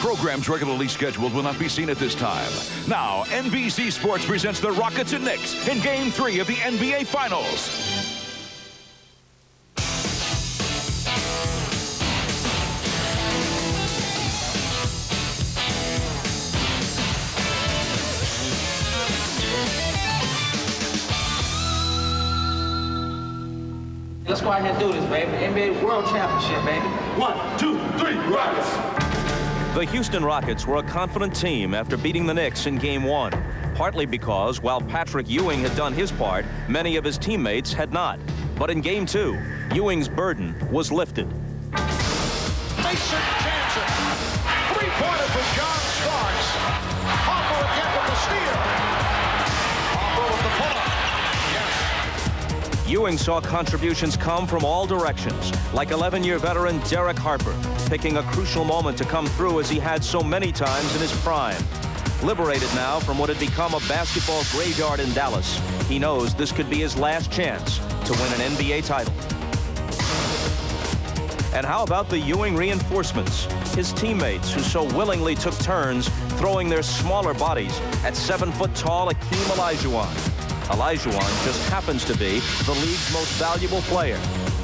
Programs regularly scheduled will not be seen at this time. Now, NBC Sports presents the Rockets and Knicks in Game 3 of the NBA Finals. Let's go ahead and do this, baby. NBA World Championship, baby. 1, 2, 3, Rockets! The Houston Rockets were a confident team after beating the Knicks in Game 1, partly because while Patrick Ewing had done his part, many of his teammates had not. But in Game 2, Ewing's burden was lifted. Mason Jansen, three-pointer for John Starks. Harper again with the steal. Harper with the pull-up. Ewing saw contributions come from all directions, like 11-year veteran Derek Harper, picking a crucial moment to come through as he had so many times in his prime. Liberated now from what had become a basketball graveyard in Dallas, he knows this could be his last chance to win an NBA title. And how about the Ewing reinforcements? His teammates who so willingly took turns throwing their smaller bodies at 7-foot-tall Hakeem Olajuwon. Olajuwon just happens to be the league's most valuable player.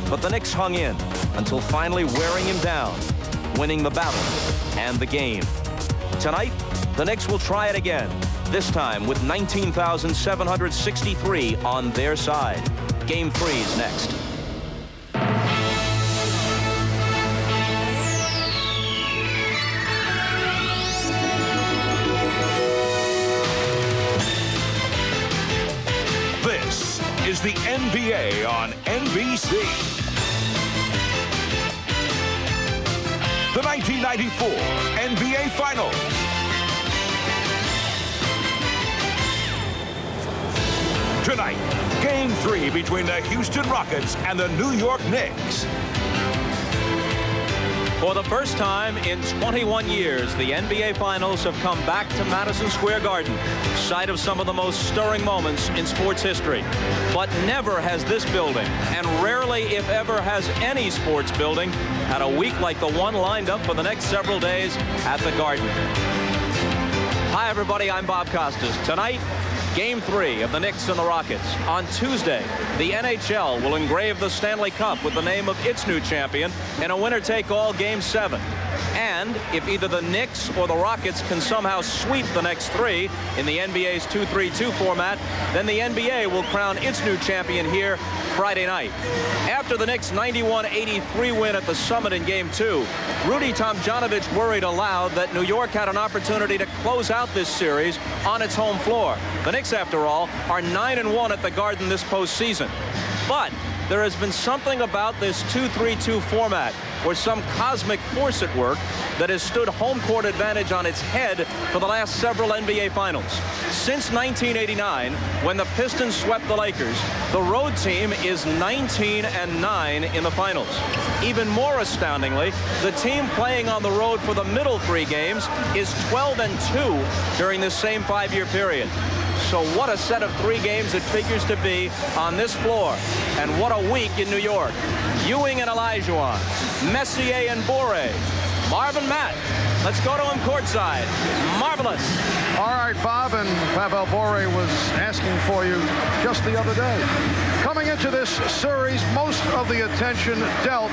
But the Knicks hung in until finally wearing him down, winning the battle and the game. Tonight, the Knicks will try it again, this time with 19,763 on their side. Game 3 is next. This is the NBA on NBC. The 1994 NBA Finals. Tonight, Game 3 between the Houston Rockets and the New York Knicks. For the first time in 21 years, the NBA Finals have come back to Madison Square Garden, site of some of the most stirring moments in sports history. But never has this building, and rarely if ever has any sports building, had a week like the one lined up for the next several days at the Garden. Hi, everybody. I'm Bob Costas. Tonight, Game 3 of the Knicks and the Rockets. On Tuesday, the NHL will engrave the Stanley Cup with the name of its new champion in a winner-take-all Game 7. And if either the Knicks or the Rockets can somehow sweep the next 3 in the NBA's 2-3-2 format, then the NBA will crown its new champion here Friday night. After the Knicks' 91-83 win at the Summit in Game 2, Rudy Tomjanovich worried aloud that New York had an opportunity to close out this series on its home floor. The Knicks, after all, are 9-1 at the Garden this postseason. But there has been something about this 2-3-2 format or some cosmic force at work that has stood home court advantage on its head for the last several NBA Finals. Since 1989, when the Pistons swept the Lakers, the road team is 19-9 in the finals. Even more astoundingly, the team playing on the road for the middle 3 games is 12-2 during this same 5-year period. So what a set of 3 games it figures to be on this floor. And what a week in New York. Ewing and Olajuwon, Messier and Boré, Marvin Matt. Let's go to him courtside. Marvelous. All right, Bob, and Pavel Boré was asking for you just the other day. Coming into this series, most of the attention dealt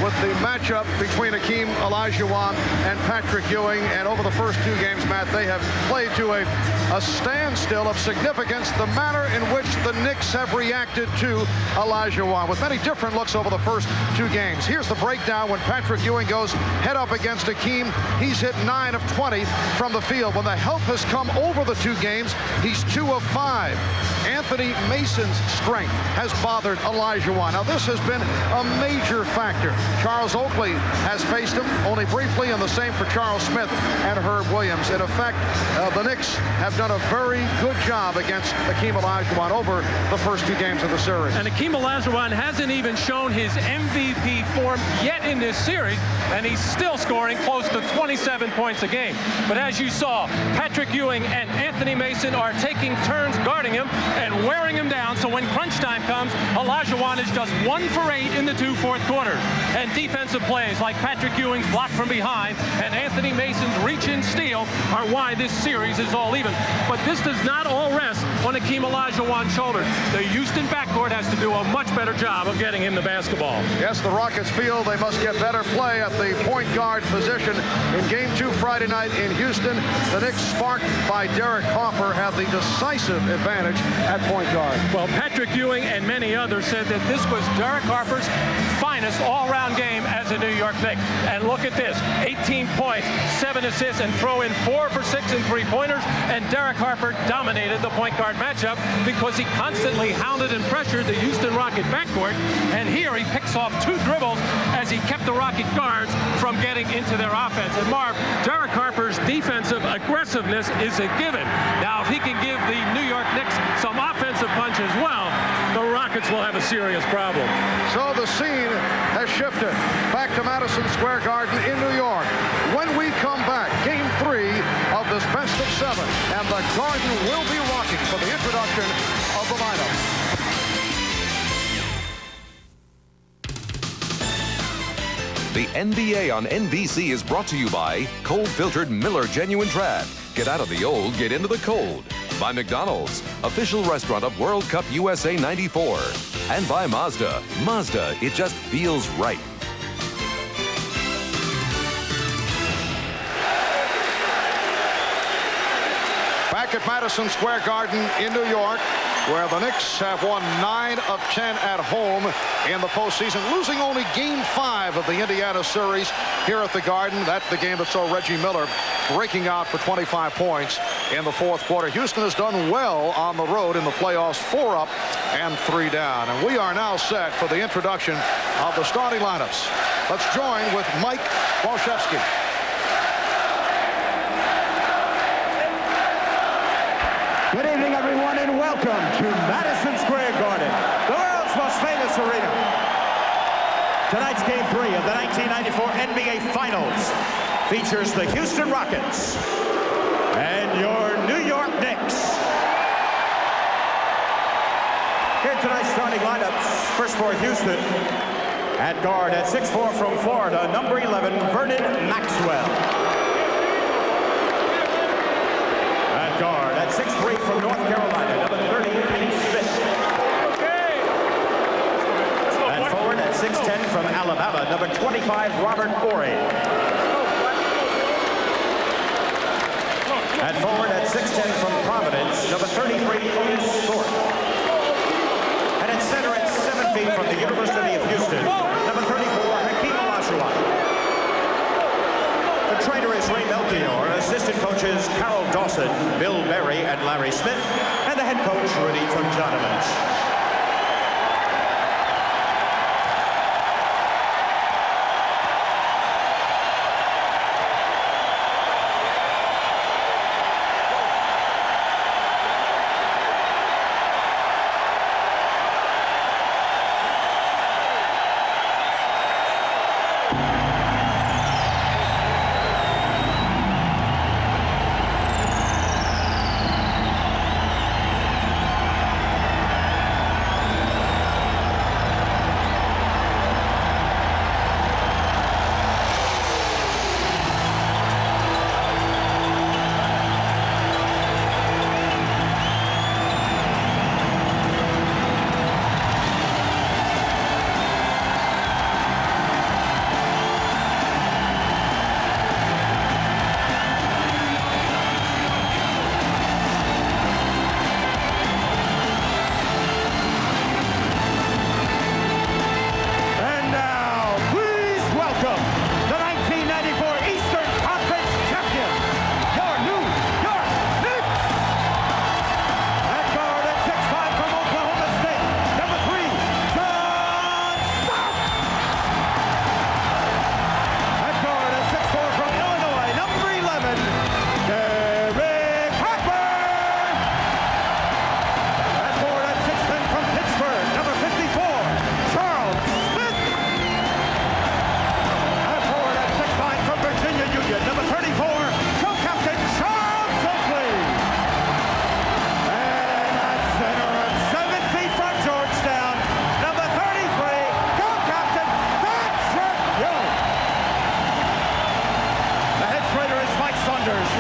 with the matchup between Hakeem Olajuwon and Patrick Ewing, and over the first 2 games, Matt, they have played to a standstill of significance, the manner in which the Knicks have reacted to Olajuwon, with many different looks over the first 2 games. Here's the breakdown when Patrick Ewing goes head up against Hakeem. He's hit 9 of 20 from the field. When the help has come over the 2 games, he's 2 of 5. Anthony Mason's strength has bothered Olajuwon. Now, this has been a major factor. Charles Oakley has faced him only briefly, and the same for Charles Smith and Herb Williams. In effect, the Knicks have done a very good job against Hakeem Olajuwon over the first 2 games of the series. And Hakeem Olajuwon hasn't even shown his MVP form yet in this series, and he's still scoring close to 27 points a game. But as you saw, Patrick Ewing and Anthony Mason are taking turns guarding him and wearing him down, so when crunch time comes, Olajuwon is just 1 for 8 in the 2 fourth quarters. And defensive plays like Patrick Ewing's block from behind and Anthony Mason's reach-in steal are why this series is all even. But this does not all rest on Hakeem Olajuwon's shoulders. The Houston backcourt has to do a much better job of getting him the basketball. Yes, the Rockets feel they must get better play at the point guard position. In Game 2 Friday night in Houston, the Knicks, sparked by Derek Harper, have the decisive advantage at point guard. Well, Patrick Ewing and many others said that this was Derek Harper's finest all-round game as a New York Knick. And look at this, 18 points, 7 assists, and throw in 4 for 6 in three-pointers. And Derek Harper dominated the point guard matchup because he constantly hounded and pressured the Houston Rocket backcourt. And here he picks off 2 dribbles as he kept the Rocket guards from getting into their offense. And Marv, Derek Harper's defensive aggressiveness is a given. Now, if he can give the New York Knicks some offensive punch as well, the Rockets will have a serious problem. So the scene has shifted back to Madison Square Garden in New York. When we come back, Game 3 of this best of 7, and the Garden will be rocking for the introduction of the lineup. The NBA on NBC is brought to you by cold-filtered Miller Genuine Trad. Get out of the old, get into the cold. By McDonald's, official restaurant of World Cup USA '94. And by Mazda. Mazda, it just feels right. Back at Madison Square Garden in New York, where the Knicks have won 9 of 10 at home in the postseason, losing only Game 5 of the Indiana series here at the Garden. That's the game that saw Reggie Miller breaking out for 25 points in the 4th quarter. Houston has done well on the road in the playoffs, 4 up and 3 down. And we are now set for the introduction of the starting lineups. Let's join with Mike Walshevsky. Good evening, everyone, and welcome to Madison Square Garden, the world's most famous arena. Tonight's Game 3 of the 1994 NBA Finals features the Houston Rockets and your New York Knicks. Here are tonight's starting lineups. First for Houston, at guard at 6'4" from Florida, number 11, Vernon Maxwell. Guard at 6'3" from North Carolina, number 30, Kenny Smith. And forward at 6'10" from Alabama, number 25, Robert Horry. And forward at 6'10" from Providence, number 33, Otis Thorpe. And at center at 7 feet from the University of Houston, number 34, Hakeem Olajuwon. The trainer is Ray Melchior, assistant coaches Carol Dawson, Bill Berry, and Larry Smith, and the head coach, Rudy Tomjanovich.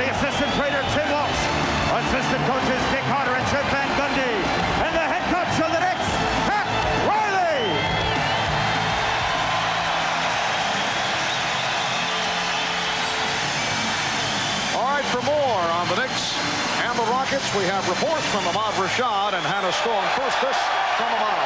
the assistant trainer, Tim Walsh. Assistant coaches, Dick Harder and Chet Van Gundy. And the head coach of the Knicks, Pat Riley. All right, for more on the Knicks and the Rockets, we have reports from Ahmad Rashad and Hannah Storm. First, this from Ahmad.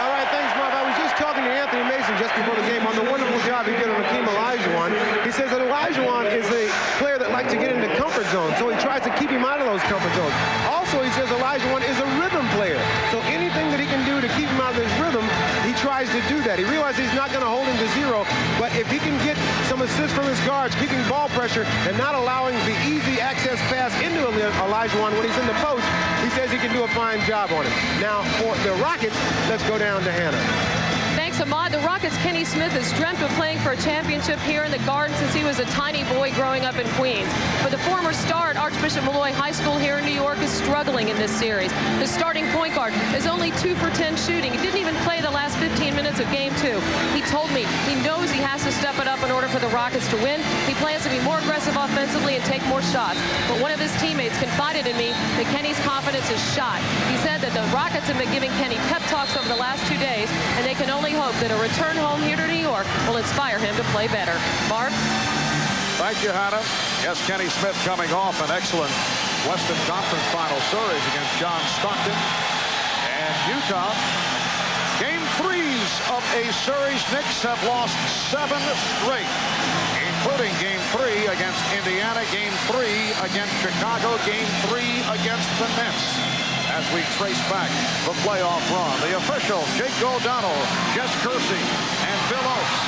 All right, thanks, Marv. I was just talking to Anthony Mason just before the game on the wonderful job he did on Hakeem Olajuwon. He says that Olajuwon is a player that likes to get into comfort zones, so he tries to keep him out of those comfort zones. Also, he says Olajuwon is a rhythm player, so anything that he can do to keep him out of his rhythm, he tries to do that. He realizes he's not going to hold him to zero, but if he can get some assists from his guards, keeping ball pressure, and not allowing the easy access pass into Olajuwon when he's in the post, he says he can do a fine job on it. Now, for the Rockets, let's go down to Hannah. Thanks, Ahmad. The Rockets' Kenny Smith has dreamt of playing for a championship here in the Garden since he was a tiny boy growing up in Queens. But the former star at Archbishop Malloy High School here in New York is struggling in this series. The starting point guard is only 2 for 10 shooting. He didn't even play the last 15 minutes of Game 2. He told me he knows he has to step it up in order for the Rockets to win. He plans to be more aggressive offensively and take more shots. But one of his teammates confided in me that Kenny's confidence is shot. He said that the Rockets have been giving Kenny pep talks over the last 2 days, and they can only hope that a return home here to New York will inspire him to play better. Marv? Thank you, Hannah. Yes, Kenny Smith coming off an excellent Western Conference Final series against John Stockton and Utah. Game 3s of a series. Knicks have lost 7 straight, including Game 3 against Indiana, Game 3 against Chicago, Game 3 against the Nets. As we trace back the playoff run, the official, Jake O'Donnell, Jess Kersey, and Bill Oates.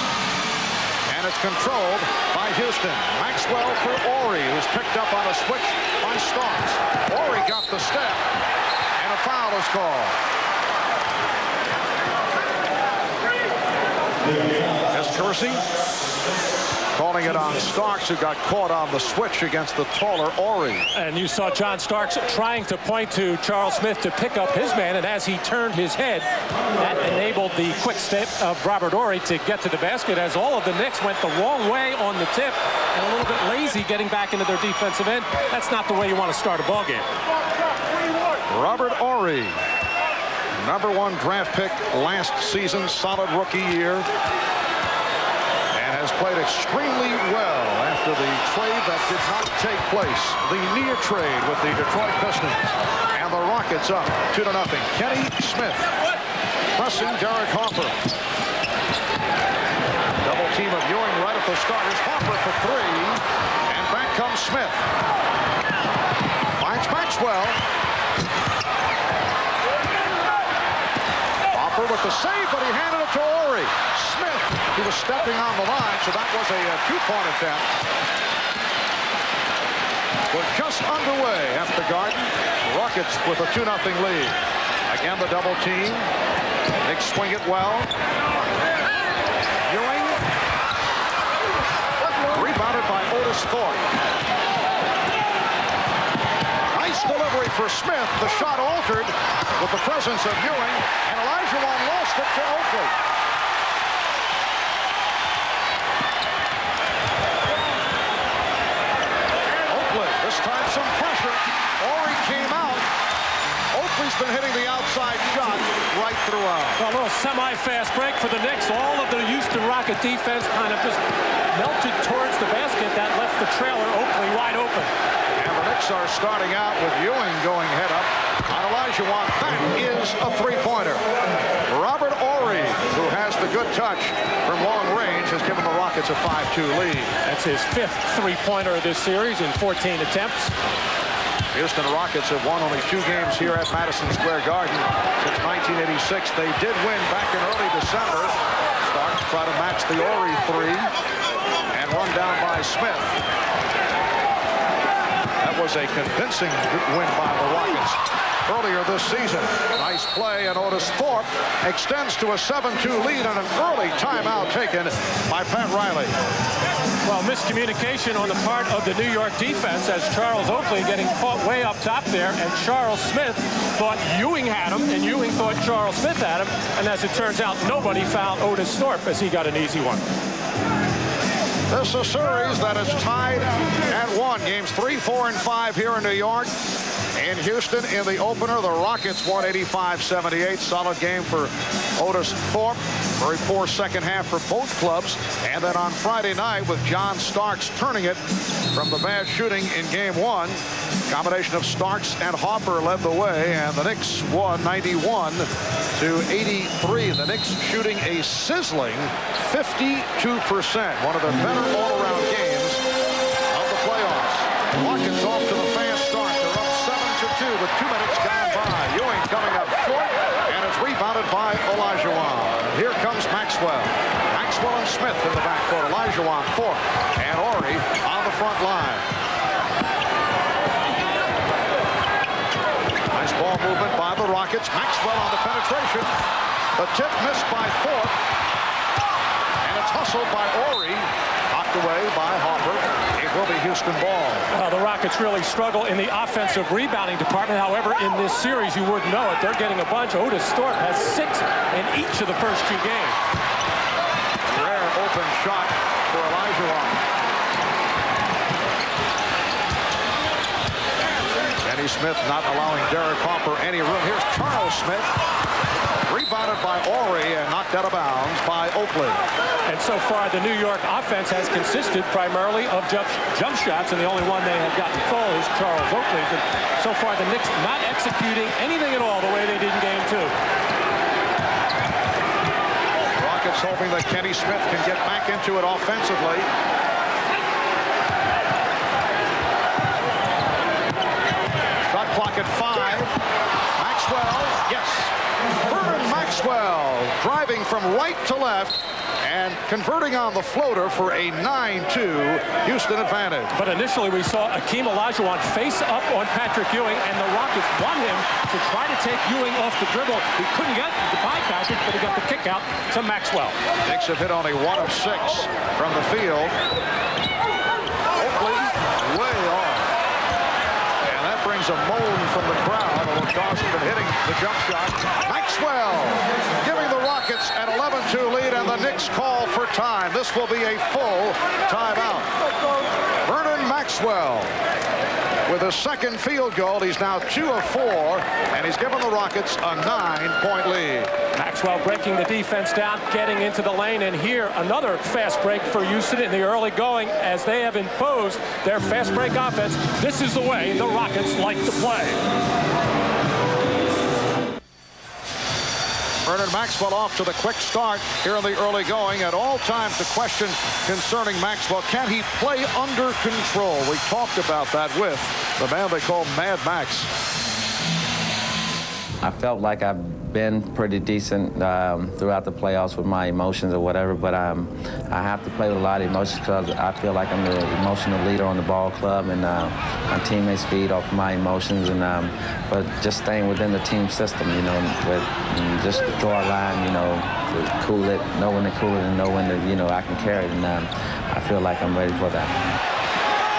And it's controlled by Houston. Maxwell for Horry, who's picked up on a switch by Starks. Horry got the step, and a foul is called. Jess Kersey calling it on Starks, who got caught on the switch against the taller Horry. And you saw John Starks trying to point to Charles Smith to pick up his man, and as he turned his head, that enabled the quick step of Robert Horry to get to the basket, as all of the Knicks went the wrong way on the tip and a little bit lazy getting back into their defensive end. That's not the way you want to start a ball game. Robert Horry, #1 draft pick last season, solid rookie year, has played extremely well after the trade that did not take place, the near trade with the Detroit Pistons. And the Rockets up 2-0. Kenny Smith pressing Derek Harper. Double team of Ewing right at the start. Here's Harper for 3, and back comes Smith. Finds Maxwell. Harper with the save, but he handed it to Horry. Smith, who was stepping on the line, so that was a 2-point attempt. We're just underway at the Garden. Rockets with a 2-0 lead. Again, the double team. Knicks swing it well. Ewing. Rebounded by Otis Thorpe. Nice delivery for Smith. The shot altered with the presence of Ewing, and Olajuwon lost it to Oakley. This time some pressure. Horry came out. Oakley's been hitting the outside shot right throughout. A little semi-fast break for the Knicks. All of the Houston Rocket defense kind of just melted towards the basket. That left the trailer Oakley wide open. And the Knicks are starting out with Ewing going head up on Olajuwon. That is a 3-pointer. Robert Horry, who has the good touch from long range, has given the Rockets a 5-2 lead. That's his 5th 3-pointer of this series in 14 attempts. Houston Rockets have won only 2 games here at Madison Square Garden since 1986. They did win back in early December. Starks try to match the Horry 3 and run down by Smith. That was a convincing win by the Rockets earlier this season. Nice play, and Otis Thorpe extends to a 7-2 lead on an early timeout taken by Pat Riley. Well, miscommunication on the part of the New York defense, as Charles Oakley getting caught way up top there, and Charles Smith thought Ewing had him, and Ewing thought Charles Smith had him, and as it turns out, nobody fouled Otis Thorpe as he got an easy one. This is a series that is tied at 1. Games 3, 4, and 5 here in New York. In Houston, in the opener, the Rockets won 85-78. Solid game for Otis Thorpe. Very poor second half for both clubs. And then on Friday night, with John Starks turning it from the bad shooting in game 1, combination of Starks and Harper led the way, and the Knicks won 91-83. The Knicks shooting a sizzling 52%. One of the better all-around games of the playoffs. Rockets off to the fast start. They're up 7-2 with 2 minutes gone by. Ewing coming up short, and it's rebounded by Olajuwon. Here comes Maxwell. Maxwell and Smith in the backcourt. Olajuwon, Thorpe, and Horry on the front line. Nice ball movement by the Rockets. Maxwell on the penetration. The tip missed by Thorpe. And it's hustled by Horry. Knocked away by Harper. It will be Houston ball. Well, the Rockets really struggle in the offensive rebounding department. However, in this series, you wouldn't know it. They're getting a bunch. Otis Thorpe has 6 in each of the first 2 games. Rare open shot for Olajuwon. Kenny Smith not allowing Derek Harper any room. Here's Charles Smith. Rebounded by Horry and knocked out of bounds by Oakley. And so far, the New York offense has consisted primarily of jump shots, and the only one they have gotten full is Charles Oakley. But so far, the Knicks not executing anything at all the way they did in game 2. Rockets hoping that Kenny Smith can get back into it offensively. Shot clock at 5. Maxwell, yes. Vernon Maxwell driving from right to left and converting on the floater for a 9-2 Houston advantage. But initially we saw Hakeem Olajuwon face up on Patrick Ewing, and the Rockets want him to try to take Ewing off the dribble. He couldn't get by Patrick, but he got the kick out to Maxwell. Knicks have hit only 1 of 6 from the field. Oakley way off. And that brings a moan from the crowd. Dawson been hitting the jump shot. Maxwell giving the Rockets an 11-2 lead, and the Knicks call for time. This will be a full timeout. Vernon Maxwell with his second field goal. He's now 2 of 4, and he's given the Rockets a 9-point lead. Maxwell breaking the defense down, getting into the lane, and here another fast break for Houston in the early going as they have imposed their fast break offense. This is the way the Rockets like to play. Vernon Maxwell off to the quick start here in the early going. At all times, the question concerning Maxwell, can he play under control? We talked about that with the man they call Mad Max. I felt like I've been pretty decent throughout the playoffs with my emotions or whatever, but I have to play with a lot of emotions because I feel like I'm the emotional leader on the ball club, and my teammates feed off my emotions, and but just staying within the team system, you know, with just to draw a line, you know, to cool it, know when to cool it, and know when to, you know, I can carry it, and I feel like I'm ready for that.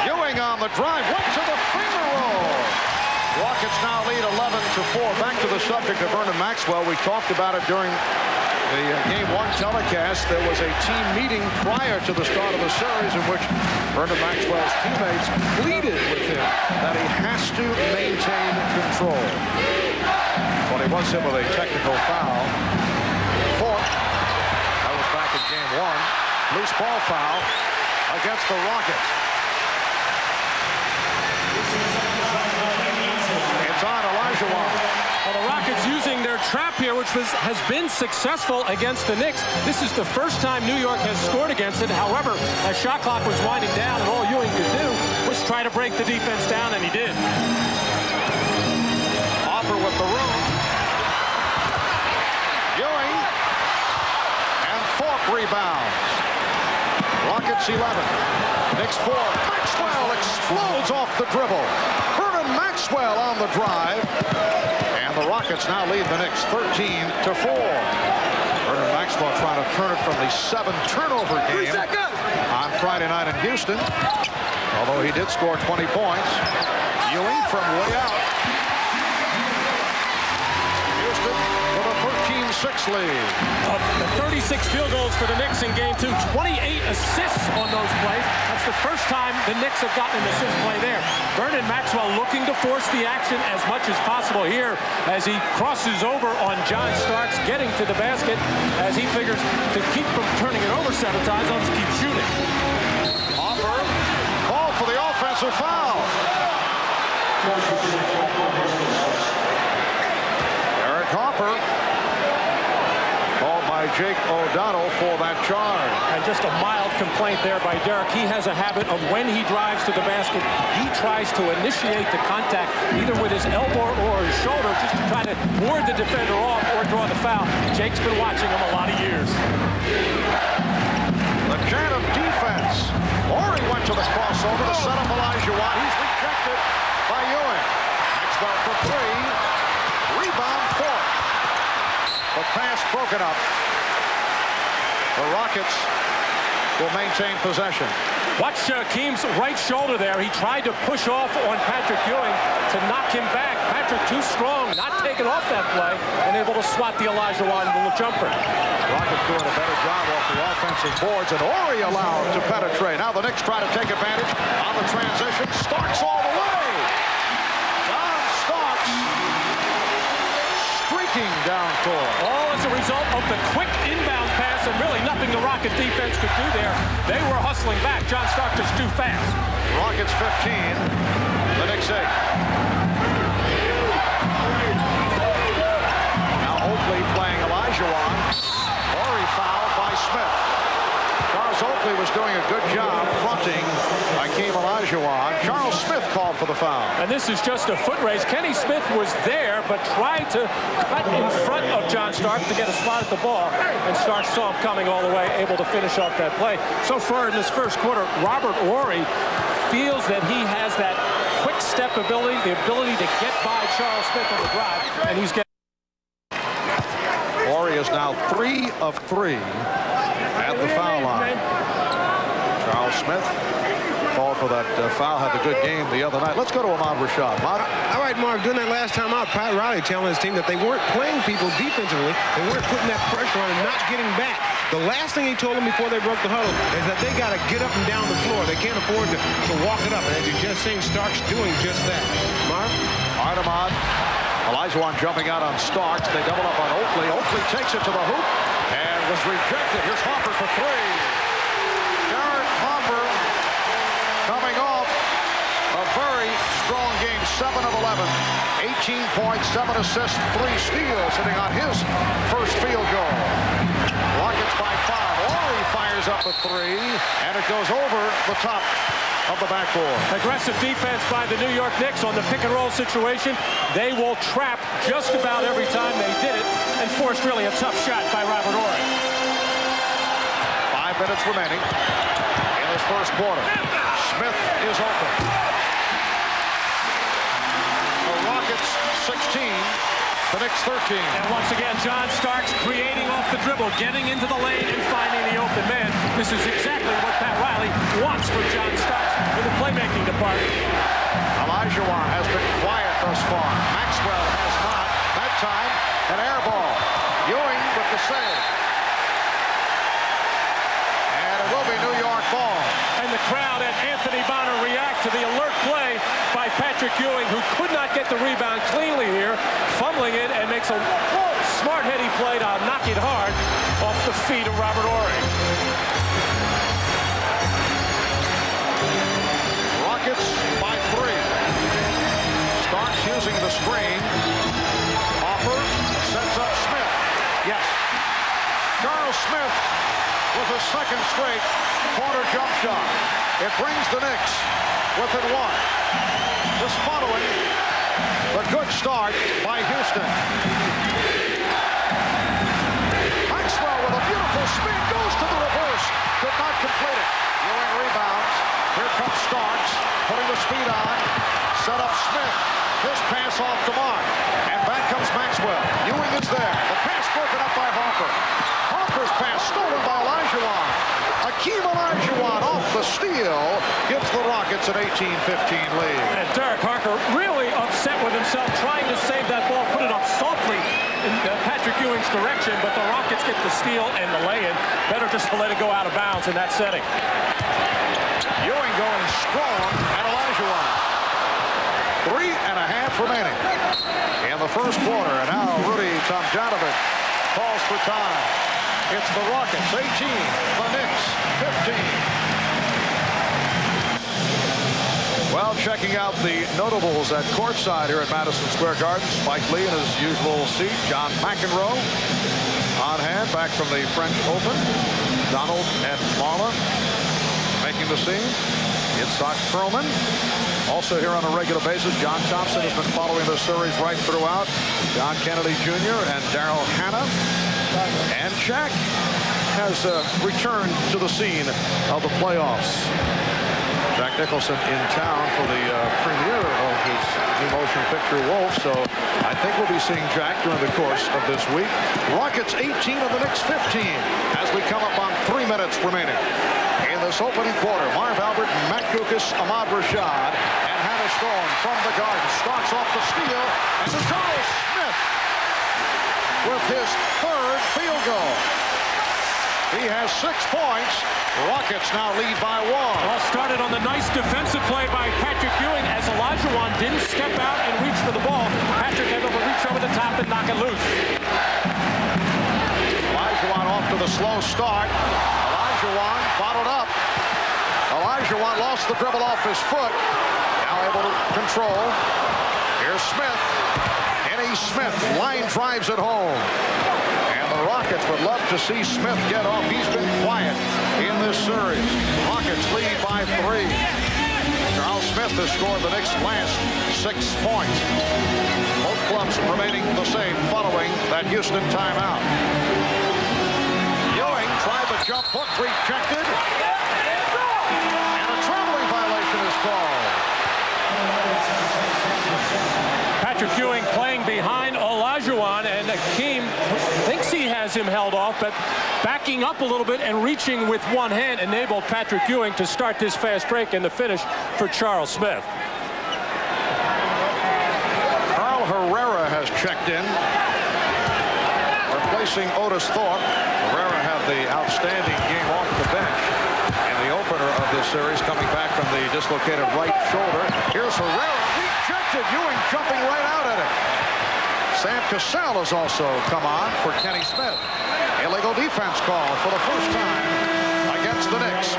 Ewing on the drive, went to the finger roll. Rockets now lead 11-4. Back to the subject of Vernon Maxwell. We talked about it during the Game 1 telecast. There was a team meeting prior to the start of the series in which Vernon Maxwell's teammates pleaded with him that he has to maintain control. Well, he was hit with a technical foul. Thorpe, that was back in Game 1. Loose ball foul against the Rockets. On Olajuwon. Well, the Rockets using their trap here, which has been successful against the Knicks. This is the first time New York has scored against it. However, as shot clock was winding down, and all Ewing could do was try to break the defense down, and he did. Harper with the room. Ewing and Thorpe rebounds. Rockets 11. Knicks 4. Maxwell explodes off the dribble. Maxwell on the drive, and the Rockets now lead the Knicks 13-4. Vernon Maxwell trying to turn it from the 7-turnover game on Friday night in Houston, although he did score 20 points. Ewing from way out. Houston with a 13-6 6 lead. Of the 36 field goals for the Knicks in Game 2, 28 assists on those plays. That's the first time the Knicks have gotten an assist play there. Vernon Maxwell looking to force the action as much as possible here as he crosses over on John Starks, getting to the basket as he figures to keep from turning it over 7 times. I'll just keep shooting. Harper called for the offensive foul. Eric Harper called by Jake O'Donnell for that charge. And just a mild complaint there by Derek. He has a habit of when he drives to the basket, he tries to initiate the contact either with his elbow or his shoulder just to try to ward the defender off or draw the foul. Jake's been watching him a lot of years. The chant of defense. Horry went to the crossover to set up Olajuwon. He's rejected by Ewing. Maxwell for 3. Rebound Thorpe. The pass broken up. The Rockets will maintain possession. Watch Hakeem's right shoulder there. He tried to push off on Patrick Ewing to knock him back. Patrick too strong, not taking off that play, and able to swat the Olajuwon little jumper. Rockets doing a better job off the offensive boards, and Horry allowed to penetrate. Now the Knicks try to take advantage on the transition. Starks all the way. John Starks streaking down court. All as a result of the quick inbound pass, and really nothing the Rocket defense could do there. They were hustling back. John Starks is too fast. Rockets 15, the Knicks 8. Now Oakley playing Olajuwon. Horry fouled by Smith. Charles Oakley was doing a good job fronting Hakeem Olajuwon. Charles Smith called for the foul. And this is just a foot race. Kenny Smith was there, but tried to cut in front of John Starks to get a spot at the ball. And Starks saw him coming all the way, able to finish off that play. So far in this first quarter, Robert Horry feels that he has that quick step ability, the ability to get by Charles Smith on the drive, and he's getting. Horry is now 3 of 3 at the foul line. Charles Smith called for that foul, had a good game the other night. Let's go to Ahmad Rashad. All right, Mark, doing that last time out, Pat Riley telling his team that they weren't playing people defensively. They weren't putting that pressure on and not getting back. The last thing he told them before they broke the huddle is that they got to get up and down the floor. They can't afford to walk it up. And as you just seen, Starks doing just that. Mark? All right, Ahmad. Olajuwon jumping out on Starks. They double up on Oakley. Oakley takes it to the hoop and was rejected. Here's Harper for 3. Derek Harper coming off a very strong game, 7 of 11. 18 points, 7 assists, 3 steals, hitting on his first field goal. Rockets by 5. Horry fires up a 3, and it goes over the top of the backboard. Aggressive defense by the New York Knicks on the pick-and-roll situation. They will trap just about every time they did it and forced really a tough shot by Robert Horry. 5 minutes remaining in this first quarter. Smith is open. The Rockets 16, the Knicks 13. And once again, John Starks creating off the dribble, getting into the lane and finding the open man. This is exactly what Pat Riley wants from John Starks in the playmaking department. Olajuwon has been quiet thus far. Maxwell has not. That time, an air ball. Ewing with the save. And it will be New York ball. And the crowd and Anthony Bonner react to the alert play by Patrick Ewing, who could not get the rebound cleanly here, fumbling it, and makes a smart heady play to knock it hard off the feet of Robert Horry. Rockets by 3. Starks using the screen. Harper sets up Smith. Yes. Charles Smith with a second straight corner jump shot. It brings the Knicks within 1. Just following the good start by Houston. Maxwell with a beautiful spin, goes to the reverse, could not complete it. Ewing rebounds. Here comes Starks, putting the speed on. Set up Smith. His pass off the mark. And back comes Maxwell. Ewing is there. The pass broken up by Harper. Harper's pass stolen by Olajuwon. Hakeem Olajuwon off the steal gives the Rockets an 18-15 lead. And Derek Harper really upset with himself, trying to save that ball, put it up softly, in Patrick Ewing's direction, but the Rockets get the steal and the lay-in. Better just to let it go out of bounds in that setting. Ewing going strong at Olajuwon. 3.5 remaining in the first quarter. And now Rudy Tomjanovich calls for time. It's the Rockets 18, the Knicks 15. Well, checking out the notables at courtside here at Madison Square Garden. Spike Lee in his usual seat. John McEnroe on hand, back from the French Open. Donald and Marla making the scene. Itzhak Perlman also here on a regular basis. John Thompson has been following the series right throughout. John Kennedy Jr. and Daryl Hannah. And Shaq has returned to the scene of the playoffs. Jack Nicholson in town for the premiere of his new motion picture Wolf, so I think we'll be seeing Jack during the course of this week. Rockets 18 of the Knicks 15 as we come up on 3 minutes remaining. In this opening quarter, Marv Albert, Matt Gukas, Ahmad Rashad, and Hannah Storm from the Garden starts off the steal, and Charles Smith with his third field goal. He has 6 points. Rockets now lead by 1. Well, started on the nice defensive play by Patrick Ewing as Olajuwon didn't step out and reach for the ball. Patrick had to reach over the top and knock it loose. Olajuwon off to the slow start. Olajuwon bottled up. Olajuwon lost the dribble off his foot. Now able to control. Here's Smith. N.E. Smith line drives it home. The Rockets would love to see Smith get off. He's been quiet in this series. Rockets lead by 3. Charles Smith has scored the Knicks' last 6 points. Both clubs remaining the same following that Houston timeout. Ewing tried the jump hook, rejected. And a traveling violation is called. Patrick Ewing playing behind Olajuwon, and Hakeem thinks he has him held off, but backing up a little bit and reaching with one hand enabled Patrick Ewing to start this fast break and the finish for Charles Smith. Carl Herrera has checked in, replacing Otis Thorpe. Herrera had the outstanding game off the bench in the opener of this series, coming back from the dislocated right shoulder. Here's Herrera, rejected. Ewing jumping right out at it. Sam Cassell has also come on for Kenny Smith. Illegal defense call for the first time against the Knicks.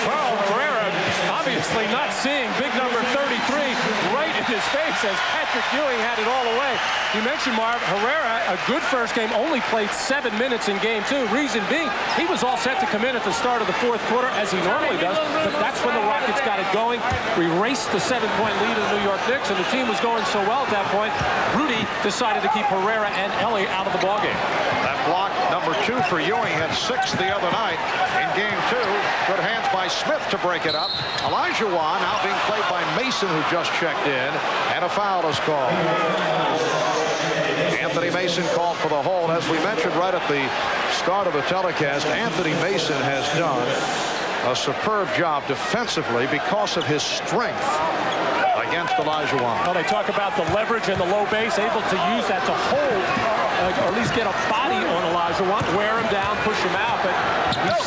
Well, Herrera obviously not seeing big number 33 right in his face as Patrick Ewing had it all away. You mentioned, Marv, Herrera, a good first game, only played 7 minutes in game 2. Reason being, he was all set to come in at the start of the 4th quarter, as he normally does, but that's when the Rockets got it going. We raced the 7-point lead of the New York Knicks, and the team was going so well at that point, Rudy decided to keep Herrera and Ellie out of the ballgame. That block, number 2 for Ewing, had 6 the other night in game 2. Good hands by Smith to break it up. Olajuwon now being played by Mason, who just checked in, and a foul is called. Anthony Mason called for the hold. As we mentioned right at the start of the telecast, Anthony Mason has done a superb job defensively because of his strength against Olajuwon. Well, they talk about the leverage and the low base, able to use that to hold, or at least get a body on Olajuwon, wear him down, push him out, but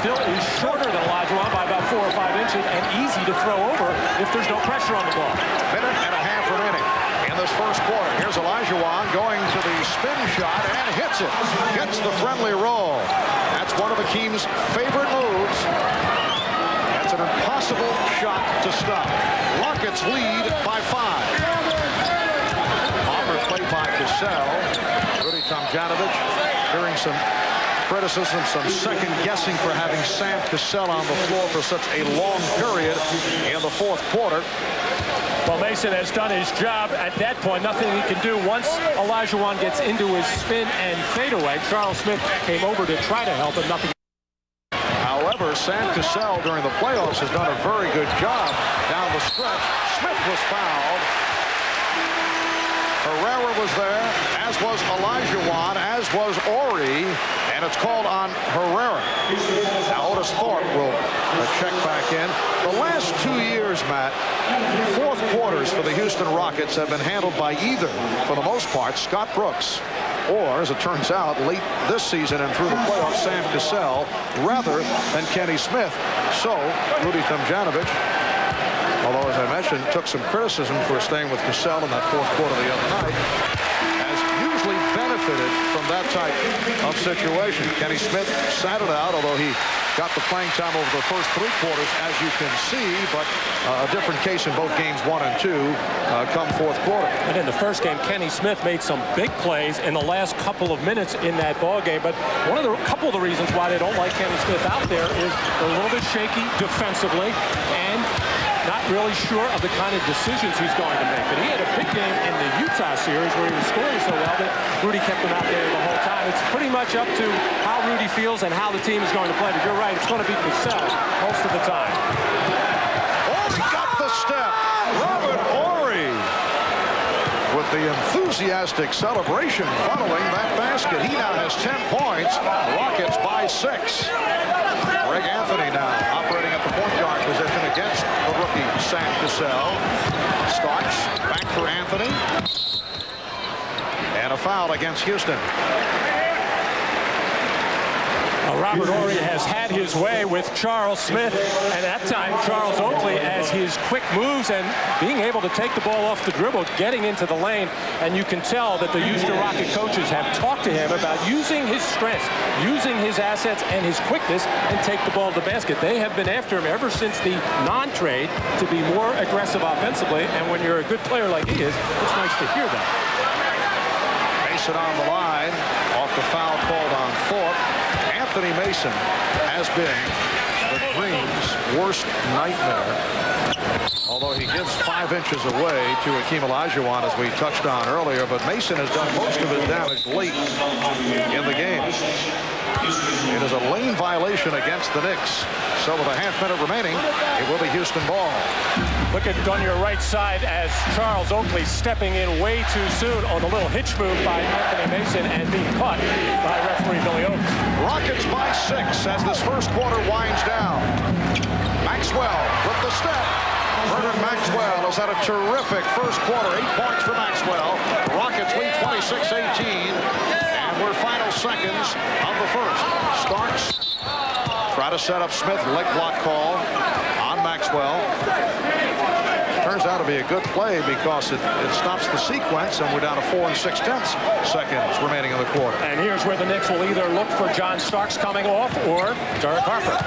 he's shorter than Olajuwon by about 4 or 5 inches and easy to throw over if there's no pressure on the ball. Minute and a half remaining in this first quarter. Here's Olajuwon going to the spin shot and hits it. Gets the friendly roll. That's one of Hakeem's favorite moves. That's an impossible shot to stop. Rockets lead by 5. Harper played by Cassell. Rudy Tomjanovich hearing some criticism, some second guessing for having Sam Cassell on the floor for such a long period in the 4th quarter. Well, Mason has done his job at that point. Nothing he can do once Olajuwon gets into his spin and fadeaway. Charles Smith came over to try to help him. Nothing. However, Sam Cassell during the playoffs has done a very good job down the stretch. Smith was fouled. Herrera was there, as was Olajuwon, as was Horry, And it's called on Herrera. Now Otis Thorpe will check back in. The last 2 years, Matt, fourth quarters for the Houston Rockets have been handled by either, for the most part, Scott Brooks, or, as it turns out, late this season and through the playoffs, Sam Cassell, rather than Kenny Smith. So, Rudy Tomjanovich, although, as I mentioned, took some criticism for staying with Cassell in that fourth quarter the other night, has usually benefited from that type of situation. Kenny Smith sat it out, although he got the playing time over the first 3 quarters, as you can see, but a different case in both games 1 and 2 come fourth quarter. And in the first game, Kenny Smith made some big plays in the last couple of minutes in that ball game. But couple of the reasons why they don't like Kenny Smith out there is they're a little bit shaky defensively and not really sure of the kind of decisions he's going to make. But he had a big game in the Utah series where he was scoring so well that Rudy kept him out there the whole time. It's pretty much up to how Rudy feels and how the team is going to play. But you're right, it's going to be Cassell most of the time. Horry got the step. Robert Horry with the enthusiastic celebration following that basket. He now has 10 points. Rockets by 6. Greg Anthony now operating at the point guard position against the rookie Sam Cassell. Starks back for Anthony. And a foul against Houston. Robert Horry has had his way with Charles Smith, and at that time Charles Oakley, as his quick moves and being able to take the ball off the dribble, getting into the lane. And you can tell that the Houston Rocket coaches have talked to him about using his strengths, using his assets and his quickness, and take the ball to the basket. They have been after him ever since the non-trade to be more aggressive offensively, and when you're a good player like he is, it's nice to hear that. Mason on the line, off the foul called on Thorpe. Anthony Mason has been the Dream's worst nightmare, although he gives 5 inches away to Hakeem Olajuwon, as we touched on earlier. But Mason has done most of his damage late in the game. It is a lane violation against the Knicks. So with a half-minute remaining, it will be Houston ball. Look at on your right side as Charles Oakley stepping in way too soon on the little hitch move by Anthony Mason and being caught by referee Billy Oates. Rockets by 6 as this first quarter winds down. Maxwell with the step. Vernon Maxwell has had a terrific first quarter. 8 points for Maxwell. Rockets lead 26-18. And we're final seconds of the first. Starks try to set up Smith. Leg block call on Maxwell. Turns out to be a good play because it stops the sequence, and we're down to 4 6/10 seconds remaining in the quarter. And here's where the Knicks will either look for John Starks coming off or Derek Harper.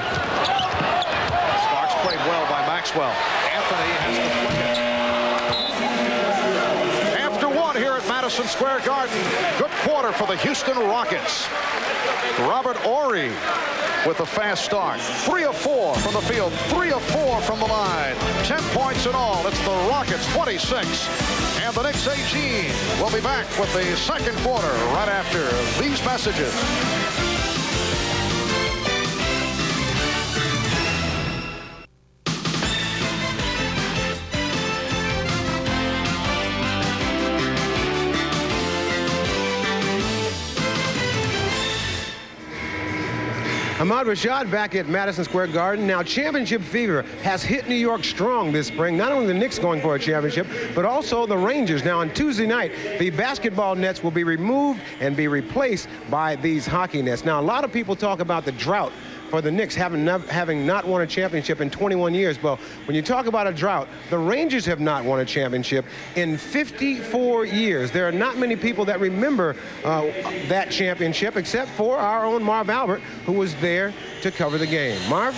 Starks played well by Maxwell. Anthony has the after 1 here at Madison Square Garden. Good quarter for the Houston Rockets. Robert Horry with a fast start. 3 of 4 from the field, 3 of 4 from the line. 10 points in all. It's the Rockets 26 and the Knicks 18. We'll be back with the second quarter right after these messages. Ahmad Rashad back at Madison Square Garden. Now, championship fever has hit New York strong this spring. Not only the Knicks going for a championship, but also the Rangers. Now, on Tuesday night, the basketball nets will be removed and be replaced by these hockey nets. Now, a lot of people talk about the drought for the Knicks having not won a championship in 21 years. Well, when you talk about a drought, the Rangers have not won a championship in 54 years. There are not many people that remember that championship except for our own Marv Albert, who was there to cover the game. Marv?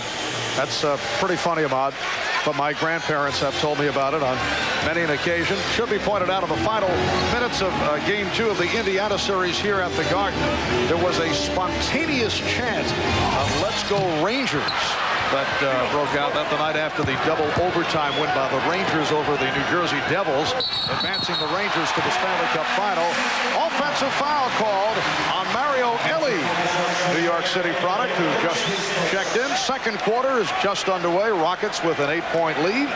That's pretty funny, Ahmad, but my grandparents have told me about it on many an occasion. Should be pointed out in the final minutes of Game 2 of the Indiana series here at the Garden, there was a spontaneous chant of "Let's Go Rangers" that broke out that the night after the double overtime win by the Rangers over the New Jersey Devils, advancing the Rangers to the Stanley Cup final. Offensive foul called on Mario Ellie, New York City product, who just checked in. Second quarter is just underway. Rockets with an 8-point lead.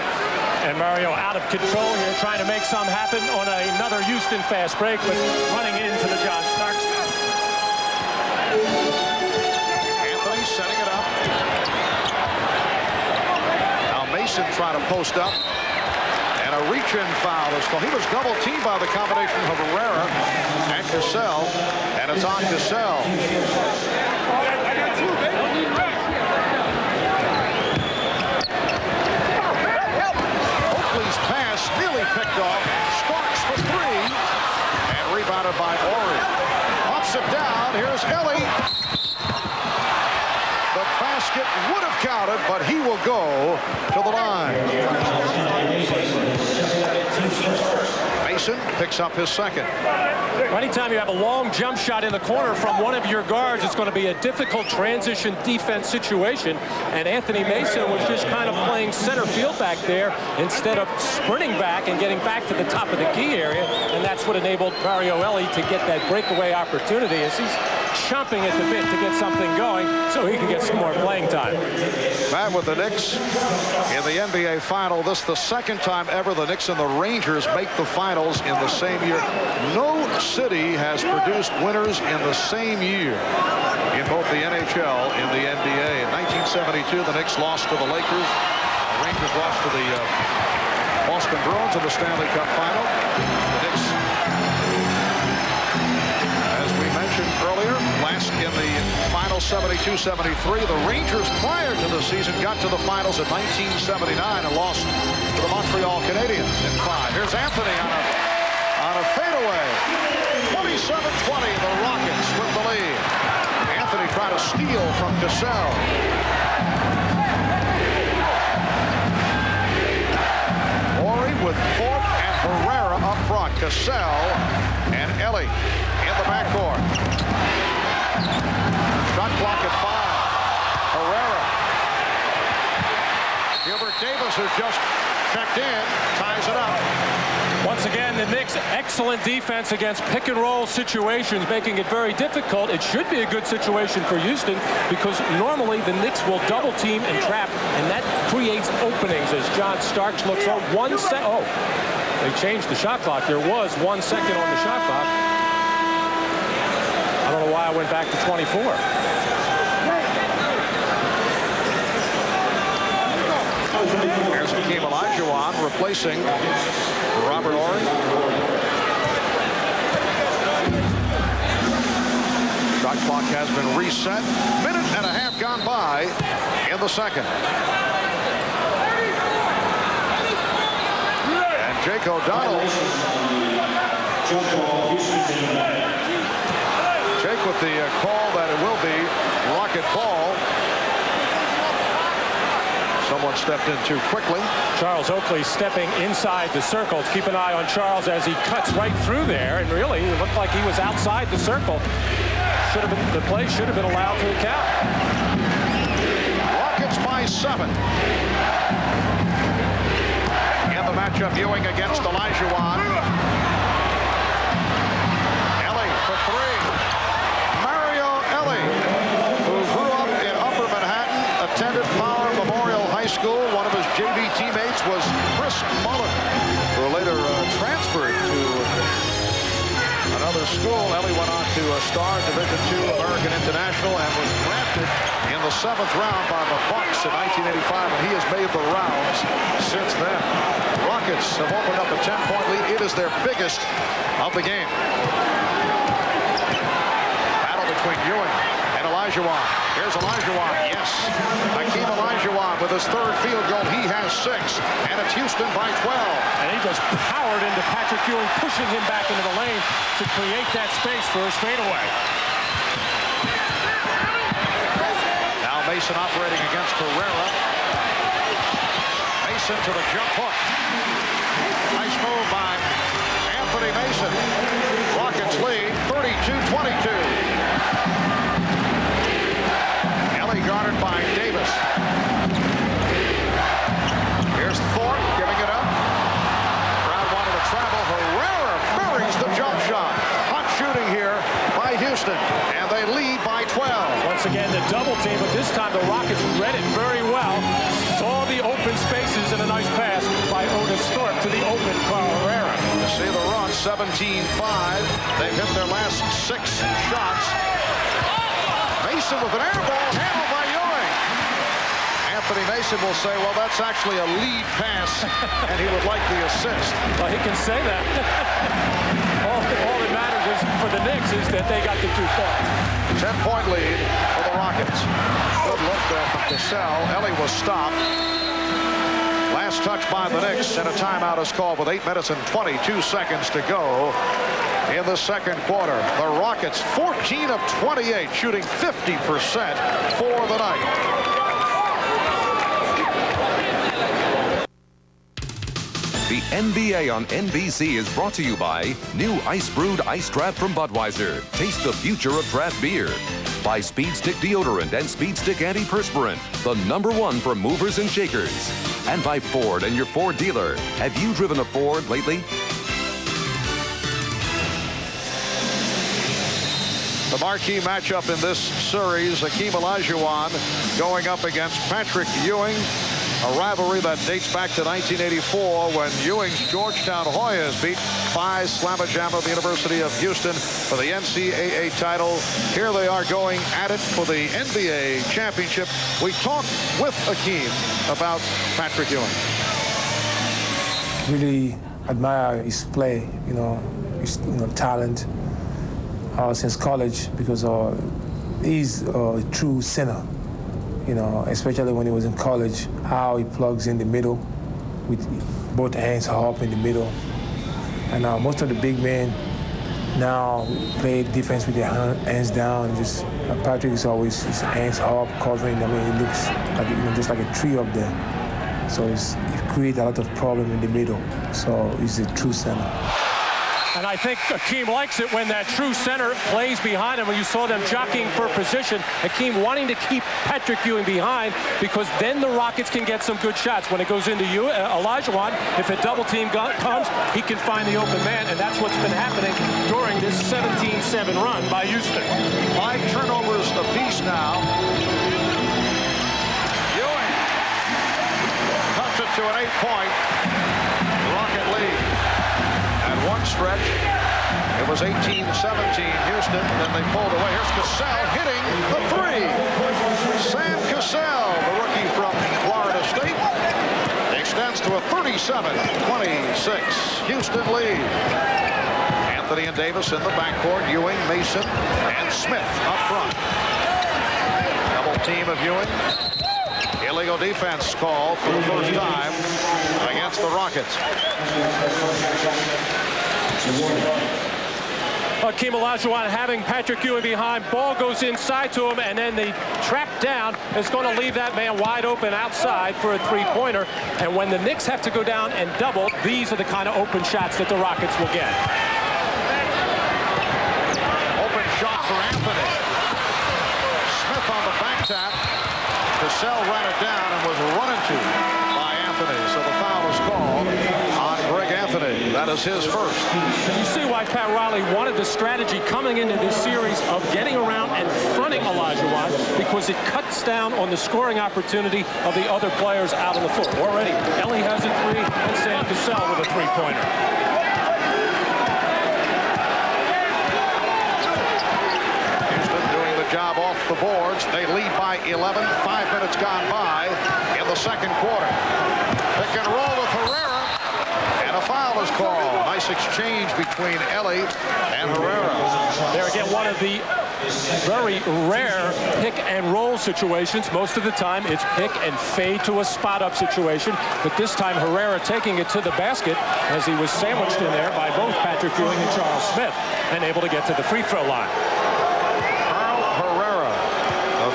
And Mario out of control here, trying to make some happen on another Houston fast break, but running into the John Starks. Mason try to post up. And a reach-in foul is called. He was double-teamed by the combination of Herrera and Cassell. And it's on Cassell. Oakley's pass nearly picked off. Starks for three. And rebounded by Horry. Ups it down. Here's Ellie. The basket would have counted, but he will go to the line. Mason picks up his second. Anytime you have a long jump shot in the corner from one of your guards, it's going to be a difficult transition defense situation. And Anthony Mason was just kind of playing center field back there instead of sprinting back and getting back to the top of the key area. And that's what enabled Mario Ellie to get that breakaway opportunity as he's chomping at the bit to get something going so he can get some more playing time. Back with the Knicks in the NBA final. This is the second time ever the Knicks and the Rangers make the finals in the same year. No city has produced winners in the same year in both the NHL and the NBA. In 1972, the Knicks lost to the Lakers. The Rangers lost to the Boston Bruins in the Stanley Cup final. The Knicks, as we mentioned earlier, last in the final 72-73. The Rangers prior to the season got to the finals in 1979 and lost to the Montreal Canadiens in 5. Here's Anthony on a fadeaway. 27-20, the Rockets with the lead. Anthony tried to steal from Cassell. Horry with Thorpe and Herrera up front. Cassell and Ellie in the backcourt. Shot clock at 5. Herrera. Hubert Davis, who just checked in, ties it up. Once again, the Knicks' excellent defense against pick-and-roll situations, making it very difficult. It should be a good situation for Houston because normally the Knicks will double-team and trap, and that creates openings as John Starks looks on 1 second. Oh, they changed the shot clock. There was 1 second on the shot clock. I don't know why I went back to 24. Here's Hakeem Olajuwon replacing Robert Horry. Shot clock has been reset. Minute and a half gone by in the second. And Jake O'Donnell. Jake with the call that it will be rocket ball. Someone stepped in too quickly. Charles Oakley stepping inside the circle. Keep an eye on Charles as he cuts right through there, and really it looked like he was outside the circle. The play should have been allowed to count. Rockets by 7. In the matchup, Ewing against Olajuwon. Ellie for 3. Mario Ellie, who grew up in Upper Manhattan, attended Power Memorial High School. One of his JV teammates was Chris Mullen, who later transferred to another school. Ellie went on to star Division II American International and was drafted in the 7th round by the Bucks in 1985, and he has made the rounds since then. The Rockets have opened up a 10-point lead. It is their biggest of the game. Battle between Ewing and Olajuwon. Here's Olajuwon. Yes. Hakeem Olajuwon with his 3rd field goal. He has 6. And it's Houston by 12. And he just powered into Patrick Ewing, pushing him back into the lane to create that space for his fadeaway. Now Mason operating against Herrera. Mason to the jump hook. Nice move by Anthony Mason. Rockets lead 32-22. Guarded by Davis. Here's Thorpe giving it up. Crowd wanted to travel. Herrera buries the jump shot. Hot shooting here by Houston, and they lead by 12. Once again, the double team, but this time the Rockets read it very well. Saw the open spaces and a nice pass by Otis Thorpe to the open Carl Herrera. You see the run, 17-5. They've hit their last 6 shots. Mason with an air ball handled by Ewing. And Anthony Mason will say, well, that's actually a lead pass, and he would like the assist. Well, he can say that. all that matters is for the Knicks is that they got the 2 points. 10-point lead for the Rockets. Good look there from Cassell. Ellie was stopped. Last touch by the Knicks, and a timeout is called with 8 minutes and 22 seconds to go in the second quarter. The Rockets 14 of 28, shooting 50% for the night. The NBA on NBC is brought to you by new Ice Brewed Ice Draft from Budweiser. Taste the future of draft beer. By Speed Stick Deodorant and Speed Stick Antiperspirant, the #1 for movers and shakers. And by Ford and your Ford dealer. Have you driven a Ford lately? The marquee matchup in this series, Hakeem Olajuwon going up against Patrick Ewing. A rivalry that dates back to 1984 when Ewing's Georgetown Hoyas beat Phi Slama Jama of the University of Houston for the NCAA title. Here they are going at it for the NBA championship. We talked with Hakeem about Patrick Ewing. Really admire his play, his talent since college, because he's a true center. Especially when he was in college, how he plugs in the middle with both hands up in the middle. And most of the big men now play defense with their hands down. Just Patrick is always his hands up, covering. I mean, it looks like just like a tree up there. So it creates a lot of problem in the middle. So he's a true center. And I think Hakeem likes it when that true center plays behind him. When you saw them jockeying for position, Hakeem wanting to keep Patrick Ewing behind, because then the Rockets can get some good shots. When it goes into Olajuwon, if a double team comes, he can find the open man, and that's what's been happening during this 17-7 run by Houston. 5 turnovers apiece now. Ewing cuts it to an 8-point Rocket lead. One stretch, it was 18-17 Houston, then they pulled away. Here's Cassell hitting the 3. Sam Cassell, the rookie from Florida State, extends to a 37-26 Houston lead. Anthony and Davis in the backcourt, Ewing, Mason, and Smith up front. Double team of Ewing. Illegal defense call for the first time against the Rockets. Hakeem Olajuwon having Patrick Ewing behind. Ball goes inside to him, and then the trap down is going to leave that man wide open outside for a 3-pointer. And when the Knicks have to go down and double, these are the kind of open shots that the Rockets will get. Open shot for Anthony. Smith on the back tap. Cassell ran it down and was run into by Anthony. So the foul is called on Greg Anthony. That is his first. You see why Pat Riley wanted the strategy coming into this series of getting around and fronting Olajuwon, because it cuts down on the scoring opportunity of the other players out on the floor. Already, Ellie has a 3, and Sam Cassell with a 3-pointer. Job off the boards. They lead by 11. 5 minutes gone by in the second quarter. Pick and roll with Herrera, and a foul is called. Nice exchange between Ellie and Herrera. There again, one of the very rare pick and roll situations. Most of the time it's pick and fade to a spot up situation, but this time Herrera taking it to the basket as he was sandwiched in there by both Patrick Ewing and Charles Smith, and able to get to the free throw line.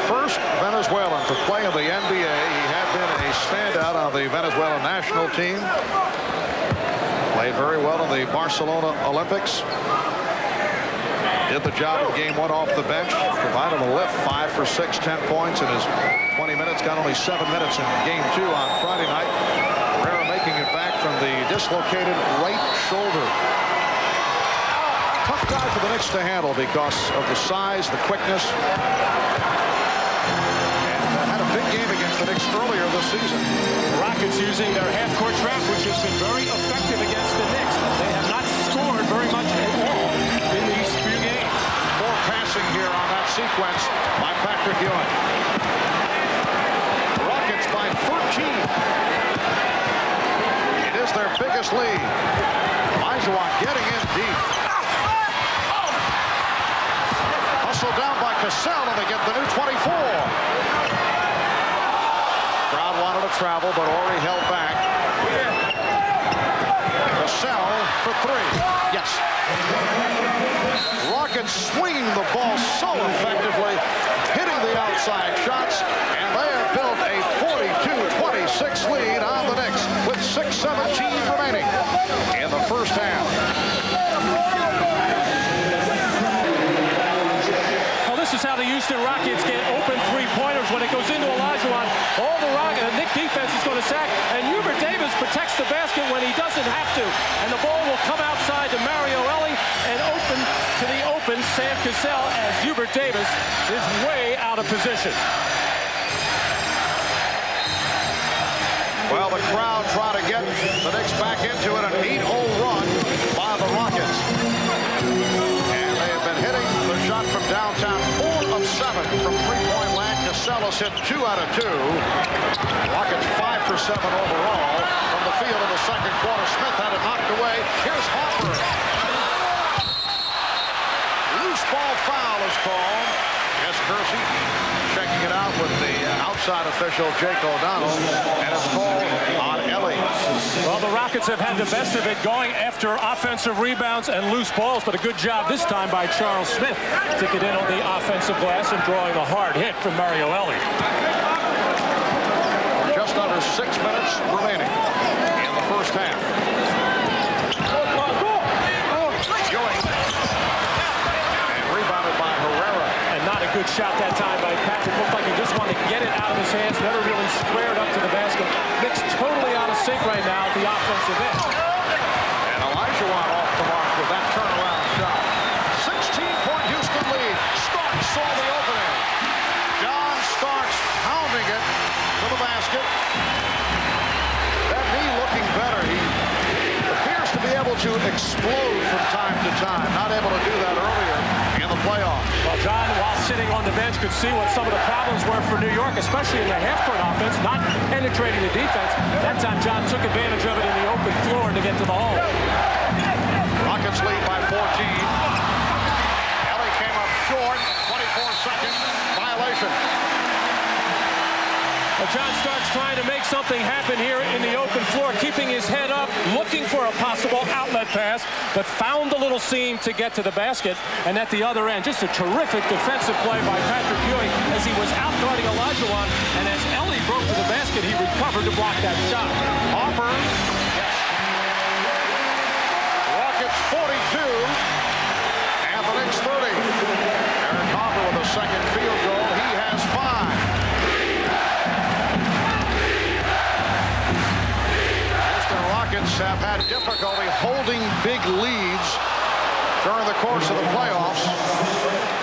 First Venezuelan to play in the NBA. He had been a standout on the Venezuelan national team. Played very well in the Barcelona Olympics. Did the job in game 1 off the bench. Provided a lift, 5 for 6, 10 points in his 20 minutes. Got only 7 minutes in game 2 on Friday night. Herrera making it back from the dislocated right shoulder. Tough guy for the Knicks to handle because of the size, the quickness. Big game against the Knicks earlier this season. Rockets using their half-court trap, which has been very effective against the Knicks. They have not scored very much at all in these few games. More passing here on that sequence by Patrick Ewing. The Rockets by biggest lead. Olajuwon getting in deep. Hustled down by Cassell, and they get the new 24. Crowd wanted to travel, but Horry held back. Cassell for three. Yes. Rockets swinging the ball so effectively, hitting the outside shots, and they have built a 42-26 lead on the Knicks with 6:17 remaining in the first half. Well, this is how the Houston Rockets get open three-pointers when it goes into Olajuwon. All the Knicks defense is going to sack, and Hubert Davis protects the basket when he doesn't have to, and the ball will come outside to Ellie and open to the open Sam Cassell as Hubert Davis is way out of position. Well, the crowd try to get the Knicks back into it. An 8-0 run by the Rockets. And they have been hitting the shot from downtown. 4 of 7 from three-point land. Cassell has hit 2 out of 2. Rockets 5 for 7 overall from the field in the second quarter. Smith had it knocked away. Here's Harper. Loose ball foul is called. Yes, Kersey checking it out with the outside official, Jake O'Donnell, and it's called on Ellie. Well, the Rockets have had the best of it going after offensive rebounds and loose balls, but a good job this time by Charles Smith to get in on the offensive glass and drawing a hard hit from Ellie. Just under 6 minutes remaining in the first half. Ewing. And rebounded by Herrera. And not a good shot that time by Patrick. Looked like he just wanted to get it out of his hands, never really squared up to the basket. Knicks totally out of sync right now at the offensive end. And Olajuwon off the mark with that turnaround shot. 16-point Houston lead. Starks saw the opening. John Starks pounding it to the basket. That knee looking better. He appears to be able to explode from time to time. Not able to do that earlier in the playoffs. Well, John, while sitting on the bench, could see what some of the problems were for New York, especially in the half-court offense, not penetrating the defense. That time, John took advantage of it in the open floor to get to the hole. Rockets lead by 14. Ellie came up short. 24-second violation. Well, John Starks trying to make something happen here in the open floor, keeping his head up, looking for a possible outlet pass, but found the little seam to get to the basket. And at the other end, just a terrific defensive play by Patrick Ewing as he was outguarding Olajuwon, and as Ellie broke to the basket, he recovered to block that shot. Harper. Rockets 42, and the Knicks 30. Eric Harper with a second field goal. He has 5. Rockets have had difficulty holding big leads during the course of the playoffs.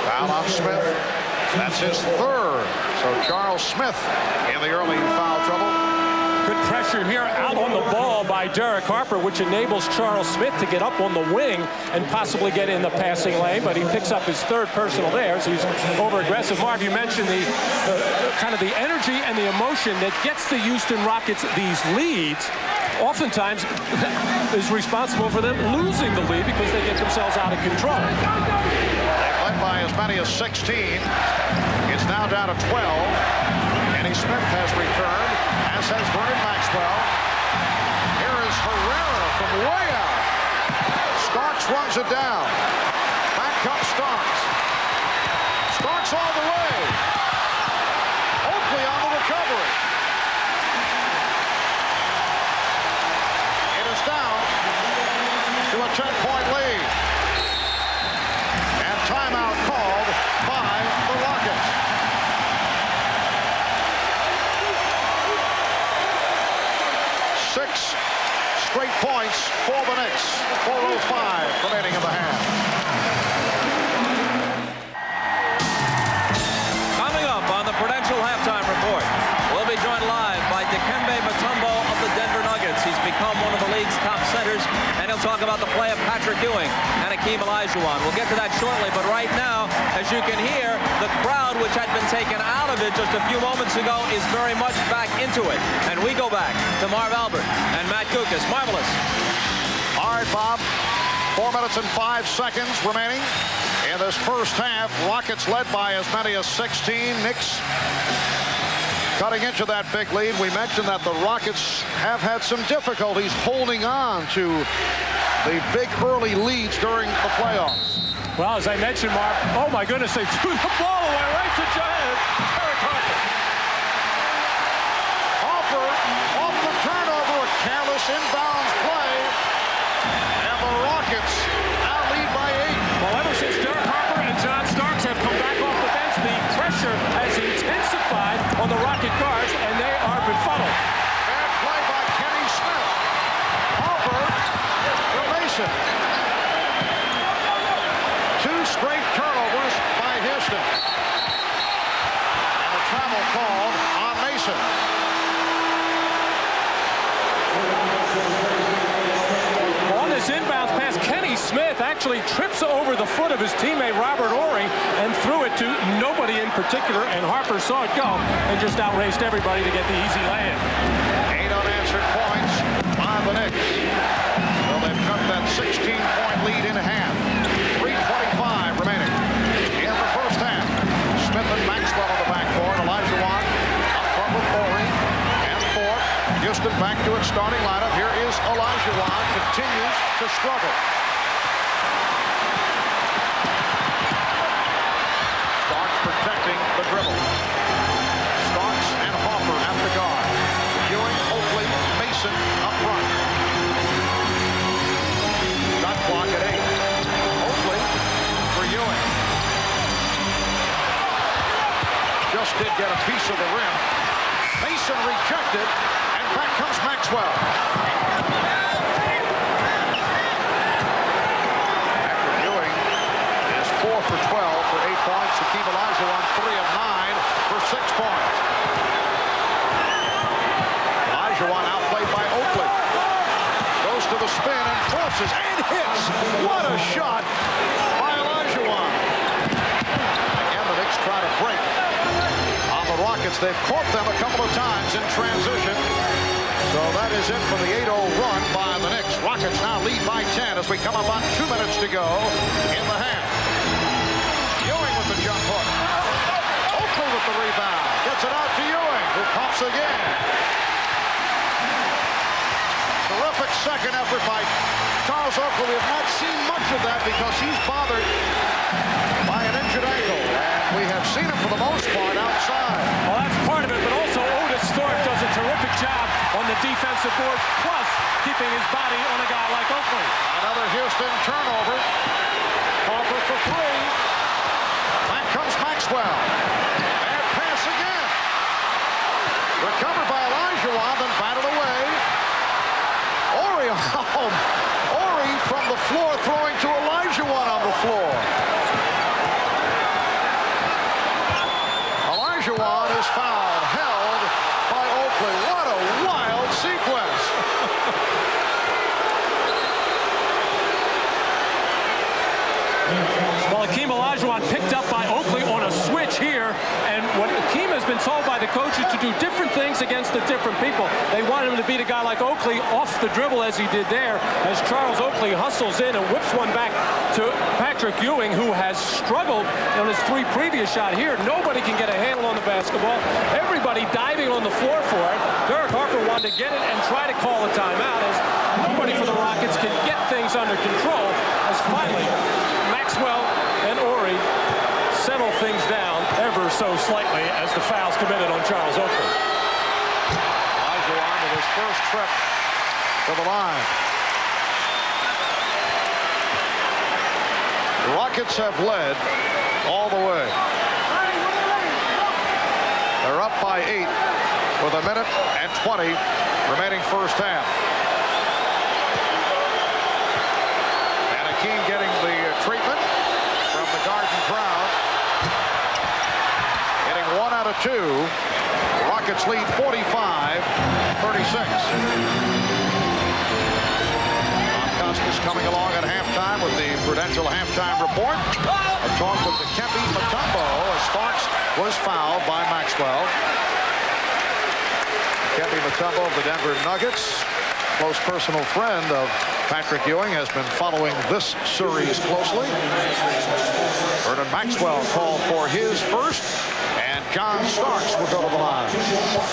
Foul on Smith. That's his 3rd. So Charles Smith in the early foul trouble. Good pressure here out on the ball by Derek Harper, which enables Charles Smith to get up on the wing and possibly get in the passing lane, but he picks up his 3rd personal there, so he's over-aggressive. Mark, you mentioned the kind of the energy and the emotion that gets the Houston Rockets these leads. Oftentimes is responsible for them losing the lead because they get themselves out of control. They've led by as many as 16. It's now down to 12. Kenny Smith has returned, as has Vernon Maxwell. Here is Herrera from way out. Starks runs it down. Back comes Starks. Starks all the way. Oakley on the recovery. Down to a 10-point lead. And timeout called by the Rockets. Six straight points for the Knicks. 4:05 remaining in the half. Coming up on the Prudential Halftime Report, we'll be joined live by Dikembe Mutombo of the Denver Nuggets. He's become one of the league's top centers, and he'll talk about the play of Patrick Ewing and a Hakeem Olajuwon. We'll get to that shortly, but right now, as you can hear, the crowd, which had been taken out of it just a few moments ago, is very much back into it. And we go back to Marv Albert and Matt Guokas. Marvelous. All right, Bob. 4 minutes and 5 seconds remaining in this first half. Rockets led by as many as 16. Knicks cutting into that big lead. We mentioned that the Rockets have had some difficulties holding on to the big early leads during the playoffs. Well, as I mentioned, Mark, oh my goodness, they threw the ball away right to Jent. Harper. Harper off the turnover, a careless inbounds play, and the Rockets now lead by 8. Well, ever since Harper and John Starks have come back off the bench, the pressure has intensified on the Rocket guards, and they are befuddled. Bad play by Kenny Smith. Harper for Mason. 2 straight turnovers by Houston. And a travel called on Mason. On this inbounds pass, Kenny Smith actually trips over the foot of his teammate Robert Horry and threw it to nobody in particular, and Harper saw it go and just outraced everybody to get the easy lay-in. 8 unanswered points by the Knicks. So they've cut that 16-point lead in half. 3:25 remaining in the first half. Smith and Maxwell on the backboard. Olajuwon up front with Horry and Thorpe. Houston back to its starting lineup. Here is Olajuwon. Continues to struggle. Starks protecting the dribble. Starks and Harper at the guard. Ewing, Oakley, Mason up front. Shot clock at 8. Oakley for Ewing. Just did get a piece of the rim. Mason rejected, and back comes Maxwell. After Ewing is 4 for 12 for 8 points. Hakeem Olajuwon 3 of 9 for 6 points. Olajuwon outplayed by Oakley. Goes to the spin and forces and hits. What a shot by Olajuwon. Again, the Knicks try to break on the Rockets. They've caught them a couple of times in transition. So that is it for the 8-0 run by the Knicks. Rockets now lead by 10 as we come up on 2 minutes to go in the half. Ewing with the jump hook. Oakley with the rebound. Gets it out to Ewing, who pumps again. Terrific second effort by Charles Oakley. We have not seen much of that because he's bothered by an injured ankle. And we have seen him for the most part outside. Well, that's part of it, but also Otis Thorpe does a terrific job on the defensive boards, plus keeping his body on a guy like Oakley. Another Houston turnover. Harper for 3. Back comes Maxwell. Bad pass again. Recovered by Olajuwon, then batted away. Horry on home. Horry from the floor throwing to Olajuwon on the floor. Olajuwon is fouled, held by Oakley. What a wild sequence. Well, Hakeem Olajuwon picked up by Oakley on a switch here, and what Hakeem has been told by the coaches to do different things against the different people. They want him to beat a guy like Oakley off the dribble as he did there, as Charles Oakley hustles in and whips one back to Patrick Ewing, who has struggled on his 3 previous shot here. Nobody can get a handle on the basketball. Everybody diving on the floor for it. Harper wanted to get it and try to call a timeout, as nobody for the Rockets can get things under control, as finally Maxwell and Horry settle things down ever so slightly as the foul's committed on Charles Oakley. Olajuwon with his first trip to the line. The Rockets have led all the way. They're up by 8 with 1 minute and 20 remaining first half. And Hakeem getting the treatment from the Garden crowd. Hitting 1 out of 2. The Rockets lead 45-36. Costas coming along at halftime with the Prudential halftime report. A talk with the Mutombo as Starks was fouled by Maxwell. Mutombo of the Denver Nuggets, close personal friend of Patrick Ewing, has been following this series closely. Vernon Maxwell called for his first, and John Starks will go to the line.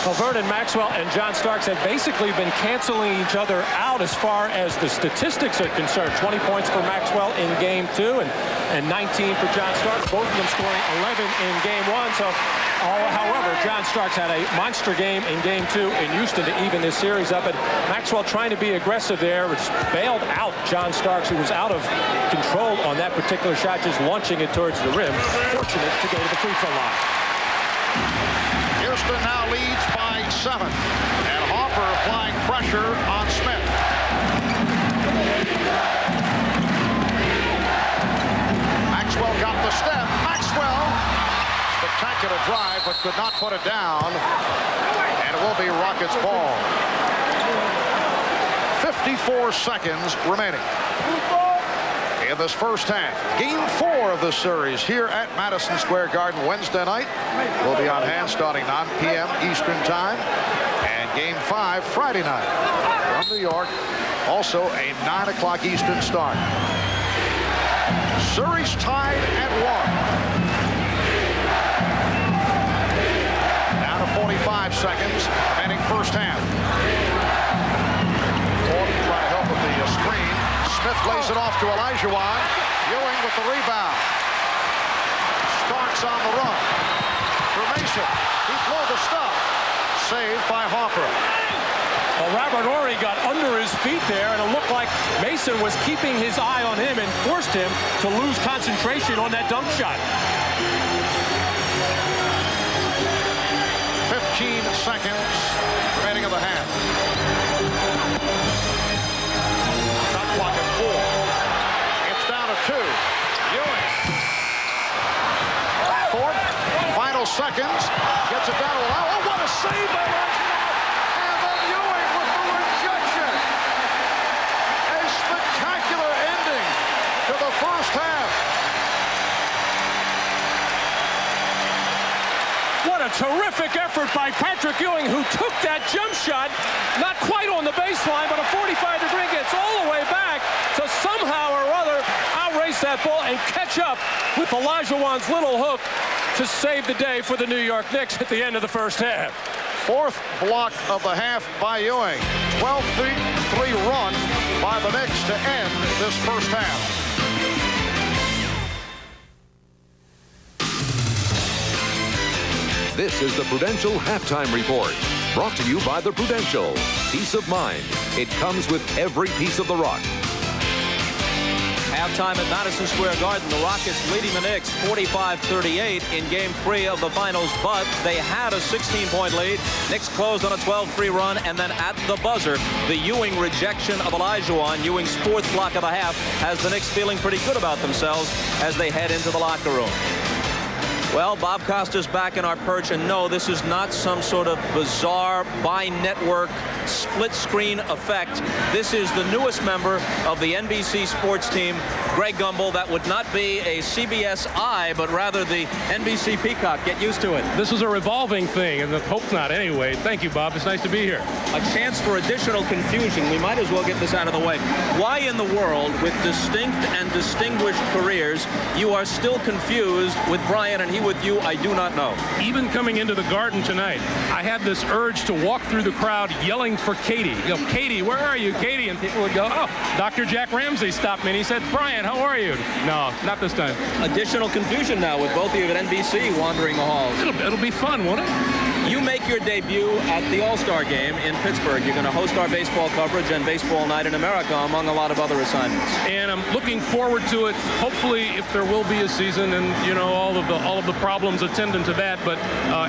Well, Vernon Maxwell and John Starks have basically been canceling each other out as far as the statistics are concerned. 20 points for Maxwell in Game 2 and 19 for John Starks, both of them scoring 11 in Game 1. So, however, John Starks had a monster game in Game 2 in Houston to even this series up. And Maxwell trying to be aggressive there, which bailed out John Starks, who was out of control on that particular shot, just launching it towards the rim. Fortunate to go to the free throw line. Houston now leads by 7, and Harper applying pressure on Smith. Maxwell got the step. Maxwell, spectacular drive, but could not put it down, and it will be Rockets ball. 54 seconds remaining in this first half. Game 4 of the series here at Madison Square Garden Wednesday night will be on hand starting 9 p.m. Eastern Time, and Game 5 Friday night from New York, also a 9 o'clock Eastern start. Series tied at 1. Down to 45 seconds remaining first half. Thorpe trying to help with the screen. Smith lays it off to Olajuwon. Ewing with the rebound. Starks on the run. For Mason. He blew the stuff. Saved by Harper. Well, Robert Horry got under his feet there, and it looked like Mason was keeping his eye on him and forced him to lose concentration on that dunk shot. 15 seconds remaining of the half. Shot clock at 4. It's down to 2. Ewing. Thorpe, final seconds. Gets it down to Olajuwon. Oh, what a save by Olajuwon. And then Ewing with the rejection. A spectacular ending to the first half. What a terrific effort by Patrick Ewing, who took that jump shot, not quite on the baseline, but a 45-degree gets all the way back to somehow or other outrace that ball and catch up with Olajuwon's little hook to save the day for the New York Knicks at the end of the first half. Fourth block of the half by Ewing. 12-3 run by the Knicks to end this first half. This is the Prudential Halftime Report, brought to you by the Prudential. Peace of mind. It comes with every piece of the rock. Halftime at Madison Square Garden, the Rockets leading the Knicks 45-38 in Game 3 of the finals, but they had a 16-point lead. Knicks closed on a 12-3 run, and then at the buzzer, the Ewing rejection of Olajuwon, Ewing's 4th block of the half, has the Knicks feeling pretty good about themselves as they head into the locker room. Well, Bob Costa's back in our perch, and no, this is not some sort of bizarre bi-network split-screen effect. This is the newest member of the NBC sports team, Greg Gumbel. That would not be a CBS Eye, but rather the NBC Peacock. Get used to it. This is a revolving thing, and I hope not anyway. Thank you, Bob. It's nice to be here. A chance for additional confusion. We might as well get this out of the way. Why in the world, with distinct and distinguished careers, you are still confused with Brian and he with you, I do not know. Even coming into the Garden tonight, I had this urge to walk through the crowd yelling for Katie. You know, Katie, where are you, Katie? And people would go, oh, Dr. Jack Ramsey stopped me, and he said, Brian, how are you? No, not this time. Additional confusion now with both of you at NBC wandering the halls. It'll be fun, won't it? You make your debut at the All-Star Game in Pittsburgh. You're going to host our baseball coverage and Baseball Night in America, among a lot of other assignments. And I'm looking forward to it. Hopefully, if there will be a season, and you know all of the problems attendant to that, but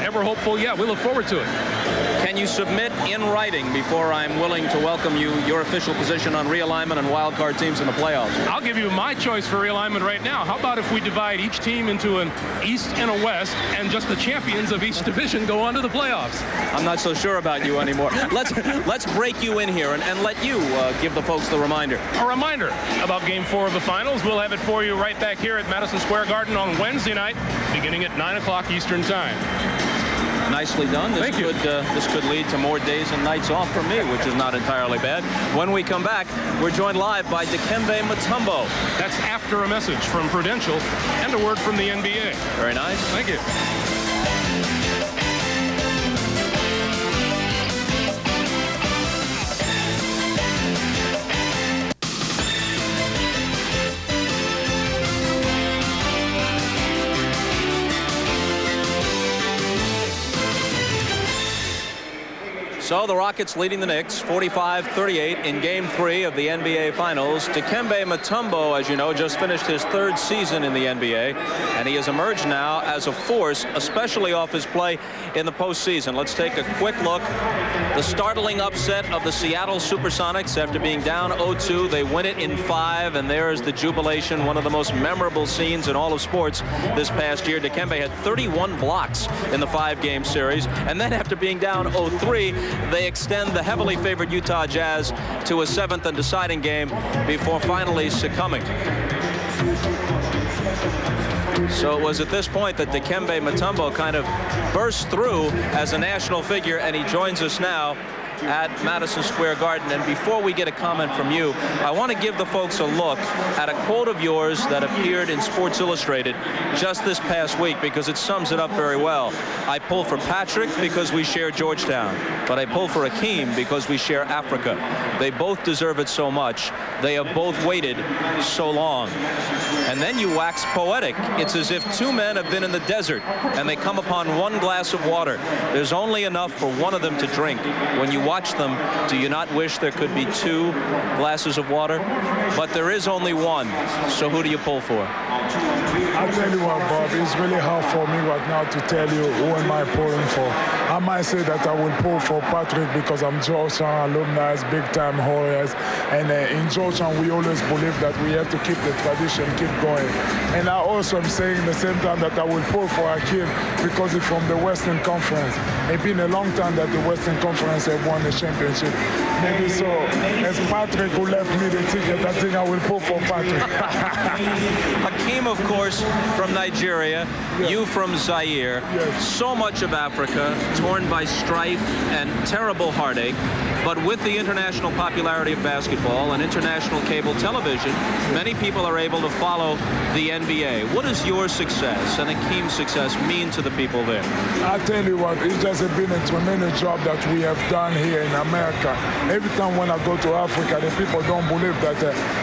ever hopeful, yeah, we look forward to it. Can you submit in writing before I'm willing to welcome you your official position on realignment and wild card teams in the playoffs? I'll give you my choice for realignment right now. How about if we divide each team into an East and a West, and just the champions of each division go on to to the playoffs. I'm not so sure about you anymore. Let's break you in here and let you give the folks the reminder. A reminder about Game 4 of the finals. We'll have it for you right back here at Madison Square Garden on Wednesday night, beginning at 9 o'clock Eastern Time. Nicely done. This could lead to more days and nights off for me, which is not entirely bad. When we come back, we're joined live by Dikembe Mutombo. That's after a message from Prudential and a word from the NBA. Very nice. Thank you. So the Rockets leading the Knicks 45-38 in Game 3 of the NBA Finals. Dikembe Mutombo, as you know, just finished his 3rd season in the NBA, and he has emerged now as a force, especially off his play in the postseason. Let's take a quick look. The startling upset of the Seattle Supersonics after being down 0-2. They win it in 5, and there is the jubilation, one of the most memorable scenes in all of sports this past year. Dikembe had 31 blocks in the 5-game series, and then after being down 0-3, they extend the heavily favored Utah Jazz to a 7th and deciding game before finally succumbing. So it was at this point that Dikembe Mutombo kind of burst through as a national figure, and he joins us now at Madison Square Garden. And before we get a comment from you, I want to give the folks a look at a quote of yours that appeared in Sports Illustrated just this past week, because it sums it up very well. I pull for Patrick because we share Georgetown, but I pull for Hakeem because we share Africa. They both deserve it so much. They have both waited so long. And then you wax poetic. It's as if 2 men have been in the desert and they come upon 1 glass of water. There's only enough for one of them to drink. When you watch them, do you not wish there could be 2 glasses of water? But there is only one. So who do you pull for? I'll tell you what, Bob, it's really hard for me right now to tell you who am I pulling for. I might say that I will pull for Patrick because I'm Georgetown alumni, big-time Warriors. And in Georgetown, we always believe that we have to keep the tradition, keep going. And I also am saying at the same time that I will pull for Hakeem because he's from the Western Conference. It's been a long time that the Western Conference have won the championship. Maybe so, as Patrick who left me the ticket, I think I will pull for Patrick. Hakeem, of course, from Nigeria, you from Zaire. So much of Africa torn by strife and terrible heartache. But with the international popularity of basketball and international cable television, many people are able to follow the NBA. What does your success and Hakeem's success mean to the people there? I tell you what, it's just been a tremendous job that we have done here in America. Every time when I go to Africa, the people don't believe that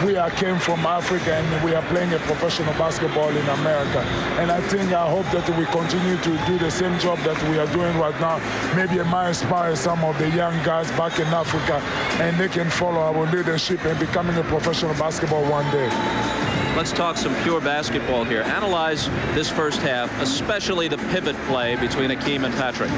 we came from Africa and we are playing a professional basketball in America. And I think, I hope that we continue to do the same job that we are doing right now. Maybe it might inspire some of the young guys back in Africa, and they can follow our leadership and becoming a professional basketball one day. Let's talk some pure basketball here. Analyze this first half, especially the pivot play between Hakeem and Patrick.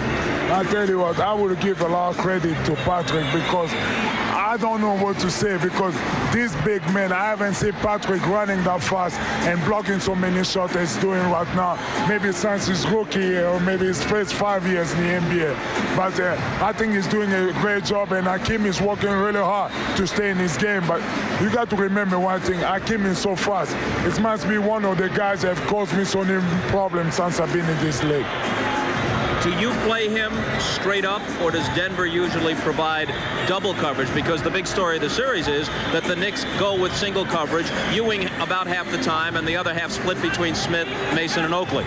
I tell you what, I will give a lot of credit to Patrick because I don't know what to say, because this big man, I haven't seen Patrick running that fast and blocking so many shots as he's doing right now. Maybe since his rookie year or maybe his first 5 years in the NBA. But I think he's doing a great job, and Hakeem is working really hard to stay in his game. But you got to remember one thing, Hakeem is so fast. It must be one of the guys that have caused me so many problems since I've been in this league. Do you play him straight up, or does Denver usually provide double coverage? Because the big story of the series is that the Knicks go with single coverage, Ewing about half the time, and the other half split between Smith, Mason, and Oakley.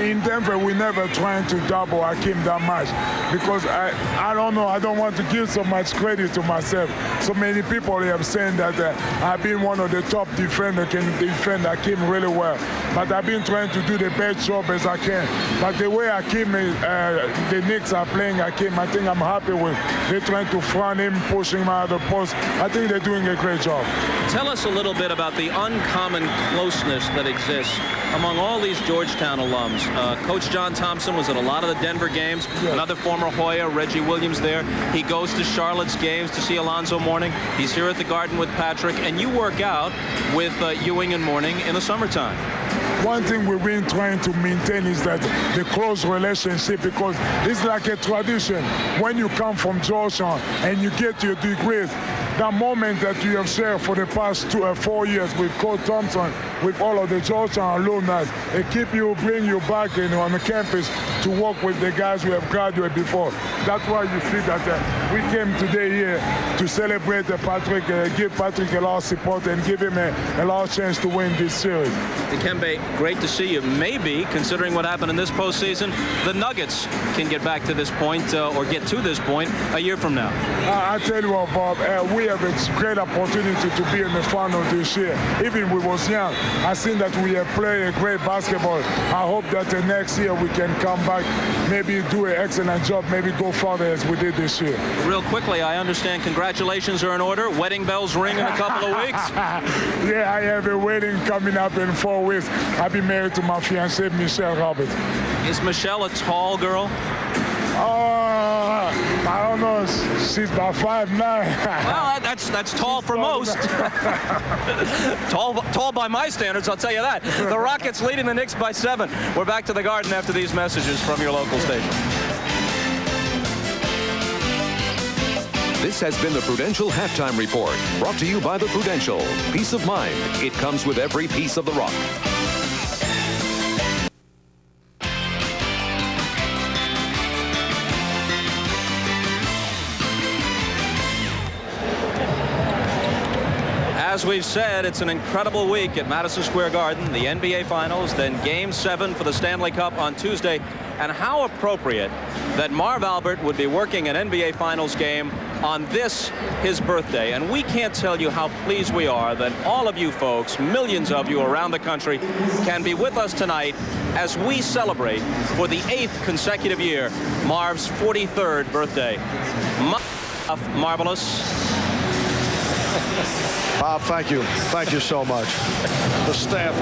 In Denver, we never trying to double Hakeem that much because I don't know. I don't want to give so much credit to myself. So many people have saying that I've been one of the top defenders, can defend Hakeem really well. But I've been trying to do the best job as I can. But the way Hakeem, the Knicks are playing Hakeem, I think I'm happy with. They're trying to front him, pushing him out of the post. I think they're doing a great job. Tell us a little bit about the uncommon closeness that exists among all these Georgetown alums. Coach John Thompson was at a lot of the Denver games. Yes. Another former Hoya, Reggie Williams there. He goes to Charlotte's games to see Alonzo Mourning. He's here at the Garden with Patrick, and you work out with Ewing and Mourning in the summertime. one thing we've been trying to maintain is that the close relationship, because it's like a tradition. When you come from Georgetown and you get your degrees, that moment that you have shared for the past 4 years with Coach Thompson, with all of the Georgetown alumni, it bring you back on the campus to work with the guys who have graduated before. That's why you see that we came today here to celebrate Patrick, give Patrick a lot of support and give him a lot of chance to win this series. Dikembe, great to see you. Maybe, considering what happened in this postseason, the Nuggets can get back to this point or get to this point a year from now. I tell you what, Bob, we have a great opportunity to be in the final this year. Even we was young, I think that we have played a great basketball. I hope that the next year we can come back, maybe do an excellent job, maybe go further as we did this year. Real quickly, I understand congratulations are in order. Wedding bells ring in a couple of weeks. Yeah, I have a wedding coming up in 4 weeks. I'll be married to my fiancée, Michelle Hubert. Is Michelle a tall girl? I don't know. She's about 5'9". Well, that's tall for most. tall by my standards, I'll tell you that. The Rockets leading the Knicks by 7. We're back to the Garden after these messages from your local station. This has been the Prudential Halftime Report, brought to you by the Prudential. Peace of mind. It comes with every piece of the rock. As we've said, it's an incredible week at Madison Square Garden, the NBA Finals, then Game 7 for the Stanley Cup on Tuesday. And how appropriate that Marv Albert would be working an NBA Finals game on this, his birthday. And we can't tell you how pleased we are that all of you folks, millions of you around the country, can be with us tonight as we celebrate for the 8th consecutive year Marv's 43rd birthday. Marvelous. Bob, thank you. Thank you so much. The staff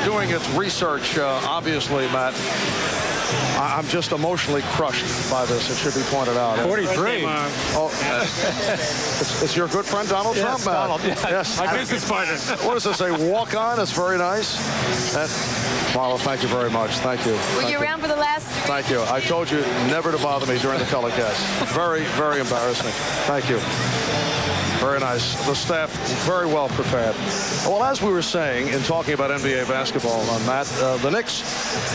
doing its research, obviously, Matt. I'm just emotionally crushed by this. It should be pointed out. 43. Oh, it's your good friend Donald Trump, Matt. Donald, yes. My business partner. What does it say? Walk on. It's very nice. Marla, thank you very much. Thank you. Were you around for the last 3? Thank you. I told you never to bother me during the telecast. Very, very embarrassing. Thank you. Very nice. The staff very well prepared. Well, as we were saying in talking about NBA basketball, Matt, the Knicks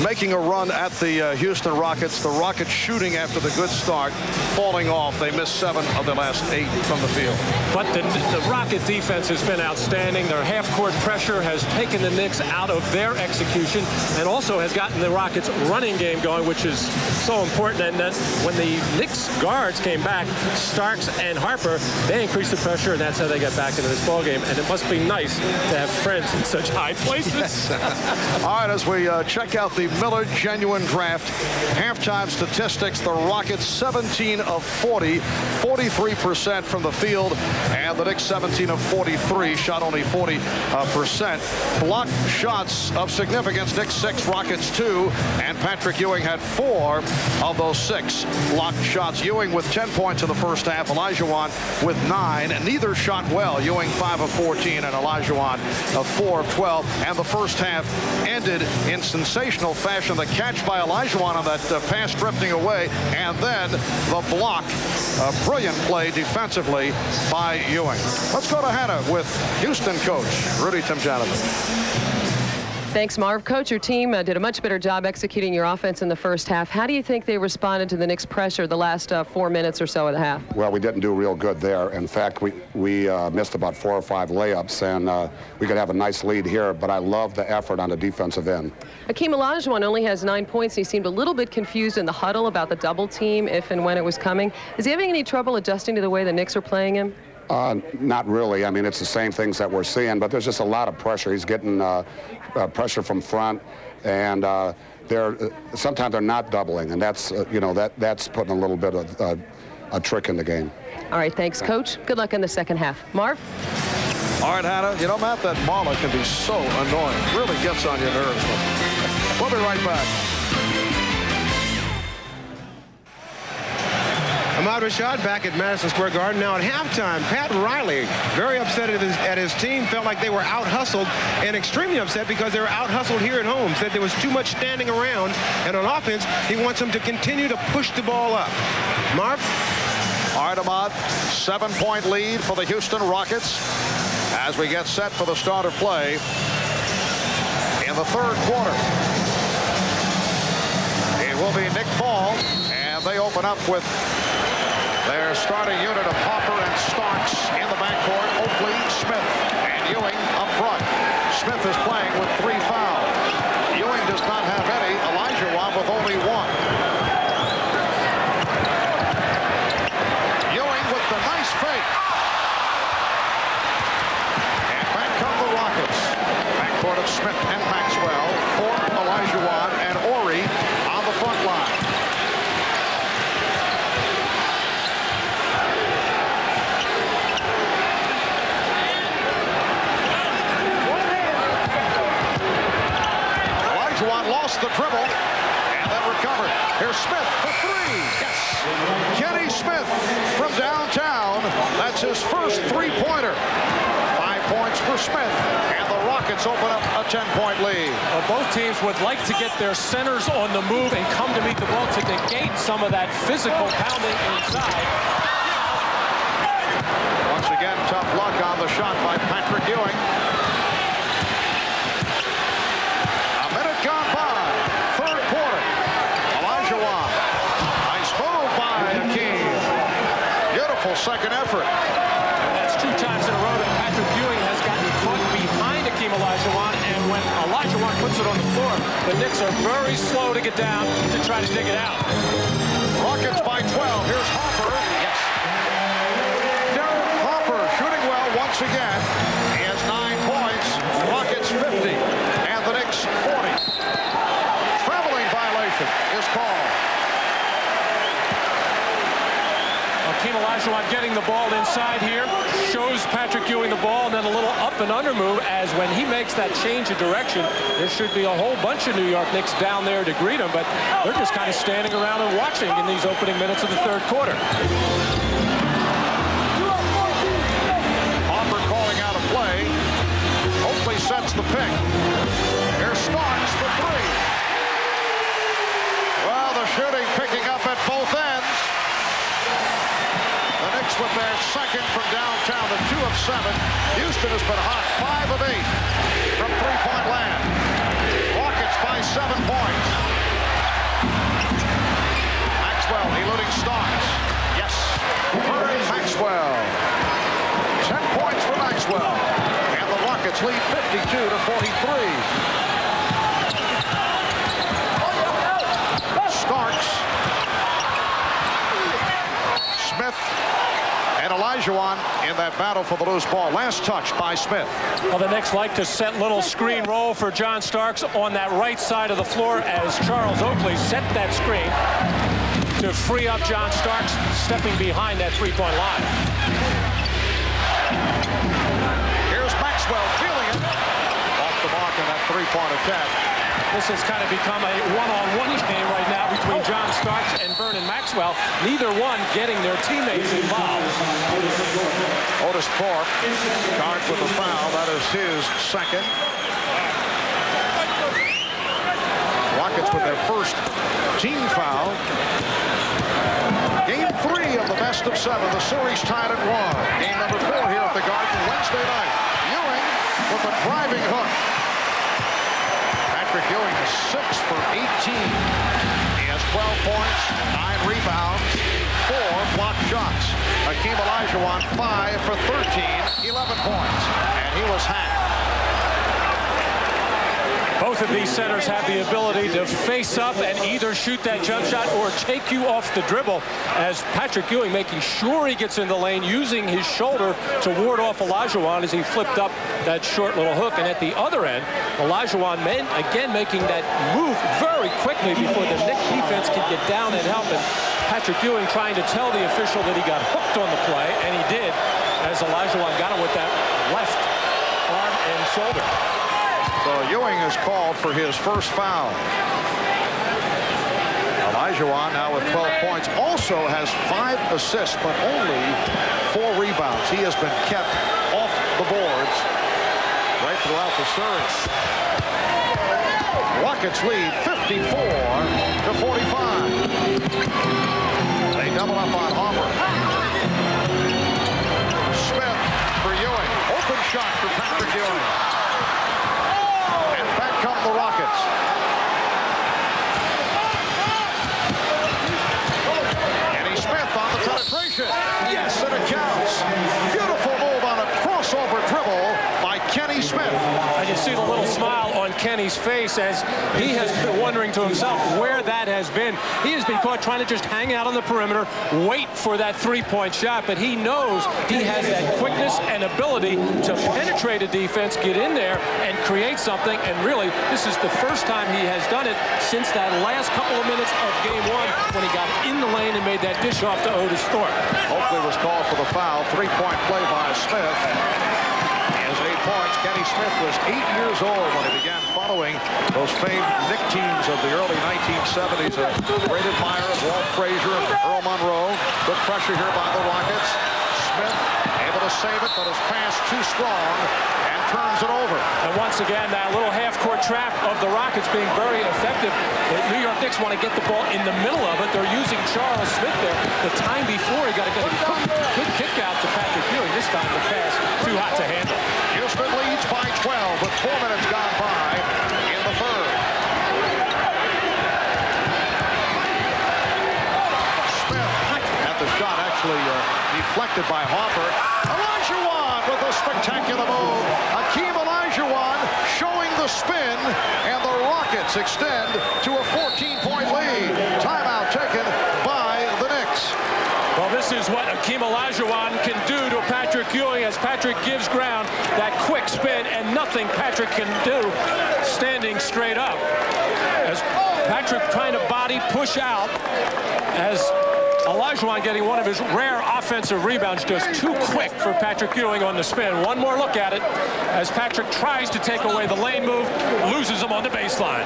making a run at the Houston Rockets. The Rockets shooting after the good start, falling off. They missed 7 of their last 8 from the field. But the Rocket defense has been outstanding. Their half-court pressure has taken the Knicks out of their execution and also has gotten the Rockets' running game going, which is so important. And then when the Knicks guards came back, Starks and Harper, they increased the pressure, and that's how they got back into this ball game. And it must be nice to have friends in such high places. All right, as we check out the Miller Genuine Draft halftime statistics, the Rockets 17 of 40, 43% from the field, and the Knicks 17 of 43, shot only 40%. Blocked shots of significance, Knicks 6, Rockets 2, and Patrick Ewing had 4 of those 6 blocked shots. Ewing with 10 points in the first half, Olajuwon with 9, and neither shot well. Ewing 5 of 14 and Olajuwon of 4 of 12, and the first half ended in sensational fashion. The catch by Olajuwon on that pass drifting away, and then the block. A brilliant play defensively by Ewing. Let's go to Hannah with Houston coach Rudy Tomjanovich. Thanks, Marv. Coach, your team did a much better job executing your offense in the first half. How do you think they responded to the Knicks' pressure the last 4 minutes or so of the half? Well, we didn't do real good there. In fact, we missed about 4 or 5 layups, and we could have a nice lead here, but I love the effort on the defensive end. Hakeem Olajuwon only has 9 points. He seemed a little bit confused in the huddle about the double team, if and when it was coming. Is he having any trouble adjusting to the way the Knicks are playing him? Not really. I mean, it's the same things that we're seeing, but there's just a lot of pressure. He's getting pressure from front, and sometimes they're not doubling, and that's that's putting a little bit of a trick in the game. All right, thanks, Coach. Good luck in the second half. Marv? All right, Hannah. You know, Matt, that Marla can be so annoying. Really gets on your nerves. We'll be right back. Ahmad Rashad back at Madison Square Garden. Now at halftime, Pat Riley, very upset at his team, felt like they were out-hustled, and extremely upset because they were out-hustled here at home. Said there was too much standing around, and on offense, he wants them to continue to push the ball up. Marv? All right, Ahmad, 7-point lead for the Houston Rockets as we get set for the start of play in the third quarter. It will be Nick Ball, and they open up with their starting unit of Harper and Starks in the backcourt. Oakley, Smith, and Ewing up front. Smith is playing with 3 fouls. Ewing does not have any. Olajuwon with only 1. Ewing with the nice fake. And back come the Rockets. Backcourt of Smith and Maxwell. Thorpe, Olajuwon, and Horry on the front line. Lost the dribble and then recovered. Here's Smith for 3. Yes. Kenny Smith from downtown. That's his first 3-pointer. 5 points for Smith, and the Rockets open up a 10-point lead. Well, both teams would like to get their centers on the move and come to meet the ball to negate some of that physical pounding inside. Once again, tough luck on the shot by Patrick Ewing. Gone by. Third quarter. Olajuwon. Nice move by Hakeem. Beautiful second effort. And that's 2 times in a row that Patrick Ewing has gotten caught behind Hakeem Olajuwon, and when Olajuwon puts it on the floor, the Knicks are very slow to get down to try to dig it out. Rockets by 12. Here's Harper. Yes. Harper shooting well once again. He has 9 points. Rockets 50. And the Knicks 40. Is called. Hakeem Olajuwon getting the ball inside here, shows Patrick Ewing the ball, and then a little up and under move, as when he makes that change of direction, there should be a whole bunch of New York Knicks down there to greet him, but they're just kind of standing around and watching in these opening minutes of the third quarter. Harper calling out a play. Oakley sets the pick. Here's Starks for 3. Well, the shooting picking up at both ends. The Knicks with their second from downtown, the 2 of 7. Houston has been hot, 5 of 8 from 3-point land. Rockets by 7 points. Maxwell eluding Starks. Yes. Herrera, Maxwell. 10 points for Maxwell. And the Rockets lead 52-43. Starks, Smith, and Olajuwon in that battle for the loose ball. Last touch by Smith. Well, the Knicks like to set little screen roll for John Starks on that right side of the floor as Charles Oakley set that screen to free up John Starks stepping behind that 3-point line. Here's Maxwell feeling it. Off the mark in that 3-point attack. This has kind of become a one-on-one game right now between John Starks and Vernon Maxwell. Neither one getting their teammates involved. Otis Thorpe charged with a foul. That is his second. Rockets with their first team foul. Game 3 of the best of 7. The series tied at 1. Game number 4 here at the Garden Wednesday night. Ewing with a driving hook. Patrick Ewing is 6 for 18. He has 12 points, 9 rebounds, 4 blocked shots. Hakeem Olajuwon 5 for 13, 11 points, and he was hacked. Both of these centers have the ability to face up and either shoot that jump shot or take you off the dribble, as Patrick Ewing making sure he gets in the lane, using his shoulder to ward off Olajuwon as he flipped up that short little hook. And at the other end, Olajuwon again making that move very quickly before the Knicks defense can get down and help him. Patrick Ewing trying to tell the official that he got hooked on the play, and he did, as Olajuwon got him with that left arm and shoulder. So Ewing is called for his first foul. Olajuwon now with 12 points, also has 5 assists, but only 4 rebounds. He has been kept off the boards right throughout the series. Rockets lead 54-45. They double up on Harper. Smith for Ewing. Open shot for Patrick Ewing. And back come the Rockets. On the penetration. Yes, and it counts. Beautiful move on a crossover dribble by Kenny Smith. And you see the little smile on Kenny's face as he has been wondering to himself where that has been. He has been caught trying to just hang out on the perimeter, wait for that three-point shot, but he knows he has that quickness and ability to penetrate a defense, get in there, and create something. And really, this is the first time he has done it since that last couple of minutes of game 1 when he got in the lane and made that dish off to Otis Thorpe. Oakley was called for the foul. 3-point play by Smith. He has 8 points. Kenny Smith was 8 years old when he began following those famed Knicks teams of the early 1970s. A great admirer of Walt Frazier and Earl Monroe. Good pressure here by the Rockets. Smith able to save it, but his pass too strong and turns it over. And once again, that little half-court trap of the Rockets being very effective. The New York Knicks want to get the ball in the middle of it. They're using Charles Smith there. The time before, he got a good kick out to Patrick Ewing. This time the pass too hot to handle. Houston leads by 12 with 4 minutes gone by in the third. Smith had the shot actually deflected by Harper. Olajuwon with a spectacular move. Hakeem Olajuwon showing the spin, and the Rockets extend to a 14-point lead. Timeout taken by the Knicks. Well, this is what Hakeem Olajuwon can do to Patrick Ewing as Patrick gives ground. That quick spin, and nothing Patrick can do standing straight up. As Patrick trying to body push out, as Olajuwon getting one of his rare offensive rebounds, just too quick for Patrick Ewing on the spin. One more look at it as Patrick tries to take away the lane move, loses him on the baseline.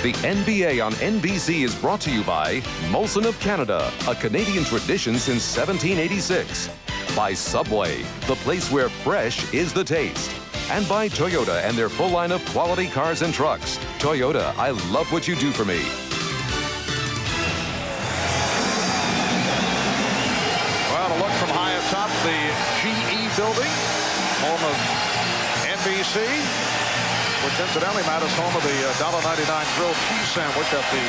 The NBA on NBC is brought to you by Molson of Canada, a Canadian tradition since 1786. By Subway, the place where fresh is the taste. And by Toyota and their full line of quality cars and trucks. Toyota, I love what you do for me. Well, a look from high atop the GE building, home of NBC, which incidentally, Matt, is home of the $1.99 grilled cheese sandwich at the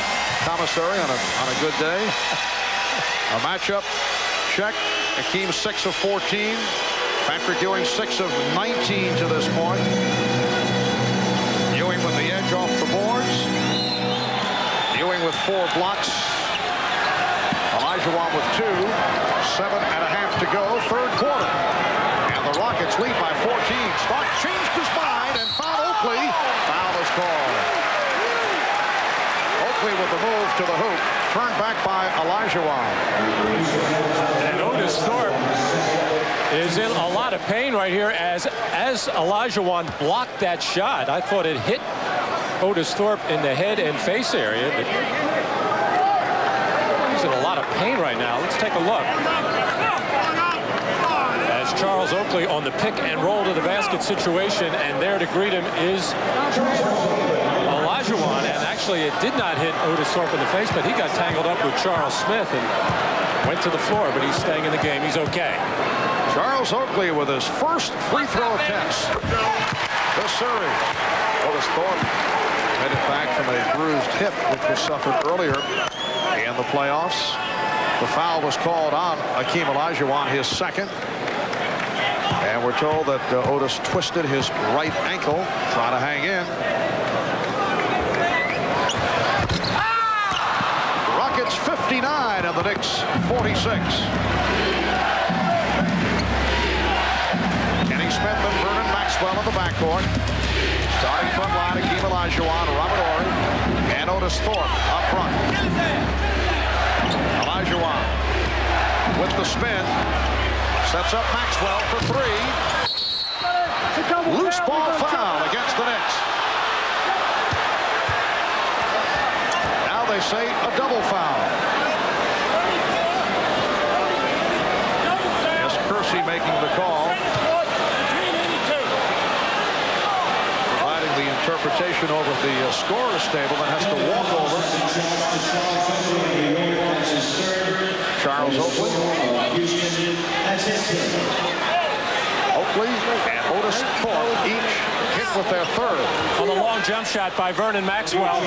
commissary on a good day. A matchup check. Hakeem 6 of 14. Patrick Ewing 6 of 19 to this point. Ewing with the edge off the boards. Ewing with 4 blocks. Olajuwon with 2. 7.5 to go. Third quarter. And the Rockets lead by 14. Stark changed his mind and found Oakley. Foul is called. Oakley with the move to the hoop. Turned back by Olajuwon. And Otis Thorpe is in a lot of pain right here as Olajuwon blocked that shot. I thought it hit Otis Thorpe in the head and face area, but he's in a lot of pain right now. Let's take a look. As Charles Oakley on the pick and roll to the basket situation, and there to greet him is Olajuwon, and actually it did not hit Otis Thorpe in the face, but he got tangled up with Charles Smith and went to the floor, but he's staying in the game. He's okay. Charles Oakley with his first free throw attempts this series. Otis Thorpe made it back from a bruised hip, which was suffered earlier in the playoffs. The foul was called on Hakeem Olajuwon, his second. And we're told that Otis twisted his right ankle, trying to hang in. The Rockets 59 and the Knicks 46. Smith and Vernon Maxwell in the backcourt. Starting front line, Hakeem Olajuwon, Robert Horry, and Otis Thorpe up front. Olajuwon with the spin. Sets up Maxwell for 3. Loose ball foul against the Knicks. Now they say a double foul. Yes, Kersey making the call. Providing the interpretation over the scorer's table and has to walk over. Charles Oakley. Oakley and Otis Thorpe each hit with their third. On the long jump shot by Vernon Maxwell,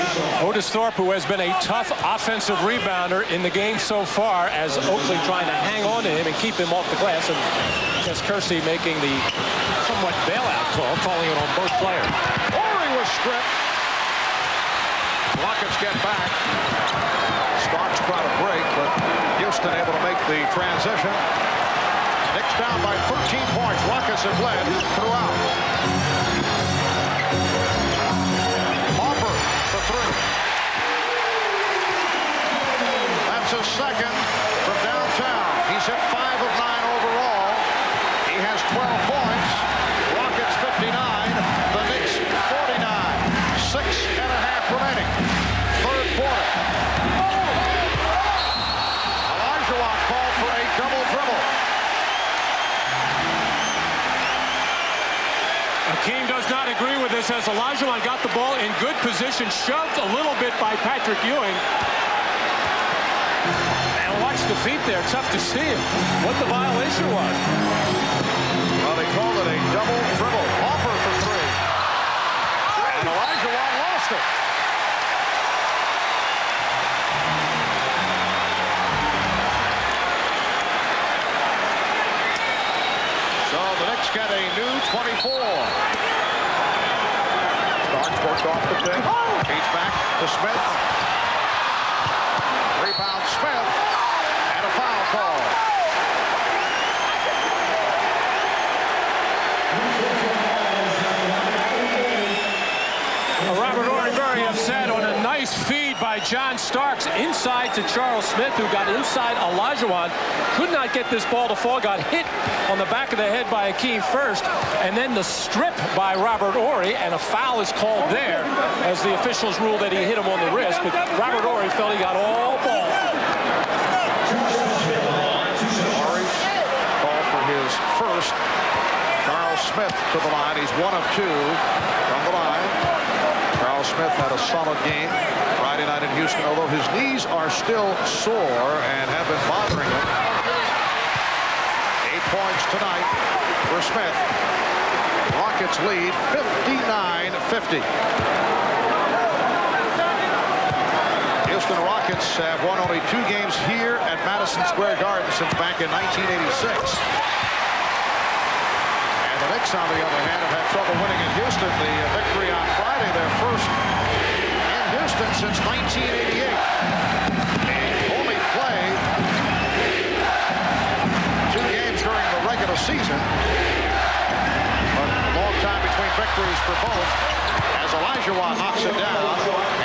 Otis Thorpe, who has been a tough offensive rebounder in the game so far, as Oakley trying to hang on to him and keep him off the glass, and Jess Kersey making the somewhat bailout call, calling it on both players. Horry was stripped. Rockets get back. Starks try to break, but Houston able to make the transition. Knicks down by 13 points. Rockets have led throughout. Harper for three. That's his second from downtown. He's hit 5 of 9 overall. He has 12 points. Rockets 59. The Knicks 49. 6.5 remaining. Third quarter. Olajuwon called for a double dribble. Hakeem does not agree with this, as Olajuwon got the ball in good position, shoved a little bit by Patrick Ewing. And watch the feet there. Tough to see what the violation was. Well, they called it a double dribble. Harper for three. And Olajuwon lost it. So the Knicks get a new 24. Starks worked off the pick. Feeds back to Smith. Rebound Smith. And a foul call. Robert Horry very upset on a nice feed by John Starks inside to Charles Smith, who got inside Olajuwon. Could not get this ball to fall. Got hit on the back of the head by Hakeem first, and then the strip by Robert Horry, and a foul is called there as the officials ruled that he hit him on the wrist, but Robert Horry felt he got all ball. Horry called for his first. Charles Smith to the line. He's 1 of 2 from the line. Charles Smith had a solid game Friday night in Houston, although his knees are still sore and have been bothering him. 8 points tonight for Smith. Rockets lead 59-50. Houston Rockets have won only 2 games here at Madison Square Garden since back in 1986. The Knicks, on the other hand, have had trouble winning in Houston. The victory on Friday, their first in Houston since 1988. They only played 2 games during the regular season. But a long time between victories for both, as Olajuwon knocks it down,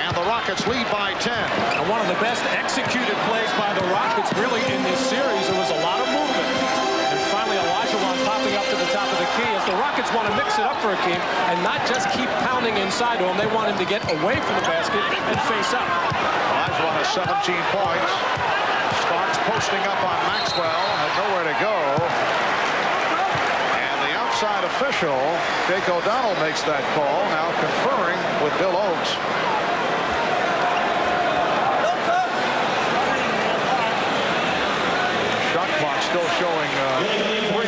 and the Rockets lead by 10. And one of the best executed plays by the Rockets really in this series. There was a lot of movement. And finally, Olajuwon popping up to the top of the key, as the Rockets want to mix it up for Hakeem and not just keep pounding inside to him. They want him to get away from the basket and face up. Olajuwon has 17 points. Starks posting up on Maxwell, had nowhere to go. And the outside official, Jake O'Donnell, makes that call, now conferring with Bill Oakes. Shot clock still showing 3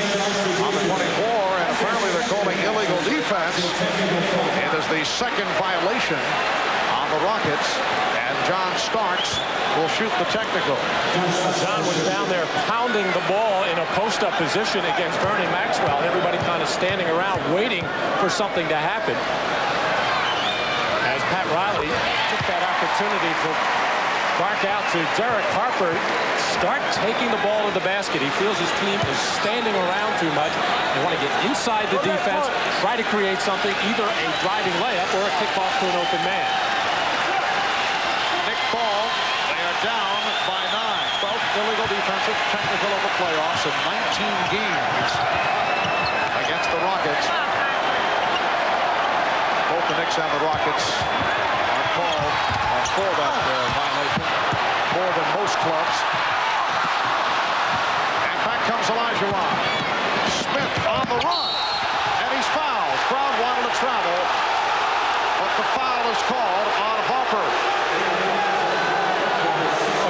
on the 24, and apparently they're calling illegal defense. It is the second violation on the Rockets, and John Starks will shoot the technical. John was down there pounding the ball in a post-up position against Vernon Maxwell. Everybody kind of standing around waiting for something to happen. As Pat Riley took that opportunity to bark out to Derek Harper, start taking the ball to the basket. He feels his team is standing around too much. They want to get inside the defense, try to create something, either a driving layup or a kickoff to an open man. Nick Ball, they are down by 9. Both illegal defensive technical of the playoffs in 19 games against the Rockets. Both the Knicks and the Rockets are called for that violation, more than most clubs. And back comes Olajuwon. Smith on the run, and he's fouled. Crowd wanted to travel, but the foul is called on Harper.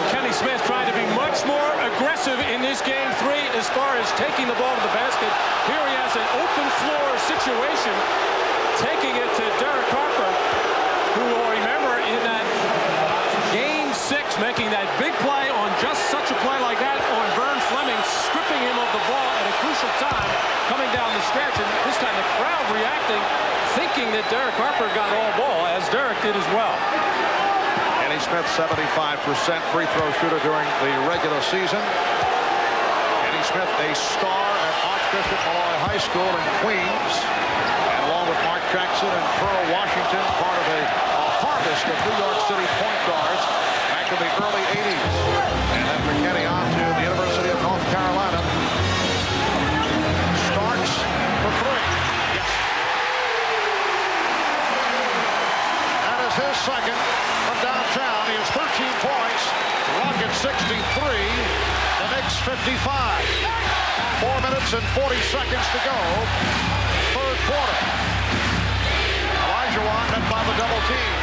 Kenny Smith trying to be much more aggressive in this game 3 as far as taking the ball to the basket. Here he has an open floor situation, taking it to Derek Harper, who will remember in that game 6 making that big play on just such a play like that on Vern Fleming, stripping him of the ball at a crucial time coming down the stretch, and this time the crowd reacting, thinking that Derek Harper got all ball, as Derek did as well. Kenny Smith, 75% free throw shooter during the regular season. Kenny Smith, a star at Archbishop Malloy High School in Queens, and along with Mark Jackson and Pearl Washington, part of a harvest of New York City point guards back in the early 80s. And then for Kenny on to the University of North Carolina. Starks for 3. That is his second from downtown. He has 13 points. Rockets 63. The Knicks 55. 4 minutes and 40 seconds to go. Third quarter. Olajuwon met by the double team.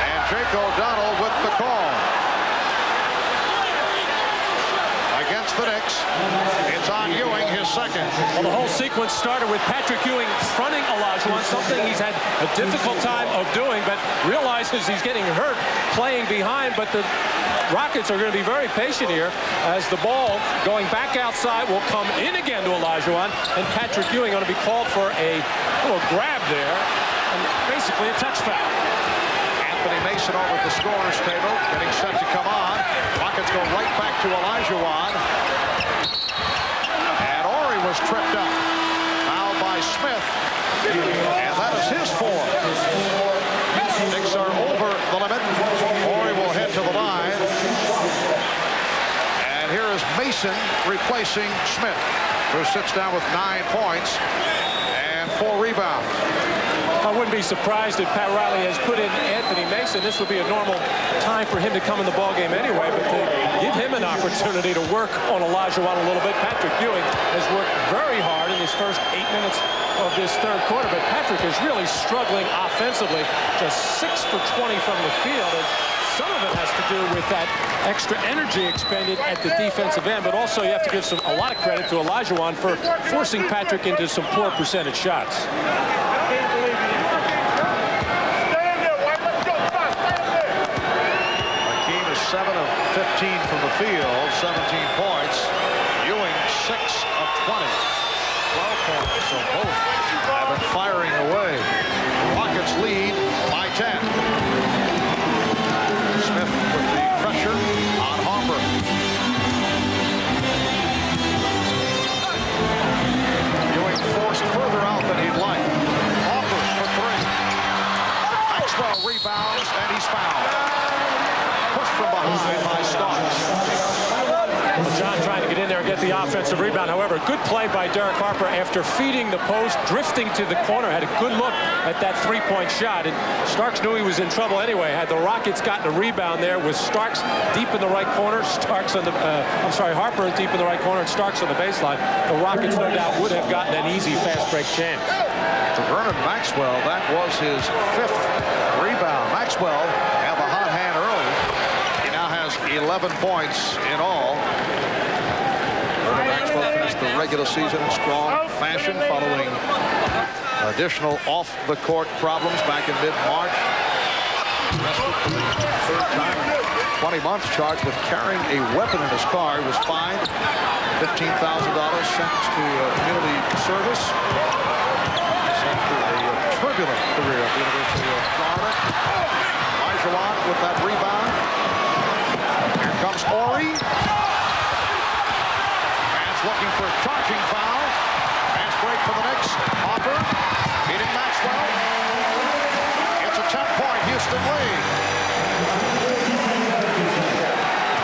And Jake O'Donnell with the call. Against the Knicks, it's on Ewing, his second. Well, the whole sequence started with Patrick Ewing fronting Olajuwon, something he's had a difficult time of doing, but realizes he's getting hurt playing behind. But the Rockets are going to be very patient here as the ball going back outside will come in again to Olajuwon, and Patrick Ewing going to be called for a little grab there, and basically a touch foul. Anthony Mason over at the scorer's table, getting set to come on. Rockets go right back to Olajuwon. And Horry was tripped up. Fouled by Smith. And that is his 4. Knicks are over the limit. Horry will head to the line. And here is Mason replacing Smith, who sits down with 9 points and 4 rebounds. I wouldn't be surprised if Pat Riley has put in Anthony Mason. This would be a normal time for him to come in the ballgame anyway, but to give him an opportunity to work on Olajuwon a little bit. Patrick Ewing has worked very hard in his first 8 minutes of this third quarter, but Patrick is really struggling offensively. Just 6 for 20 from the field, and some of it has to do with that extra energy expended at the defensive end, but also you have to give a lot of credit to Olajuwon for forcing Patrick into some poor percentage shots. Hakeem is 7 of 15 from the field, 17 points. Ewing 6 of 20, 12 points. So both have been firing away. The Rockets lead by 10. Smith with the pressure on Harper. Ewing forced further out than he'd like. Harper for 3. Maxwell rebounds, and he's fouled. Pushed from behind by Starks. John trying to get in there and get the offensive rebound. However, good play by Derek Harper after feeding the post, drifting to the corner, had a good look at that three-point shot, and Starks knew he was in trouble anyway. Had the Rockets gotten a rebound there with Starks deep in the right corner, Harper deep in the right corner, and Starks on the baseline, the Rockets no doubt would have gotten an easy fast break chance. To Vernon Maxwell, that was his 5th rebound. Maxwell had the hot hand early. He now has 11 points in all. Vernon Maxwell finished the regular season in strong fashion following additional off-the-court problems back in mid-March. Arrested for the 3rd time in 20 months, charged with carrying a weapon in his car. He was fined $15,000, sentenced to community service. After a turbulent career at the University of Florida. Olajuwon with that rebound. Here comes Horry. Fans looking for a charging foul. Fast break for the Knicks. Harper beating Maxwell. It's a 10-point Houston lead.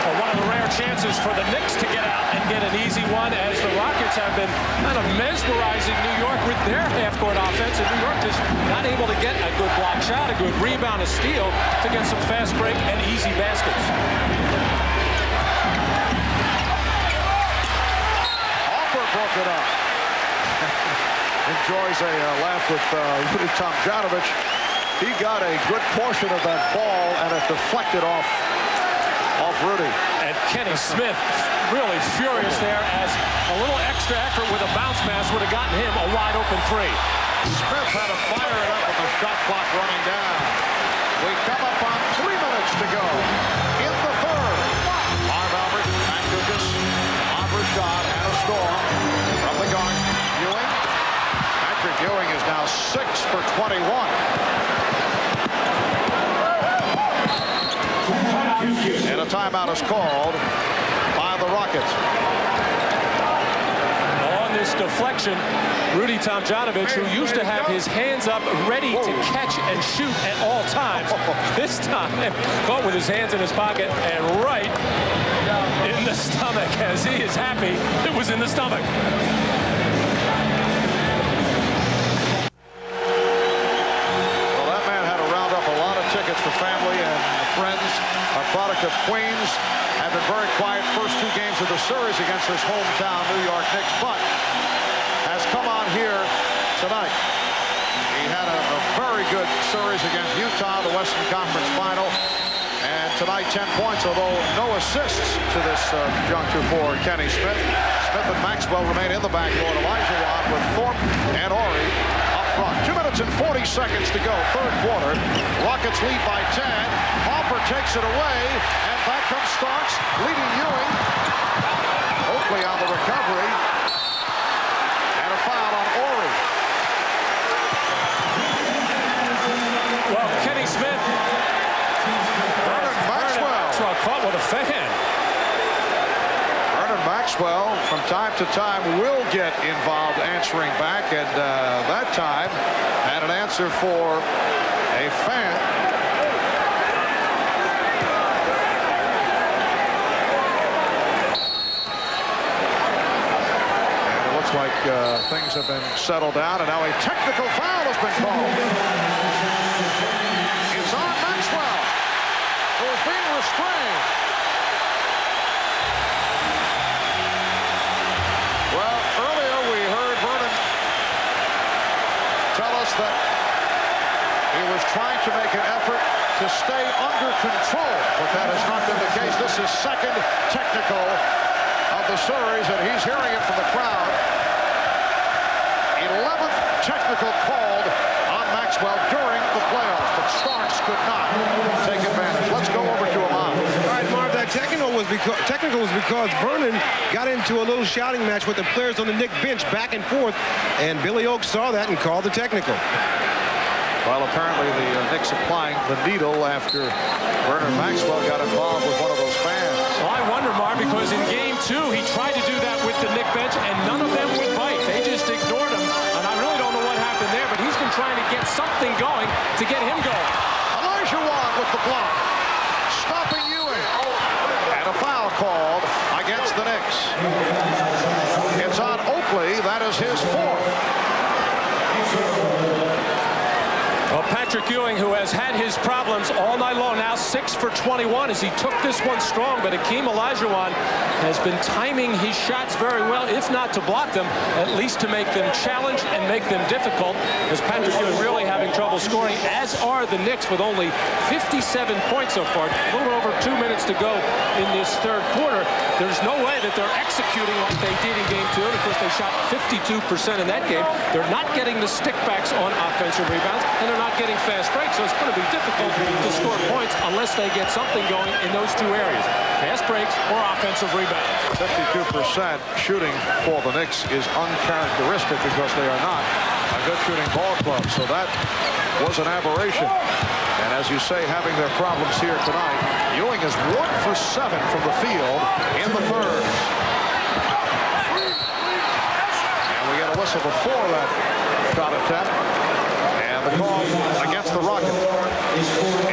Well, one of the rare chances for the Knicks to get out and get an easy one, as the Rockets have been kind of mesmerizing New York with their half-court offense, and New York just not able to get a good block shot, a good rebound, a steal to get some fast break and easy baskets. Harper broke it up. Enjoys a laugh with Rudy Tomjanovich. He got a good portion of that ball, and it deflected off Rudy. And Kenny Smith really furious there, as a little extra effort with a bounce pass would have gotten him a wide open three. Smith had to fire it up with the shot clock running down. We come up on 3 minutes to go in the third. Marv Albert, back to this. Aubrey shot and a storm from the guard. Ewing. Patrick Ewing is now 6 for 21. And a timeout is called by the Rockets. On this deflection, Rudy Tomjanovich, who used to have his hands up ready to catch and shoot at all times, this time caught with his hands in his pocket and right in the stomach, as he is happy it was in the stomach. Well, that man had to round up a lot of tickets for family and friends. A product of Queens. Have been very quiet first 2 games of the series against his hometown New York Knicks, but has come on here tonight. He had a very good series against Utah, the Western Conference Final, and tonight 10 points, although no assists to this juncture for Kenny Smith. Smith and Maxwell remain in the backcourt. Olajuwon with Thorpe and Horry up front. 2 minutes and 40 seconds to go, third quarter. Rockets lead by 10. Harper takes it away, and back comes Starks, leading Ewing. Oakley on the recovery. And a foul on Horry. Well, Kenny Smith. Vernon Maxwell caught with a fan. Vernon Maxwell, from time to time, will get involved answering back, and that time had an answer for a fan. Like things have been settled down, and now a technical foul has been called. It's on Maxwell, who is being restrained. Well, earlier we heard Vernon tell us that he was trying to make an effort to stay under control, but that has not been the case. This is second technical of the series, and he's hearing it from the crowd. 11th technical called on Maxwell during the playoffs, but Starks could not take advantage. Let's go over to Ahmad. All right, Marv, that technical was because Vernon got into a little shouting match with the players on the Knicks bench back and forth, and Billy Oaks saw that and called the technical. Well, apparently the Knicks applying the needle after Vernon Maxwell got involved with one of those fans. Well, I wonder, Marv, because in game 2 he tried to do that with the Knicks bench, and none of them would bite. They just ignored him, and I really don't know what happened there, but he's been trying to get something going to get him going. Olajuwon with the block, stopping Ewing, and a foul called against the Knicks. It's on Oakley. That is his 4th. Well, Patrick Ewing, who has had his problems all night long, now 6 for 21 as he took this one strong, but Hakeem Olajuwon has been timing his shots very well, if not to block them, at least to make them challenge and make them difficult, as Patrick Ewing really having trouble scoring, as are the Knicks with only 57 points so far. A little over 2 minutes to go in this third quarter. There's no way that they're executing like they did in game 2, and of course they shot 52% in that game. They're not getting the stickbacks on offensive rebounds, and they're not getting fast breaks, so it's going to be difficult to score points unless they get something going in those 2 areas, fast breaks or offensive rebounds. 52% shooting for the Knicks is uncharacteristic because they are not a good shooting ball club, so that was an aberration. And as you say, having their problems here tonight, Ewing is 1 for 7 from the field in the third. And we get a whistle before that shot attempt. And the call against the Rockets.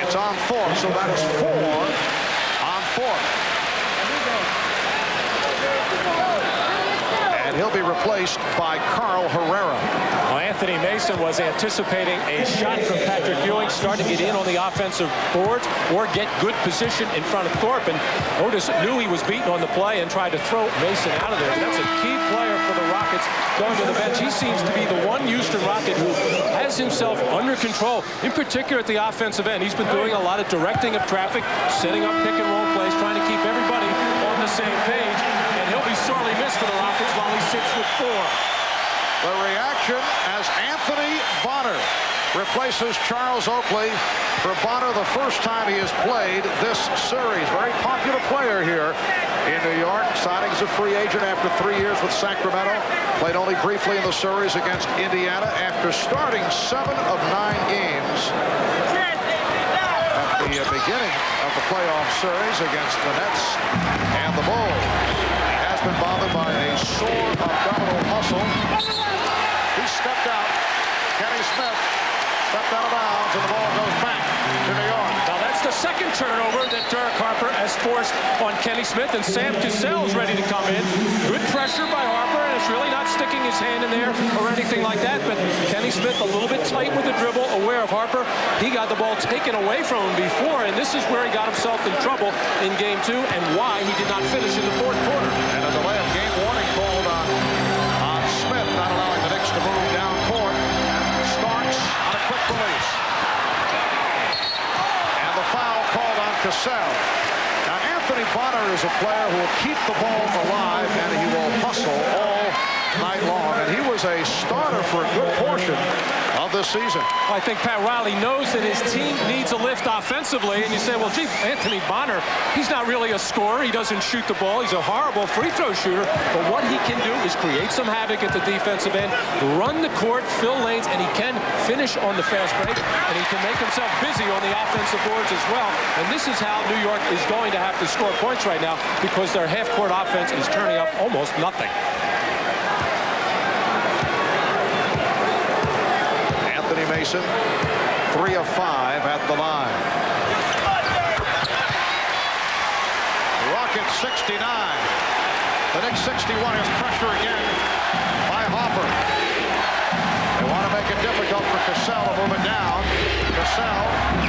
It's on Thorpe, so that is 4 on Thorpe. replaced by Carl Herrera. Well, Anthony Mason was anticipating a shot from Patrick Ewing, starting to get in on the offensive boards or get good position in front of Thorpe. And Otis knew he was beaten on the play and tried to throw Mason out of there. That's a key player for the Rockets going to the bench. He seems to be the one Houston Rocket who has himself under control, in particular at the offensive end. He's been doing a lot of directing of traffic, setting up pick and roll plays, trying to keep everybody on the same page. And he'll be sorely missed for the Rockets while he sits with 4. The reaction as Anthony Bonner replaces Charles Oakley for Bonner the first time he has played this series. Very popular player here in New York. Signing as a free agent after 3 years with Sacramento. Played only briefly in the series against Indiana after starting 7 of 9 games at the beginning of the playoff series against the Nets and the Bulls. He has been bothered by a sore abdominal muscle. He stepped out. Kenny Smith stepped out of bounds, and the ball goes back to New York. Now that's the second turnover that Harper has forced on Kenny Smith, and Sam Cassell's ready to come in. Good pressure by Harper, and it's really not sticking his hand in there or anything like that, but Kenny Smith a little bit tight with the dribble, aware of Harper. He got the ball taken away from him before, and this is where he got himself in trouble in Game 2 and why he did not finish in the fourth quarter. And a delay of game warning called on Smith, not allowing the Knicks to move down court. Starks on a quick release. And the foul called on Cassell. Now, Anthony Bonner is a player who will keep the ball alive, and he will hustle all night long. And he was a starter for a good portion of this season. I think Pat Riley knows that his team needs a lift offensively, and you say, well, gee, Anthony Bonner, he's not really a scorer. He doesn't shoot the ball. He's a horrible free throw shooter, but what he can do is create some havoc at the defensive end, run the court, fill lanes, and he can finish on the fast break, and he can make himself busy on the offensive boards as well. And this is how New York is going to have to score points right now, because their half-court offense is turning up almost nothing. Mason, 3 of 5 at the line. Rockets 69. The Knicks 61. Is pressure again by Harper. They want to make it difficult for Cassell to move it down. Cassell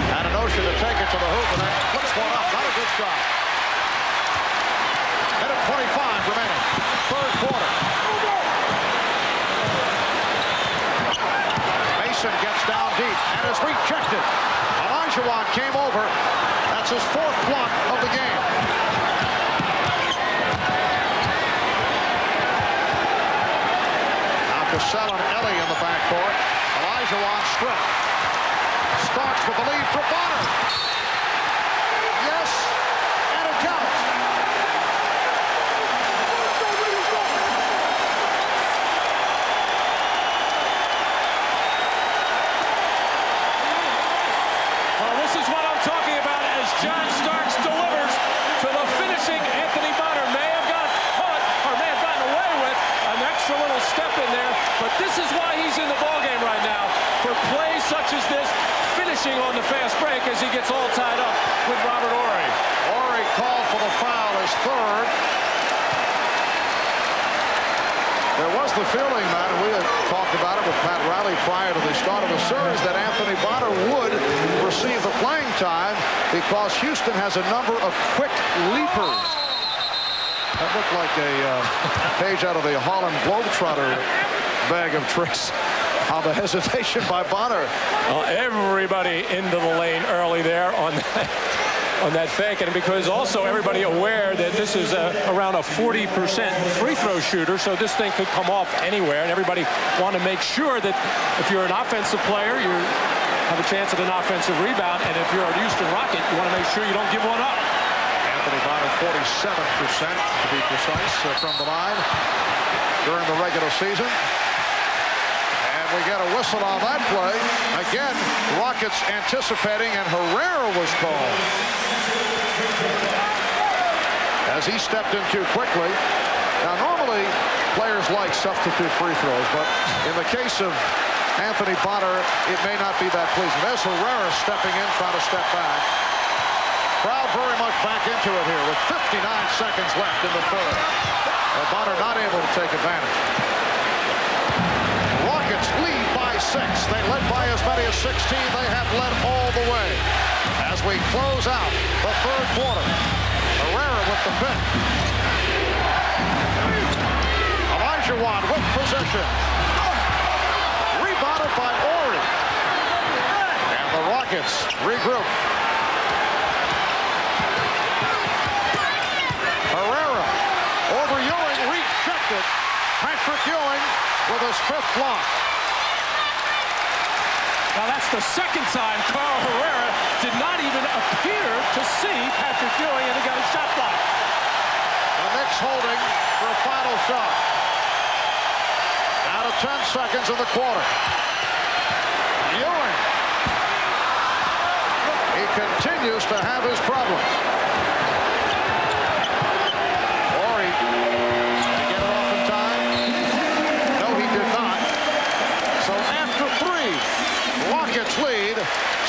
had a notion to take it to the hoop and then flips one up. Not a good shot. Minute 25 remaining. Third quarter. Gets down deep and is rejected. Olajuwon came over. That's his 4th block of the game. Now Cassell and Ellie in the backcourt. Olajuwon stripped. Starks with the lead for Bonner. Yes, and it counts. John Starks delivers to the finishing Anthony Bonner. May have got caught or may have gotten away with an extra little step in there, but this is why he's in the ballgame right now, for plays such as this, finishing on the fast break as he gets all tied up with Robert Horry. Horry called for the foul, his 3rd. There was the feeling, man, and we had talked about it with Pat Riley prior to the start of the series, that Anthony Bonner would receive the playing time because Houston has a number of quick leapers. That looked like a page out of the Harlem Globetrotter bag of tricks on the hesitation by Bonner. Everybody into the lane early there on that fake, and because also everybody aware that this is around a 40% free throw shooter, so this thing could come off anywhere, and everybody want to make sure that if you're an offensive player, you have a chance at an offensive rebound, and if you're a Houston Rocket, you want to make sure you don't give one up. Anthony Bonner 47% to be precise from the line during the regular season. We get a whistle on that play. Again, Rockets anticipating, and Herrera was called as he stepped in too quickly. Now, normally, players like substitute free throws, but in the case of Anthony Bonner, it may not be that pleasing. There's Herrera stepping in, trying to step back. Crowd very much back into it here with 59 seconds left in the third. Bonner not able to take advantage. lead by 6. They led by as many as 16. They have led all the way. As we close out the third quarter, Herrera with the pick. Olajuwon with possession. Rebounded by Horry. And the Rockets regroup. Herrera over Ewing, rejected. Patrick Ewing with his 5th block. Now that's the second time Carl Herrera did not even appear to see Patrick Ewing, and he got a shot block. The Knicks holding for a final shot. Out of 10 seconds in the quarter. Ewing. He continues to have his problems. Horry, did he get it off in time? No, he did not. So after 3, Rockets lead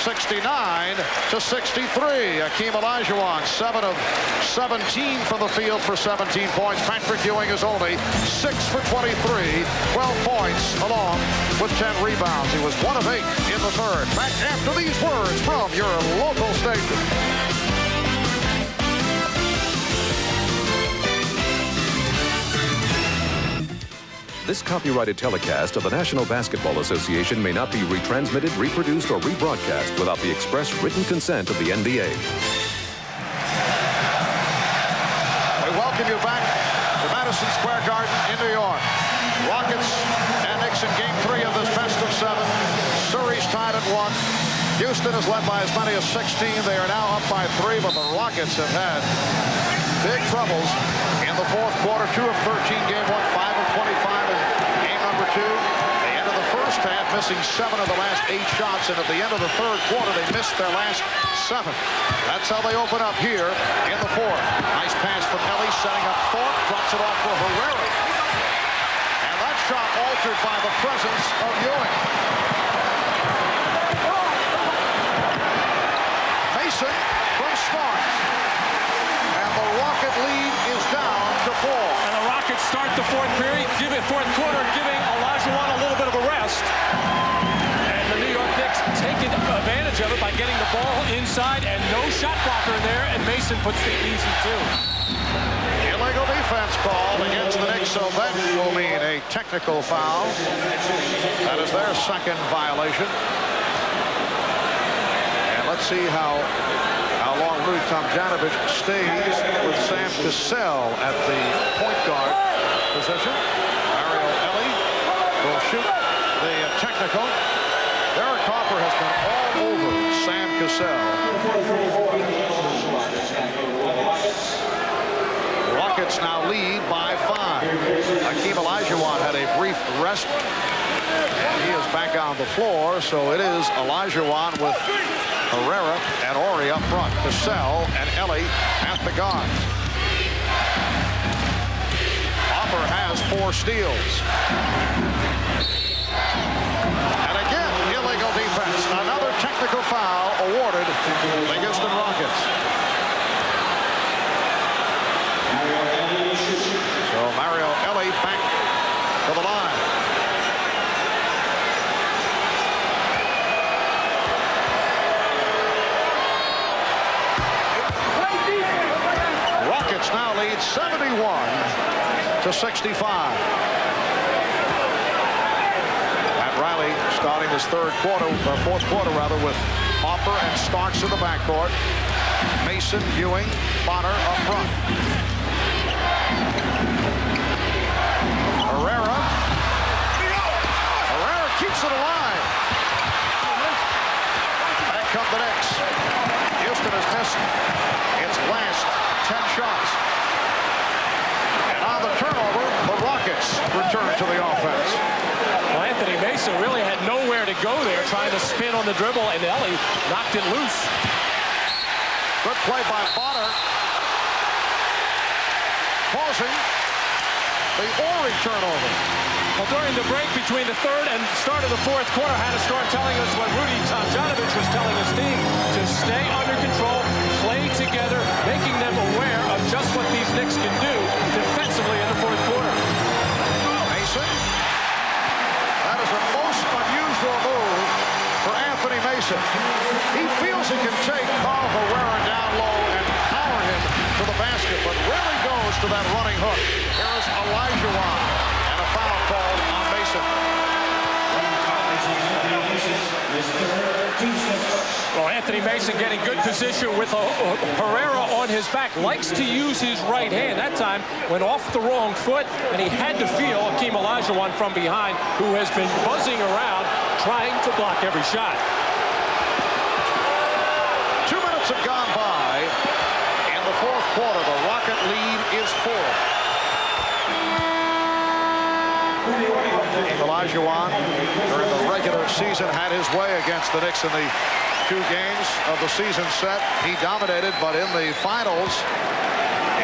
69-63. Hakeem Olajuwon, 7 of 17 from the field for 17 points. Patrick Ewing is only 6 for 23, 12 points along with 10 rebounds. He was 1 of 8 in the third. Back after these words from your local station. This copyrighted telecast of the National Basketball Association may not be retransmitted, reproduced, or rebroadcast without the express written consent of the NBA. We welcome you back to Madison Square Garden in New York. Rockets and Knicks in Game 3 of this best of 7. Series tied at 1. Houston is led by as many as 16. They are now up by 3, but the Rockets have had big troubles in the fourth quarter. 2 of 13, Game 1, 5 of 25 in game number 2. They ended the first half missing 7 of the last 8 shots, and at the end of the third quarter, they missed their last 7. That's how they open up here in the fourth. Nice pass from Ellie, setting up Thorpe, drops it off for Herrera. And that shot altered by the presence of Ewing. Mason from Smart. And the Rocket lead is down to 4. And the Rockets start the fourth quarter, giving Olajuwon a little bit of a rest. And the New York Knicks taking advantage of it by getting the ball inside, and no shot blocker in there, and Mason puts the easy 2. Illegal defense called against the Knicks, so that will mean a technical foul. That is their second violation. And let's see how long Rudy Tomjanovich stays with Sam Cassell at the point guard position. Mario Ellie will shoot the technical. Derek Harper has been all over Sam Cassell. The Rockets now lead by 5. Hakeem Olajuwon had a brief rest, and he is back on the floor, so it is Olajuwon with Herrera and Horry up front. Cassell and Ellie at the guard. Harper has 4 steals. And again, illegal defense. Another technical foul awarded the Houston Rockets. So Mario Ellie back to the line. Rockets now lead 71-65. Pat Riley starting his fourth quarter with Harper and Starks in the backcourt. Mason, Ewing, Bonner up front. Herrera keeps it alive. Back come the Knicks. Houston has missed its last 10 shots. And on the turnover, the Rockets return to the offense. Well, Anthony Mason really had nowhere to go there, trying to spin on the dribble, and Ellie knocked it loose. Good play by Bonner. Causing the Horry turnover. Well, during the break between the third and start of the fourth quarter, Hannah Storm telling us what Rudy Tomjanovich was telling his team, to stay under control, play together, making them aware of just what these Knicks can do defensively in the fourth quarter. Mason. That is the most Mason. He feels he can take Carl Herrera down low and power him to the basket, but rarely goes to that running hook. Here is Olajuwon, and a foul called on Mason. Well, Anthony Mason getting good position with Herrera on his back. Likes to use his right hand. That time went off the wrong foot, and he had to feel Hakeem Olajuwon from behind, who has been buzzing around trying to block every shot. 2 minutes have gone by. In the fourth quarter, the Rocket lead is 4. Olajuwon, during the regular season, had his way against the Knicks in the 2 games of the season set. He dominated, but in the finals,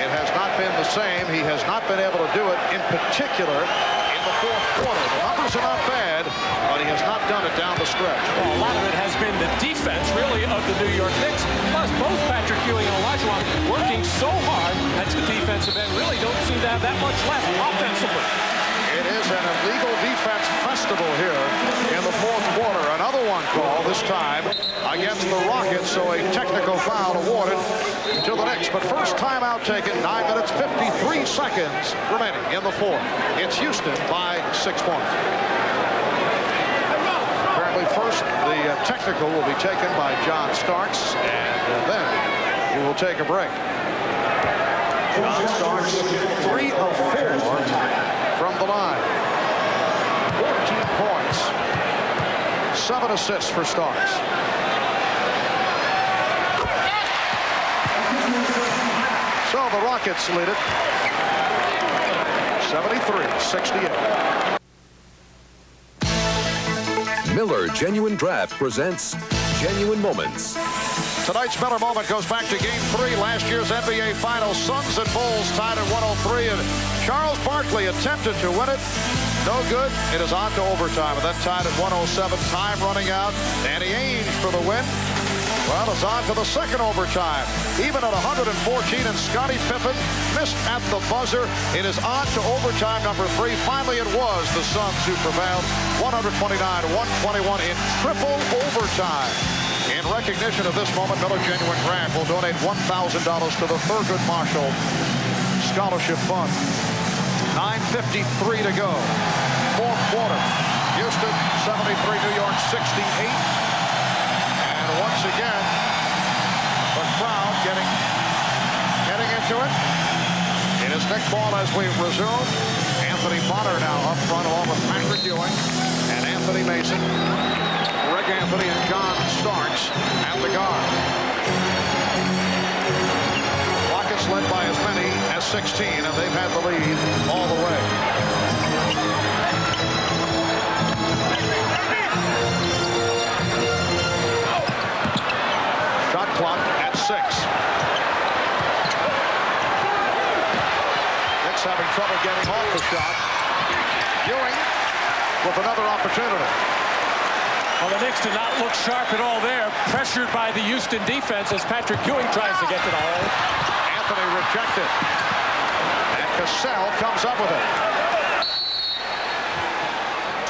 it has not been the same. He has not been able to do it, in particular, in the fourth quarter. The numbers are not bad, but he has not done it down the stretch. Well, a lot of it has been the defense, really, of the New York Knicks. Plus, both Patrick Ewing and Olajuwon working so hard at the defensive end, really don't seem to have that much left offensively. It is an illegal defense festival here in the fourth quarter. Another one called, this time against the Rockets, so a technical foul awarded to the Knicks. But first timeout taken, 9 minutes, 53 seconds remaining in the fourth. It's Houston by 6 points. Apparently first, the technical will be taken by John Starks, and then we will take a break. John Starks, 3 of 4 from the line. 14 points. 7 assists for Starks. So the Rockets lead it 73-68. Miller Genuine Draft presents Genuine Moments. Tonight's Miller Moment goes back to Game 3, last year's NBA Finals. Suns and Bulls tied at 103, and Charles Barkley attempted to win it. No good. It is on to overtime, and then tied at 107. Time running out. Danny Ainge for the win. Well, it's on to the second overtime. Even at 114, and Scottie Pippen missed at the buzzer. It is on to overtime number 3. Finally, it was the Suns who prevailed. 129-121 in triple overtime. In recognition of this moment, Miller Genuine Draft will donate $1,000 to the Thurgood Marshall Scholarship Fund. 9:53 to go. Fourth quarter. Houston 73, New York 68. And once again, the crowd getting into it. It is Knick ball as we resume. Anthony Bonner now up front along with Patrick Ewing and Anthony Mason. Greg Anthony and John Starks at the guard. Rockets led by as many as 16, and they've had the lead all the way. Shot clock at 6. Knicks having trouble getting off the shot. Ewing with another opportunity. Well, the Knicks did not look sharp at all there. Pressured by the Houston defense as Patrick Ewing tries to get to the hole. Anthony rejected. And Cassell comes up with it.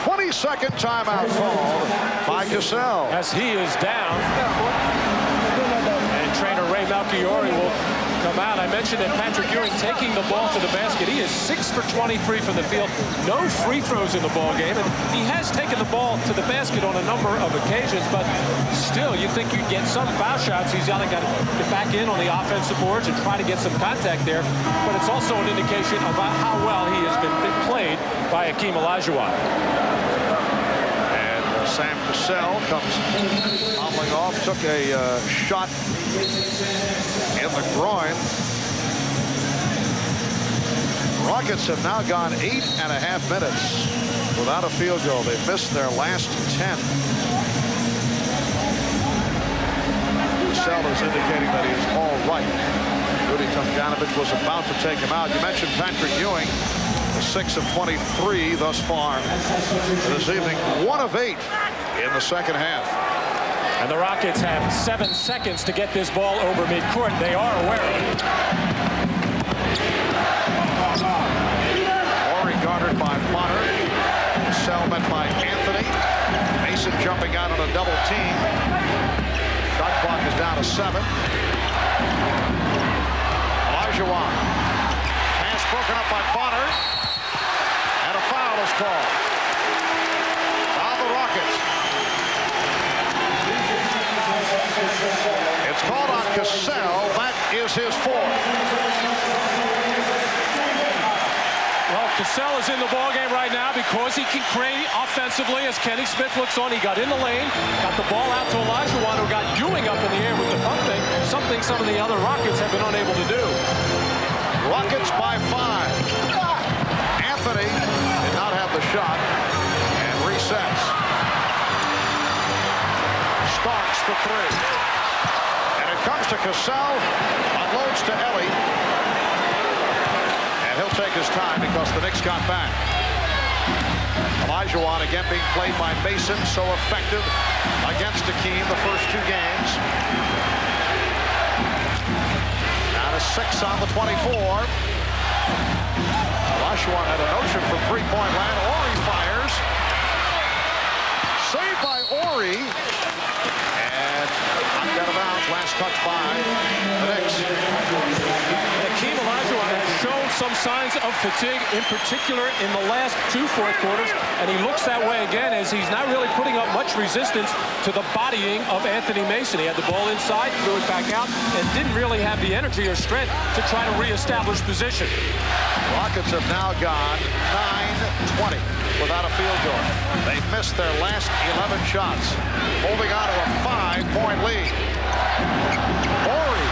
22nd timeout called by Cassell. As he is down. And trainer Ray Malchiori will come out. I mentioned that Patrick Ewing taking the ball to the basket. He is 6 for 23 from the field. No free throws in the ball game. And he has taken the ball to the basket on a number of occasions, but still, you think you'd get some foul shots. He's got to get back in on the offensive boards and try to get some contact there. But it's also an indication about how well he has been played by Hakeem Olajuwon. And Sam Cassell comes hobbling off, took a shot in the groin. Rockets have now gone 8.5 minutes without a field goal. They've missed their last 10. Cassell is indicating that he is all right. Rudy Tomjanovich was about to take him out. You mentioned Patrick Ewing, 6 of 23 thus far this evening. 1 of 8 in the second half. And the Rockets have 7 seconds to get this ball over midcourt. They are aware of it. Horry guarded by Bonner. Cassell met by Anthony. Mason jumping out on a double team. down to 7. Olajuwon. Pass broken up by Bonner. And a foul is called on the Rockets. It's called on Cassell. That is his 4th. Well, Cassell is in the ballgame right now because he can create offensively as Kenny Smith looks on. He got in the lane, got the ball out to Olajuwon, who got Ewing up in the air with the pump fake, something some of the other Rockets have been unable to do. Rockets by 5. Anthony did not have the shot and resets. Starks for 3. And it comes to Cassell, unloads to Ellie. And he'll take his time because the Knicks got back. Olajuwon again being played by Mason, so effective against Hakeem the first 2 games. Now to 6 on the 24. Olajuwon had a notion from three-point land. Horry fires. Saved by Horry. And knocked out of bounds. Last touch by the Knicks. Hakeem Olajuwon has shown some signs of fatigue, in particular in the last 2 fourth quarters, and he looks that way again as he's not really putting up much resistance to the bodying of Anthony Mason. He had the ball inside, threw it back out, and didn't really have the energy or strength to try to reestablish position. Rockets have now gone 9-20 without a field goal. They missed their last 11 shots, holding on to a 5-point lead. Horry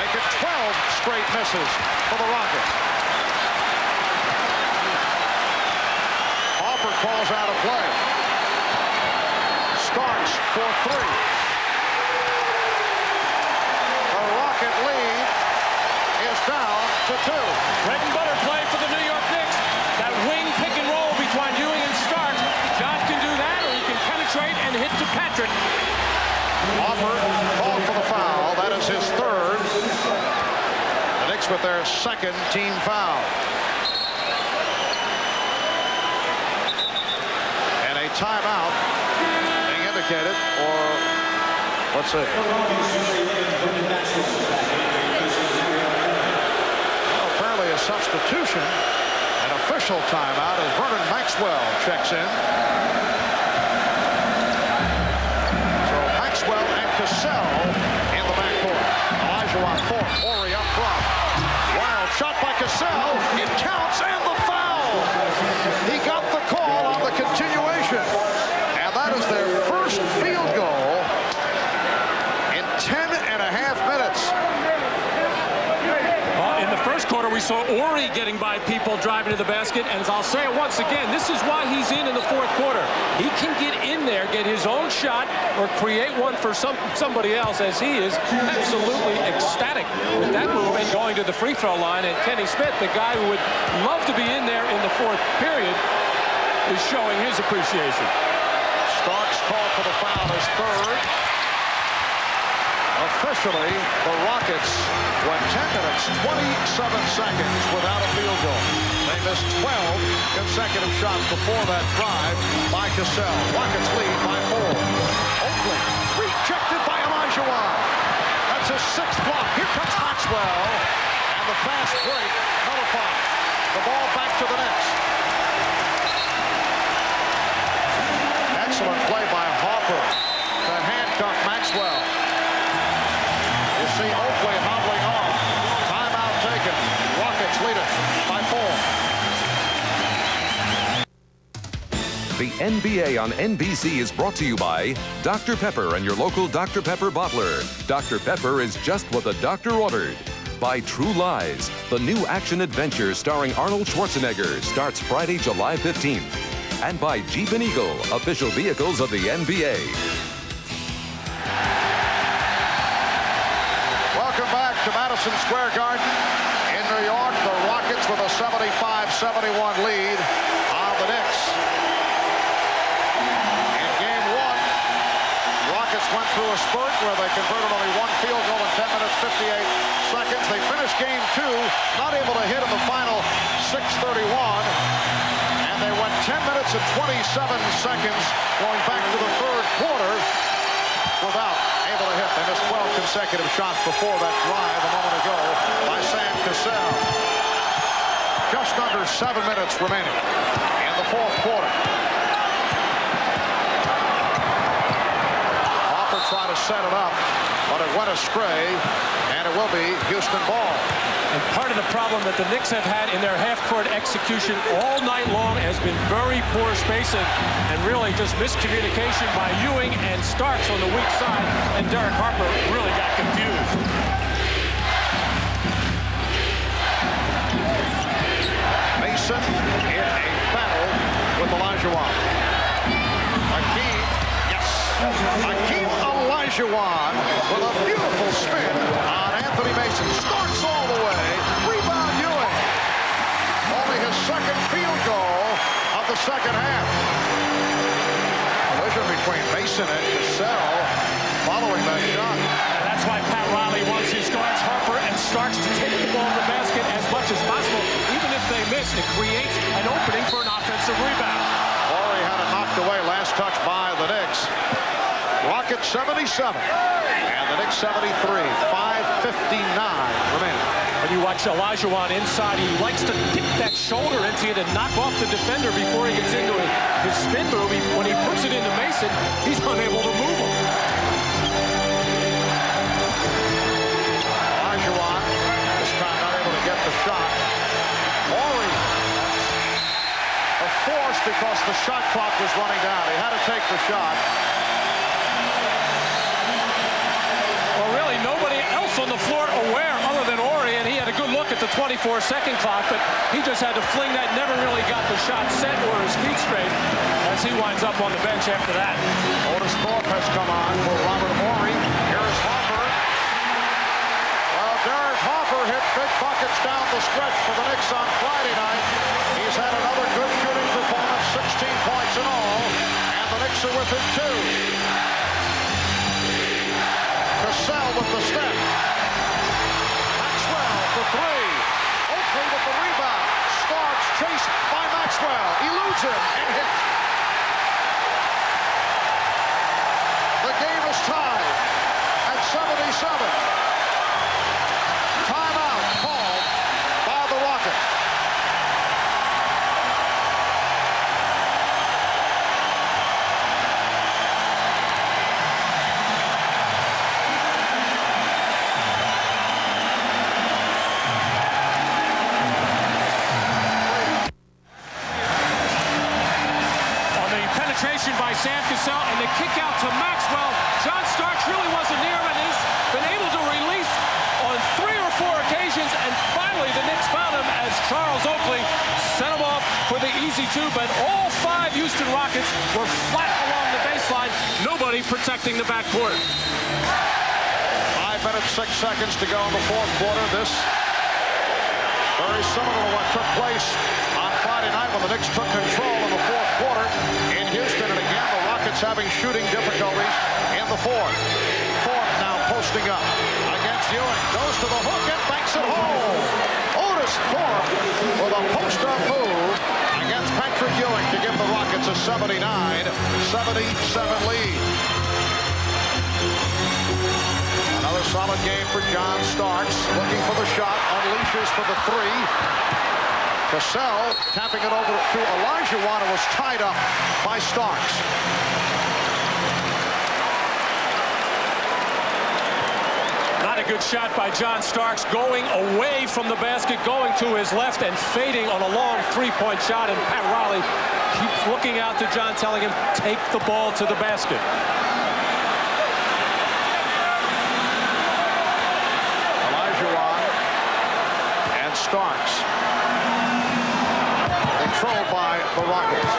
making 12 straight misses for the Rockets. Harper calls out a play. Starks for 3. The Rocket lead is down to 2. Bread and butter play for the New York Knicks. That wing pick and roll between Ewing and Starks. John can do that, or he can penetrate and hit to Patrick. Harper called for the foul. That is his 3rd. The Knicks with their 2nd team foul. And a timeout being indicated, or let's see. Well, apparently a substitution, an official timeout as Vernon Maxwell checks in. Maxwell and Cassell in the backcourt. Olajuwon, Thorpe, Horry up front. Wild shot by Cassell. It counts, and the foul. He got the call on the continuation. And that is their first field goal in 10.5 minutes. In the first quarter, we saw Horry getting by people driving to the basket, and as I'll say it once again, this is why he's in the fourth quarter. He can get in there, get his own shot, or create one for somebody else, as he is absolutely ecstatic with that move and going to the free throw line. And Kenny Smith, the guy who would love to be in there in the 4th period, is showing his appreciation. Starks called for the foul, his 3rd. Officially, the Rockets went 10 minutes, 27 seconds without a field goal. They missed 12 consecutive shots before that drive by Cassell. Rockets lead by 4. Oakley rejected by Olajuwon. That's his 6th block. Here comes Maxwell. And the fast break nullified. The ball back to the Knicks. Excellent play by Harper to handcuff Maxwell. You see Oakley hobbling off. Timeout taken. Rockets lead it by 4. The NBA on NBC is brought to you by Dr. Pepper and your local Dr. Pepper bottler. Dr. Pepper is just what the doctor ordered. By True Lies, the new action adventure starring Arnold Schwarzenegger starts Friday, July 15th. And by Jeep and Eagle, official vehicles of the NBA. Welcome back to Madison Square Garden in New York. The Rockets with a 75-71 lead on the Knicks. In game 1, Rockets went through a spurt where they converted only 1 field goal in 10 minutes, 58 seconds. They finished game 2, not able to hit in the final 6:31. And they went 10 minutes and 27 seconds going back to the 3rd quarter without a consecutive shots before that drive a moment ago by Sam Cassell. Just under 7 minutes remaining in the fourth quarter. Harper tried to set it up, but it went astray, and it will be Houston ball. And part of the problem that the Knicks have had in their half-court execution all night long has been very poor spacing and really just miscommunication by Ewing and Starks on the weak side, and Derek Harper really got confused. Mason in a battle with Olajuwon. Hakeem, yes. Hakeem Olajuwon with a beautiful spin on Anthony Mason. Starts all the way. Rebound Ewing. Only his second field goal of the second half. Collision between Mason and Cassell following that shot. And that's why Pat Riley wants his guards Harper and Starks to take the ball in the basket as much as possible. Even if they miss, it creates an opening for an offensive rebound. Horry had it knocked away. Last touch by the Knicks. Rockets 77 and the Knicks 73. 5:59 remaining. When you watch Olajuwon inside, he likes to dip that shoulder into it and knock off the defender before he gets into his spin move. When he puts it into Mason, he's unable to move him. Olajuwon this time not able to get the shot. Horry a force because the shot clock was running down. He had to take the shot. Well, really, nobody else on the floor aware other than Horry, and he had a good look at the 24-second clock, but he just had to fling that, never really got the shot set or his feet straight as he winds up on the bench after that. Otis Thorpe has come on for Robert Horry. Here's Harper. Well, Derek Harper hit big buckets down the stretch for the Knicks on Friday night. He's had another good shooting performance, 16 points in all, and the Knicks are with him too. Cassell with the step. Maxwell for three. Oakley with the rebound. Starks chased by Maxwell. Eludes him and hits. The game is tied at 77. Timeout called by the Rockets. By Sam Cassell and the kick out to Maxwell. John Starks really wasn't near him, and he's been able to release on 3 or 4 occasions, and finally the Knicks found him as Charles Oakley sent him off for the easy two, but all 5 Houston Rockets were flat along the baseline, nobody protecting the backcourt. 5 minutes, 6 seconds to go in the fourth quarter. This very similar to what took place on Friday night when the Knicks took control in the fourth quarter in Houston. And again, the Rockets having shooting difficulties in the fourth. Thorpe now posting up against Ewing. Goes to the hook and banks it home. Otis Thorpe with a post-up move against Patrick Ewing to give the Rockets a 79-77 lead. Another solid game for John Starks. Looking for the shot. Unleashes for the three. Cassell tapping it over to Olajuwon, who was tied up by Starks. Not a good shot by John Starks, going away from the basket, going to his left and fading on a long three-point shot, and Pat Riley keeps looking out to John, telling him, take the ball to the basket. Olajuwon and Starks. Controlled by the Rockets.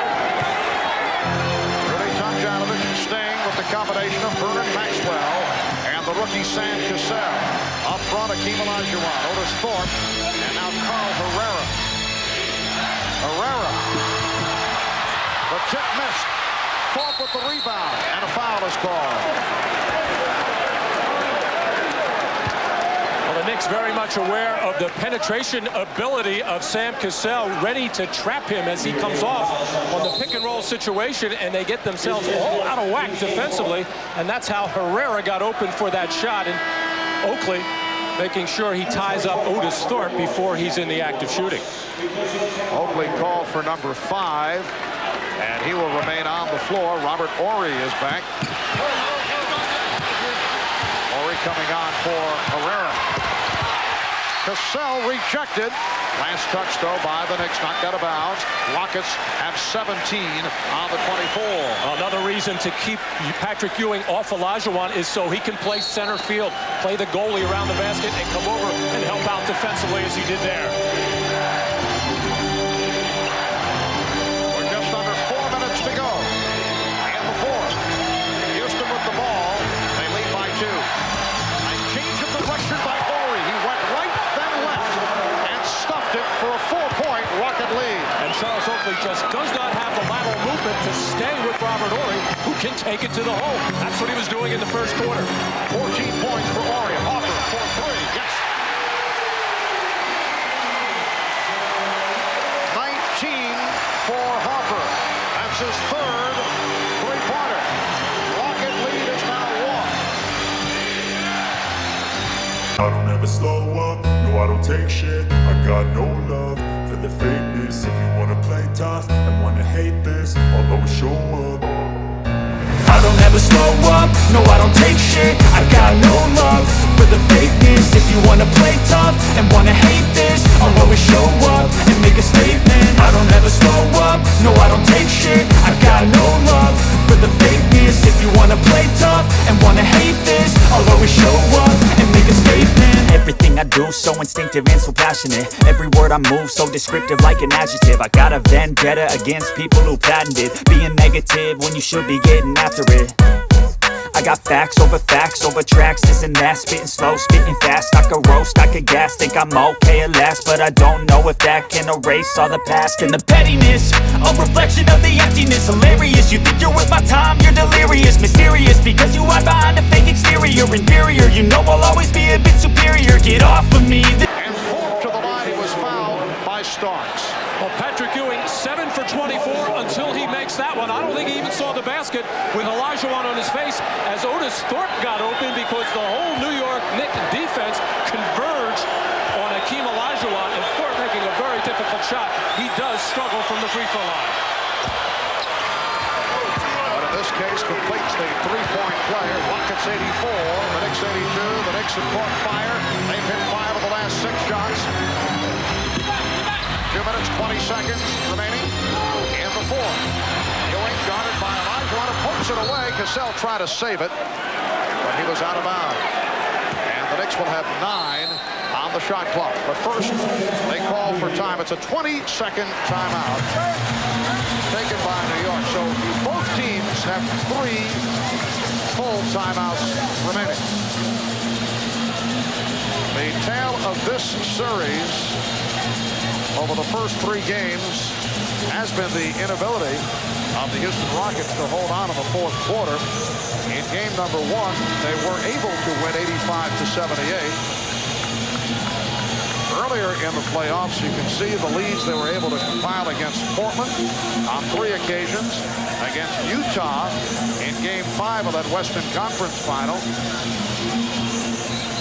Rudy Tomjanovich staying with the combination of Vernon Maxwell and the rookie Sam Cassell. Up front, Hakeem Olajuwon, Otis Thorpe, and now Carl Herrera. Herrera. The tip missed. Thorpe with the rebound, and a foul is called. Well, the Knicks very much aware of the penetration ability of Sam Cassell, ready to trap him as he comes off on the pick and roll situation, and they get themselves all out of whack defensively, and that's how Herrera got open for that shot. And Oakley making sure he ties up Otis Thorpe before he's in the act of shooting. Oakley called for number 5, and he will remain on the floor. Robert Horry is back. Horry coming on for Herrera. Cassell rejected. Last touch, though, by the Knicks, knocked out of bounds. Rockets have 17 on the 24. Another reason to keep Patrick Ewing off Olajuwon is so he can play center field, play the goalie around the basket, and come over and help out defensively as he did there. We're just under 4 minutes to go in the fourth. Houston with the ball. They lead by 2. A change of direction by Horry. He went right, then left, and stuffed it for a 4-point Rocket lead. And Charles Oakley just does not have the lateral movement to stay with Robert Horry, who can take it to the hole. That's what he was doing in the first quarter. 14 points for Horry. Harper for 3. Yes. 19 for Harper. That's his third three-pointer. Rocket lead is now 1. I don't ever slow up, no I don't take shit. I got no love for the fakeness. If you wanna play tough and wanna hate this, I'll always show up. I don't ever slow up, no I don't take shit. I got no love for the fakeness. If you wanna play tough and wanna hate this, I'll always show up and make a statement. I don't ever slow up, no I don't take shit. I got no love for the fakeness. If you wanna play tough and wanna hate this, I'll always show up and make a statement. Everything I do so instinctive and so passionate. Every word I move so descriptive like an adjective. I got a vendetta against people who patented being negative when you should be getting after it. I got facts over tracks, this and that. Spitting slow, spitting fast. I could roast, I could gas. Think I'm okay at last, but I don't know if that can erase all the past. And the pettiness, a reflection of the emptiness. Hilarious, you think you're worth my time, you're delirious. Mysterious, because you hide behind a fake exterior. Inferior, you know I'll always be a bit superior. Get off of me. And Thorpe to the line, he was fouled by Starks. Well, Patrick Ewing, 7 for 24 until he makes that one. I don't think he even saw the basket with Olajuwon on his face as Otis Thorpe got open because the whole New York Knicks defense converged on Hakeem Olajuwon, and Thorpe making a very difficult shot. He does struggle from the free throw line. But in this case, completes the three-point play. Rockets 84, the Knicks 82. The Knicks have caught fire. They've hit 5 of the last 6 shots. 2 minutes, 20 seconds remaining in the fourth. Ewing guarded by Olajuwon, pokes it away. Cassell tried to save it, but he was out of bounds. And the Knicks will have 9 on the shot clock. But first, they call for time. It's a 20-second timeout taken by New York. So both teams have 3 full timeouts remaining. The tale of this series over the first 3 games has been the inability of the Houston Rockets to hold on in the fourth quarter. In game number 1, they were able to win 85-78. Earlier in the playoffs, you can see the leads they were able to compile against Portland on 3 occasions, against Utah in game 5 of that Western Conference final.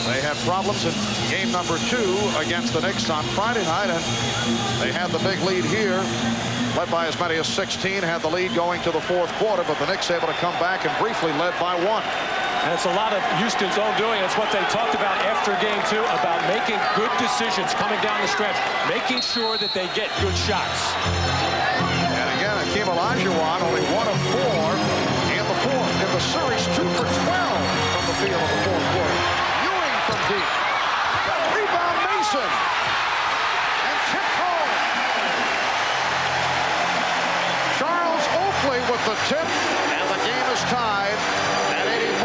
They had problems in game number 2 against the Knicks on Friday night, and they had the big lead here, led by as many as 16, had the lead going to the fourth quarter, but the Knicks able to come back and briefly led by 1. And it's a lot of Houston's own doing. It's what they talked about after game 2, about making good decisions coming down the stretch, making sure that they get good shots. And again, Hakeem Olajuwon only 1 of 4 in the fourth. In the series, 2 for 12 from the field in the fourth quarter. From deep. Rebound Mason. And tipped home. Charles Oakley with the tip. And the game is tied at 84.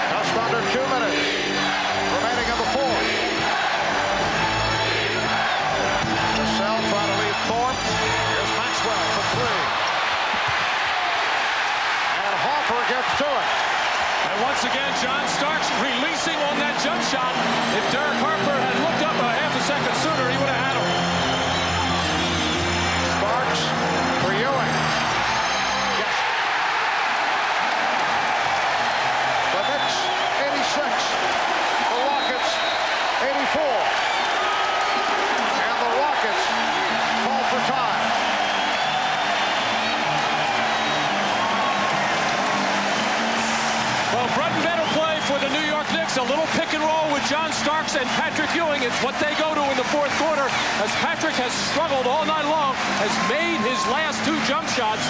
Just under 2 minutes remaining in the fourth. Cassell trying to lead Thorpe. Here's Maxwell for 3. And Harper gets to it. And once again, John Starks releasing on that jump shot. If Derek Harper had looked up a half a second sooner, he would have had him. Starks for Ewing. Yes. The Knicks, 86. The Rockets, 84. And the Rockets call for time. Well, bread and butter play for the New York Knicks. A little pick and roll with John Starks and Patrick Ewing. It's what they go to in the fourth quarter, as Patrick has struggled all night long, has made his last 2 jump shots.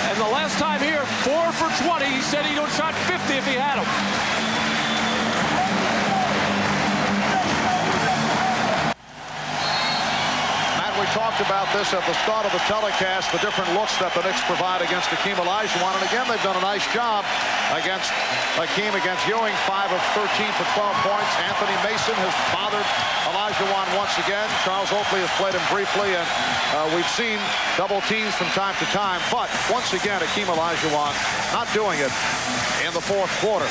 And the last time here, 4 for 20. He said he would have shot 50 if he had them. We talked about this at the start of the telecast, the different looks that the Knicks provide against Hakeem Olajuwon. And again, they've done a nice job against Hakeem, against Ewing. 5 of 13 for 12 points. Anthony Mason has bothered Olajuwon once again. Charles Oakley has played him briefly, and we've seen double teams from time to time. But once again, Hakeem Olajuwon not doing it in the fourth quarter.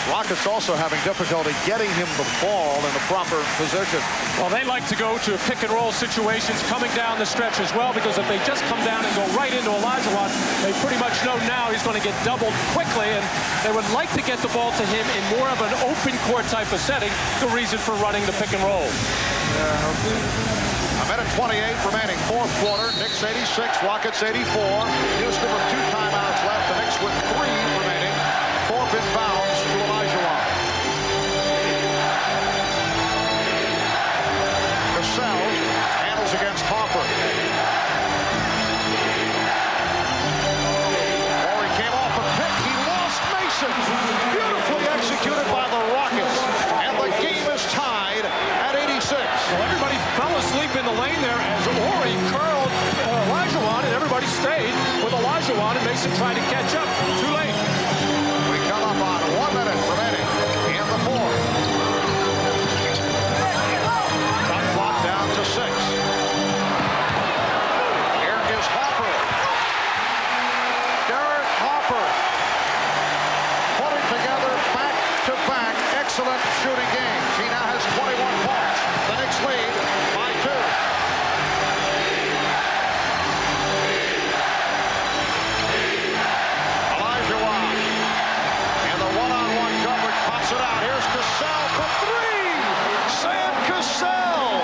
Rockets also having difficulty getting him the ball in the proper position. Well, they like to go to pick and roll situations coming down the stretch as well, because if they just come down and go right into Olajuwon, they pretty much know now he's going to get doubled quickly, and they would like to get the ball to him in more of an open court type of setting, the reason for running the pick and roll. A minute 28 remaining, fourth quarter. Knicks 86, Rockets 84. Houston with 2 timeouts left. The Knicks with 3 remaining. Thorpe inbounds to Olajuwon. Cassell handles against Harper. Horry came off a pick. He lost Mason. Beautifully executed by the Rockets. And the game is tied at 86. Well, everybody fell asleep in the lane there as Horry curled Olajuwon, and everybody stayed with Olajuwon, and Mason tried to catch up. Too late. We come up on 1 minute remaining in the fourth. Shot clock down to 6. Here is Harper. Derek Harper putting together back-to-back excellent shooting games. He now has 21 points. The Knicks lead by 2. Olajuwon in the one-on-one coverage pops it out. Here's Cassell for 3. Sam Cassell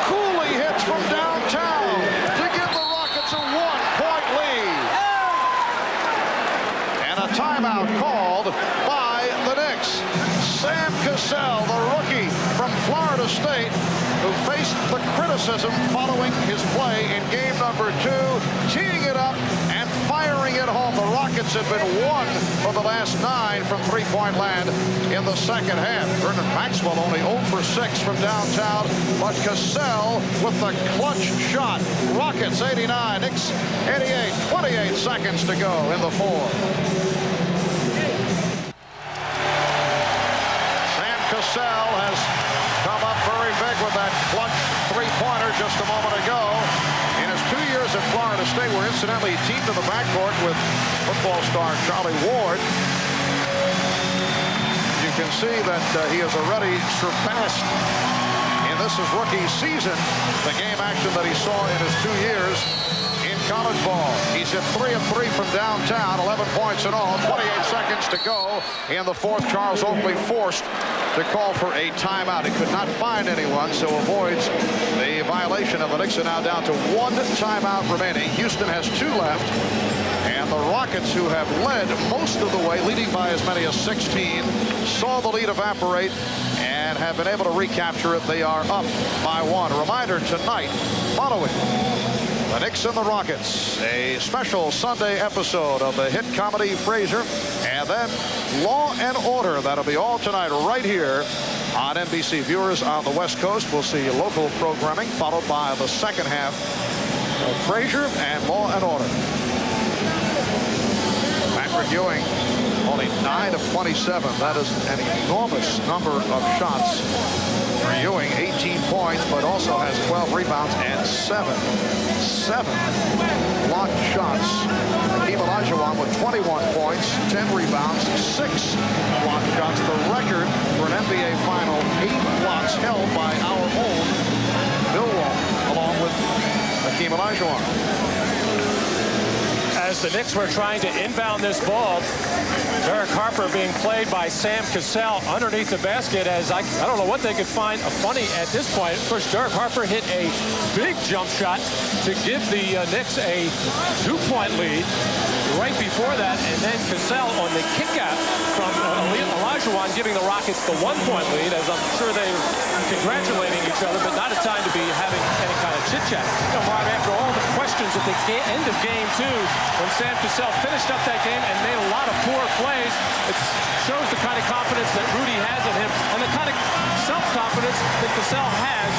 coolly hits from downtown to give the Rockets a 1-point lead. And a timeout called by the Knicks. Sam Cassell, the rookie from Florida State, who faced the criticism following his play in game number 2, teeing it up and firing it home. The Rockets have been 1 of the last 9 from three-point land in the second half. Vernon Maxwell only 0 for 6 from downtown, but Cassell with the clutch shot. Rockets 89, Knicks 88, 28 seconds to go in the fourth. Cassell has come up very big with that clutch three-pointer just a moment ago. In his 2 years at Florida State, where incidentally he teamed in the backcourt with football star Charlie Ward, you can see that he has already surpassed, in this his rookie season, the game action that he saw in his 2 years in college ball. He's hit 3 of 3 from downtown, 11 points in all, 28 seconds to go in the fourth. Charles Oakley forced to call for a timeout. He could not find anyone, so avoids the violation of the Knicks. Are now down to 1 timeout remaining. Houston has 2 left, and the Rockets, who have led most of the way, leading by as many as 16, saw the lead evaporate and have been able to recapture it. They are up by 1. A reminder tonight, following the Knicks and the Rockets, a special Sunday episode of the hit comedy Frasier, and then Law and Order. That'll be all tonight right here on NBC. Viewers on the West Coast will see local programming, followed by the second half of Frasier and Law and Order. Patrick Ewing, only 9 of 27. That is an enormous number of shots for Ewing. 18 points, but also has 12 rebounds and 7 blocked shots. Hakeem Olajuwon with 21 points, 10 rebounds, 6 block shots. The record for an NBA final, 8 blocks held by our own Bill Walton, along with Hakeem Olajuwon. As the Knicks were trying to inbound this ball, Derek Harper being played by Sam Cassell underneath the basket, as I don't know what they could find funny at this point. Of course, Derek Harper hit a big jump shot to give the Knicks a 2-point lead right before that, and then Cassell on the kickout from Olajuwon giving the Rockets the 1-point lead, as I'm sure they're congratulating each other, but not a time to be having any kind of chit-chat. You know, Mark, after all the questions at the end of game 2, when Sam Cassell finished up that game and made a lot of poor plays, it shows the kind of confidence that Rudy has in him and the kind of self-confidence that Cassell has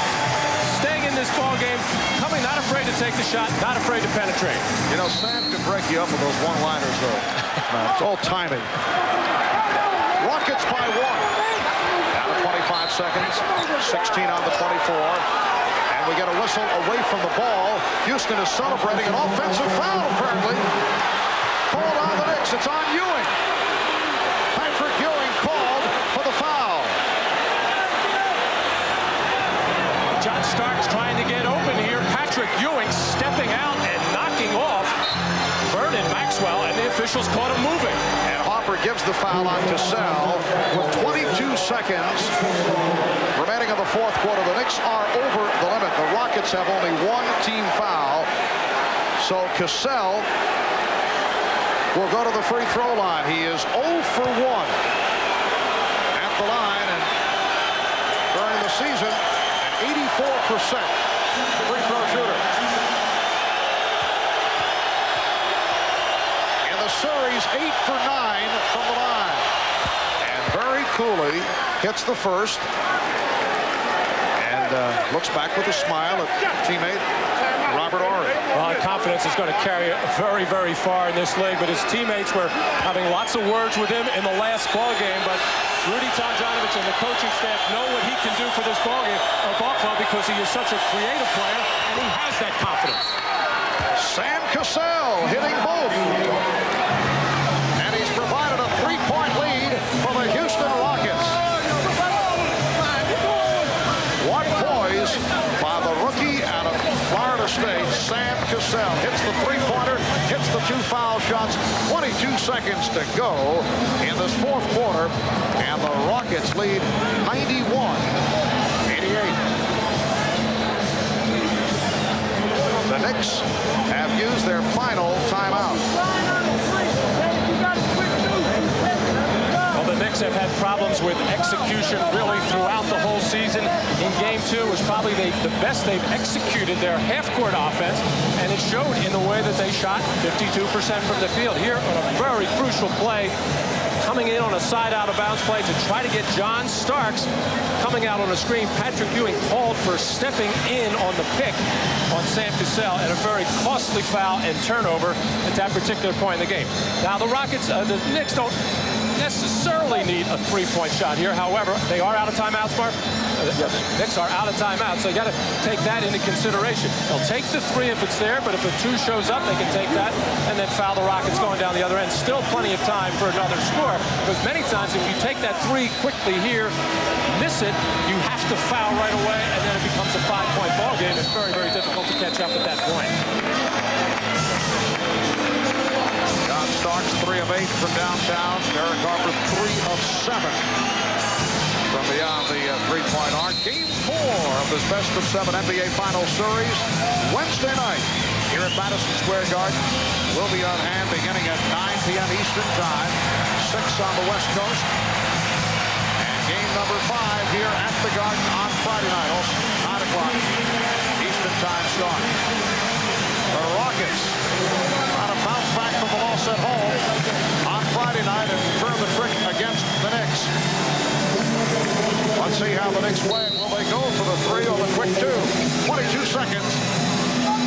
staying in this ball game, coming not afraid to take the shot, not afraid to penetrate. You know, Sam can break you up with those one-liners, though. It's all timing. Rockets by 1. Down to 25 seconds. 16 on the 24. And we get a whistle away from the ball. Houston is celebrating an offensive foul, apparently. Called on the Knicks. It's on Ewing. Patrick Ewing called for the foul. John Starks trying to get open here. Patrick Ewing stepping out and knocking off Vernon Maxwell, and the officials caught him moving. And Harper gives the foul on Cassell with 22 seconds remaining in the fourth quarter. The Knicks are over the limit. The Rockets have only 1 team foul. So Cassell will go to the free throw line. He is 0 for 1 at the line, and during the season, 84% free throw shooter. In the series, 8 for 9 from the line. And very coolly hits the first. And looks back with a smile at teammate Robert Horry. Well, confidence is going to carry it very, very far in this league, but his teammates were having lots of words with him in the last ball game, but Rudy Tomjanovich and the coaching staff know what he can do for this ball club because he is such a creative player, and he has that confidence. Sam Cassell hitting both. And he's provided a 3-point lead for the Houston Rockets. What poise by the rookie out of Florida State, Sam Cassell. Hits the 3-pointer, hits the 2 foul shots. 22 seconds to go in this fourth quarter. And the Rockets lead 91-88. The Knicks have used their final timeout. Well, the Knicks have had problems with execution really throughout the whole season. In game 2 was probably the best they've executed their half-court offense, and it showed in the way that they shot 52% from the field. Here on a very crucial play, coming in on a side out-of-bounds play to try to get John Starks coming out on a screen. Patrick Ewing called for stepping in on the pick on Sam Cassell, and a very costly foul and turnover at that particular point in the game. Now the Rockets, the Knicks don't necessarily need a 3-point shot here. However, they are out of timeouts, Mark. The Knicks are out of timeouts, so you got to take that into consideration. They'll take the 3 if it's there, but if a 2 shows up, they can take that and then foul the Rockets going down the other end. Still plenty of time for another score, because many times if you take that 3 quickly here, miss it, you have to foul right away, and then it becomes a 5-point ball game. It's very, very difficult to catch up at that point. John Starks 3 of 8 from downtown. Derek Harper 3 of 7 from beyond the 3-point arc. Game 4 of this best of 7 NBA Finals series Wednesday night here at Madison Square Garden. Will be on hand beginning at 9 p.m. Eastern Time, 6 on the West Coast. And game number 5 here at the Garden on Friday night, also 9 o'clock Eastern Time start. The Rockets trying to bounce back from the loss at home on Friday night and turn the trick against the Knicks. Let's see how the Knicks play. Will they go for the 3 or the quick 2? 22 seconds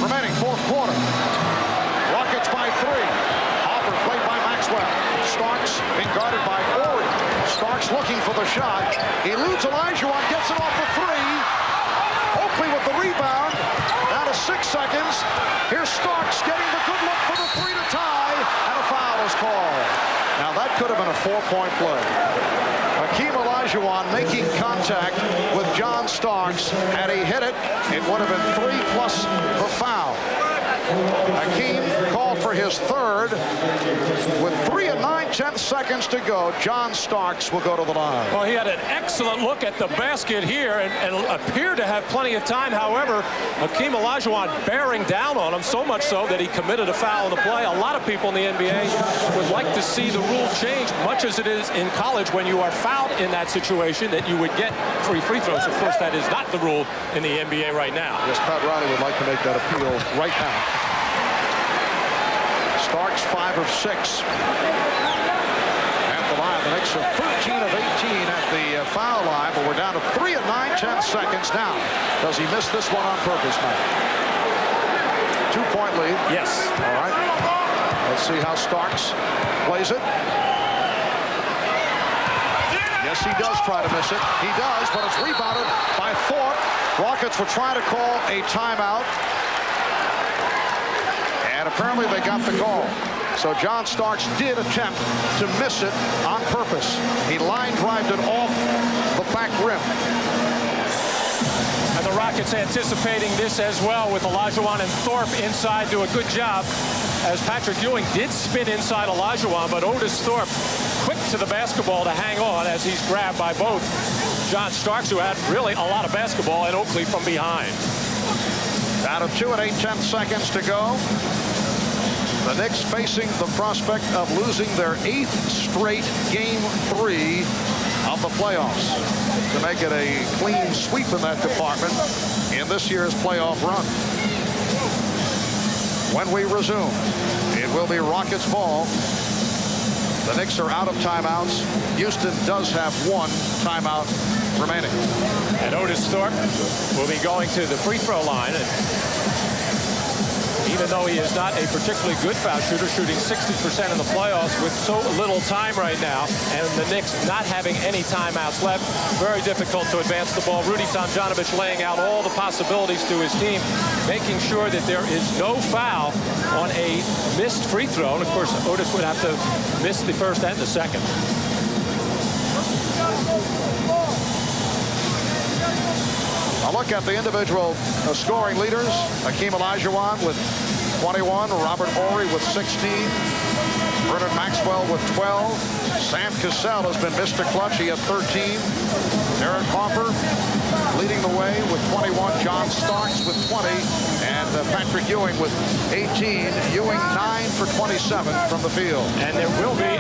remaining, fourth quarter. Rockets by 3. Harper played by Maxwell. Starks being guarded by Horry. Starks looking for the shot. He eludes Olajuwon, gets it off the 3. Oakley with the rebound. Down to 6 seconds. Here's Starks getting the good look for the 3 to tie. foul is called. Now that could have been a 4-point play. Hakeem Olajuwon making contact with John Starks. Had he hit it, it would have been 3 plus the foul. Hakeem called for his third. With 3 9/10 seconds to go, John Starks will go to the line. Well, he had an excellent look at the basket here and appeared to have plenty of time. However, Hakeem Olajuwon bearing down on him, so much so that he committed a foul in the play. A lot of people in the NBA would like to see the rule change, much as it is in college when you are fouled in that situation, that you would get free throws. Of course, that is not the rule in the NBA right now. Yes, Pat Riley would like to make that appeal right now. Starks 5 of 6 at the line. The Knicks are 13 of 18 at the foul line, but we're down to 3 9/10 seconds now. Does he miss this one on purpose, Matt? 2-point lead. Yes. All right. Let's see how Starks plays it. Yes, he does try to miss it. He does, but it's rebounded by Thorpe. Rockets were trying to call a timeout. And apparently they got the call. So John Starks did attempt to miss it on purpose. He line drived it off the back rim. And the Rockets anticipating this as well, with Olajuwon and Thorpe inside do a good job, as Patrick Ewing did spin inside Olajuwon, but Otis Thorpe quick to the basketball to hang on as he's grabbed by both John Starks, who had really a lot of basketball, and Oakley from behind. Out of 2 8/10 seconds to go. The Knicks facing the prospect of losing their 8th straight Game 3 of the playoffs to make it a clean sweep in that department in this year's playoff run. When we resume, it will be Rockets ball. The Knicks are out of timeouts. Houston does have 1 timeout remaining. And Otis Thorpe will be going to the free throw line. And even though he is not a particularly good foul shooter, shooting 60% in the playoffs with so little time right now, and the Knicks not having any timeouts left, very difficult to advance the ball. Rudy Tomjanovich laying out all the possibilities to his team, making sure that there is no foul on a missed free throw. And of course, Otis would have to miss the first and the second. A look at the individual scoring leaders. Hakeem Olajuwon with 21. Robert Horry with 16. Vernon Maxwell with 12. Sam Cassell has been Mr. Clutch. He had 13. Harper leading the way with 21. John Starks with 20. And Patrick Ewing with 18. Ewing 9 for 27 from the field. And there will be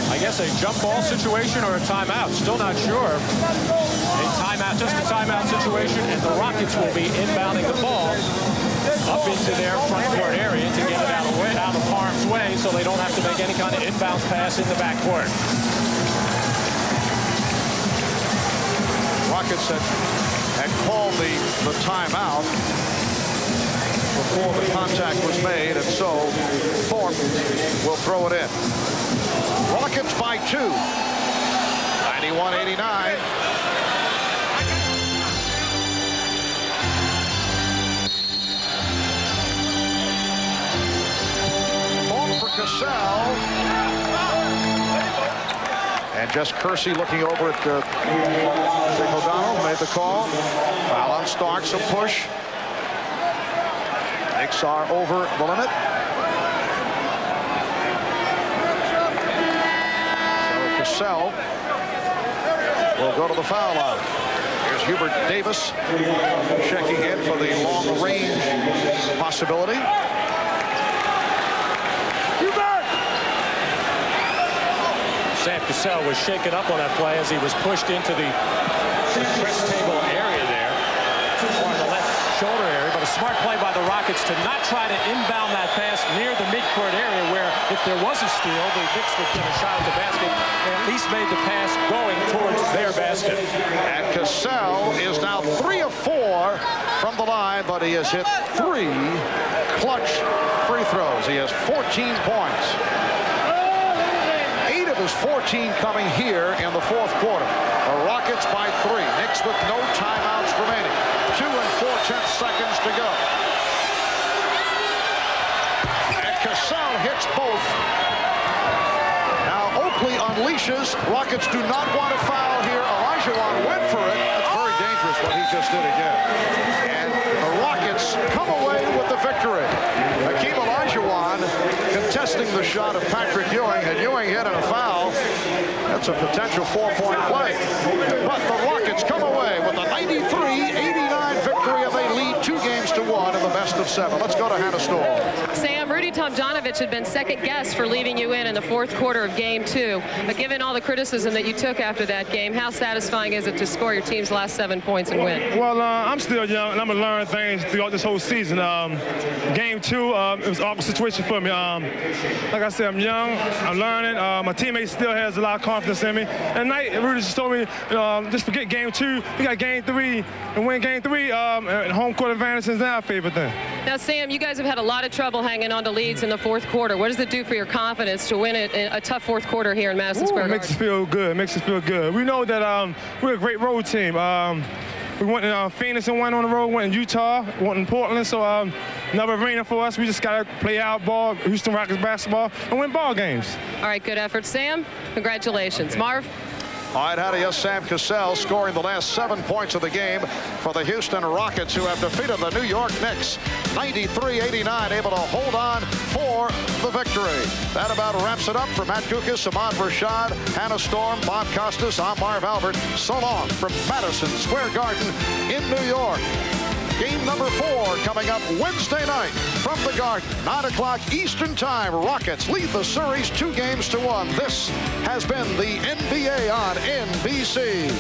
I guess a jump ball situation or a timeout. Still not sure. A timeout, just a timeout situation, and the Rockets will be inbounding the ball up into their front court area to get it out of harm's way, so they don't have to make any kind of inbound pass in the backcourt. Rockets had called the timeout before the contact was made, and so Thorpe will throw it in. Rockets by 2. 91-89. Thorpe for Cassell. And just Kersey looking over at Dick O'Donnell, made the call. Foul on Starks, a push. Knicks are over the limit. Cassell will go to the foul line. Here's Hubert Davis checking in for the long range possibility. Sam Cassell was shaken up on that play as he was pushed into the press table area there, or the left shoulder area. But a smart play by the Rockets to not try to inbound that pass near the midcourt area, where if there was a steal, the Knicks would get a shot at the basket and at least made the pass going towards their basket. And Cassell is now 3 of 4 from the line, but he has hit 3 clutch free throws. He has 14 points. 8 of his 14 coming here in the 4th quarter. The Rockets by 3. Knicks with no timeouts remaining. 2 4/10 seconds to go. And Cassell hits both unleashes. Rockets do not want to foul here. Olajuwon went for it. That's very dangerous what he just did again. And the Rockets come away with the victory. Hakeem Olajuwon contesting the shot of Patrick Ewing, and Ewing hit on a foul. That's a potential 4-point play. But the Rockets come away with a 93-89 victory, and they lead 2-1 in the best of 7. Let's go to Hannah Storm. Sam, Rudy Tomjanovich had been second guessed for leaving you in the fourth quarter of Game 2. But given all the criticism that you took after that game, how satisfying is it to score your team's last 7 points and win? Well, I'm still young, and I'm going to learn things throughout this whole season. Game 2, it was an awkward situation for me. Like I said, I'm young, I'm learning. My teammate still has a lot of confidence in me. And tonight, Rudy just told me, just forget Game 2. We got Game 3, and win Game 3, and home court advantage is our favorite thing. Now, Sam, you guys have had a lot of trouble hanging on to leads in the fourth quarter. What does it do for your confidence to win a tough fourth quarter here in Madison Square Garden? It makes us feel good. It makes us feel good. We know that we're a great road team. We went in Phoenix and went on the road, went in Utah, went in Portland, so another arena for us. We just got to play out ball, Houston Rockets basketball, and win ball games. All right, good effort, Sam. Congratulations. Marv? All right, how do you Sam Cassell scoring the last 7 points of the game for the Houston Rockets, who have defeated the New York Knicks 93-89, able to hold on for the victory. That about wraps it up. For Matt Kukas, Ahmad Rashad, Hannah Storm, Bob Costas, I'm Marv Albert. So long from Madison Square Garden in New York. Game number 4 coming up Wednesday night from the Garden, 9 o'clock Eastern Time. Rockets lead the series 2-1. This has been the NBA on NBC.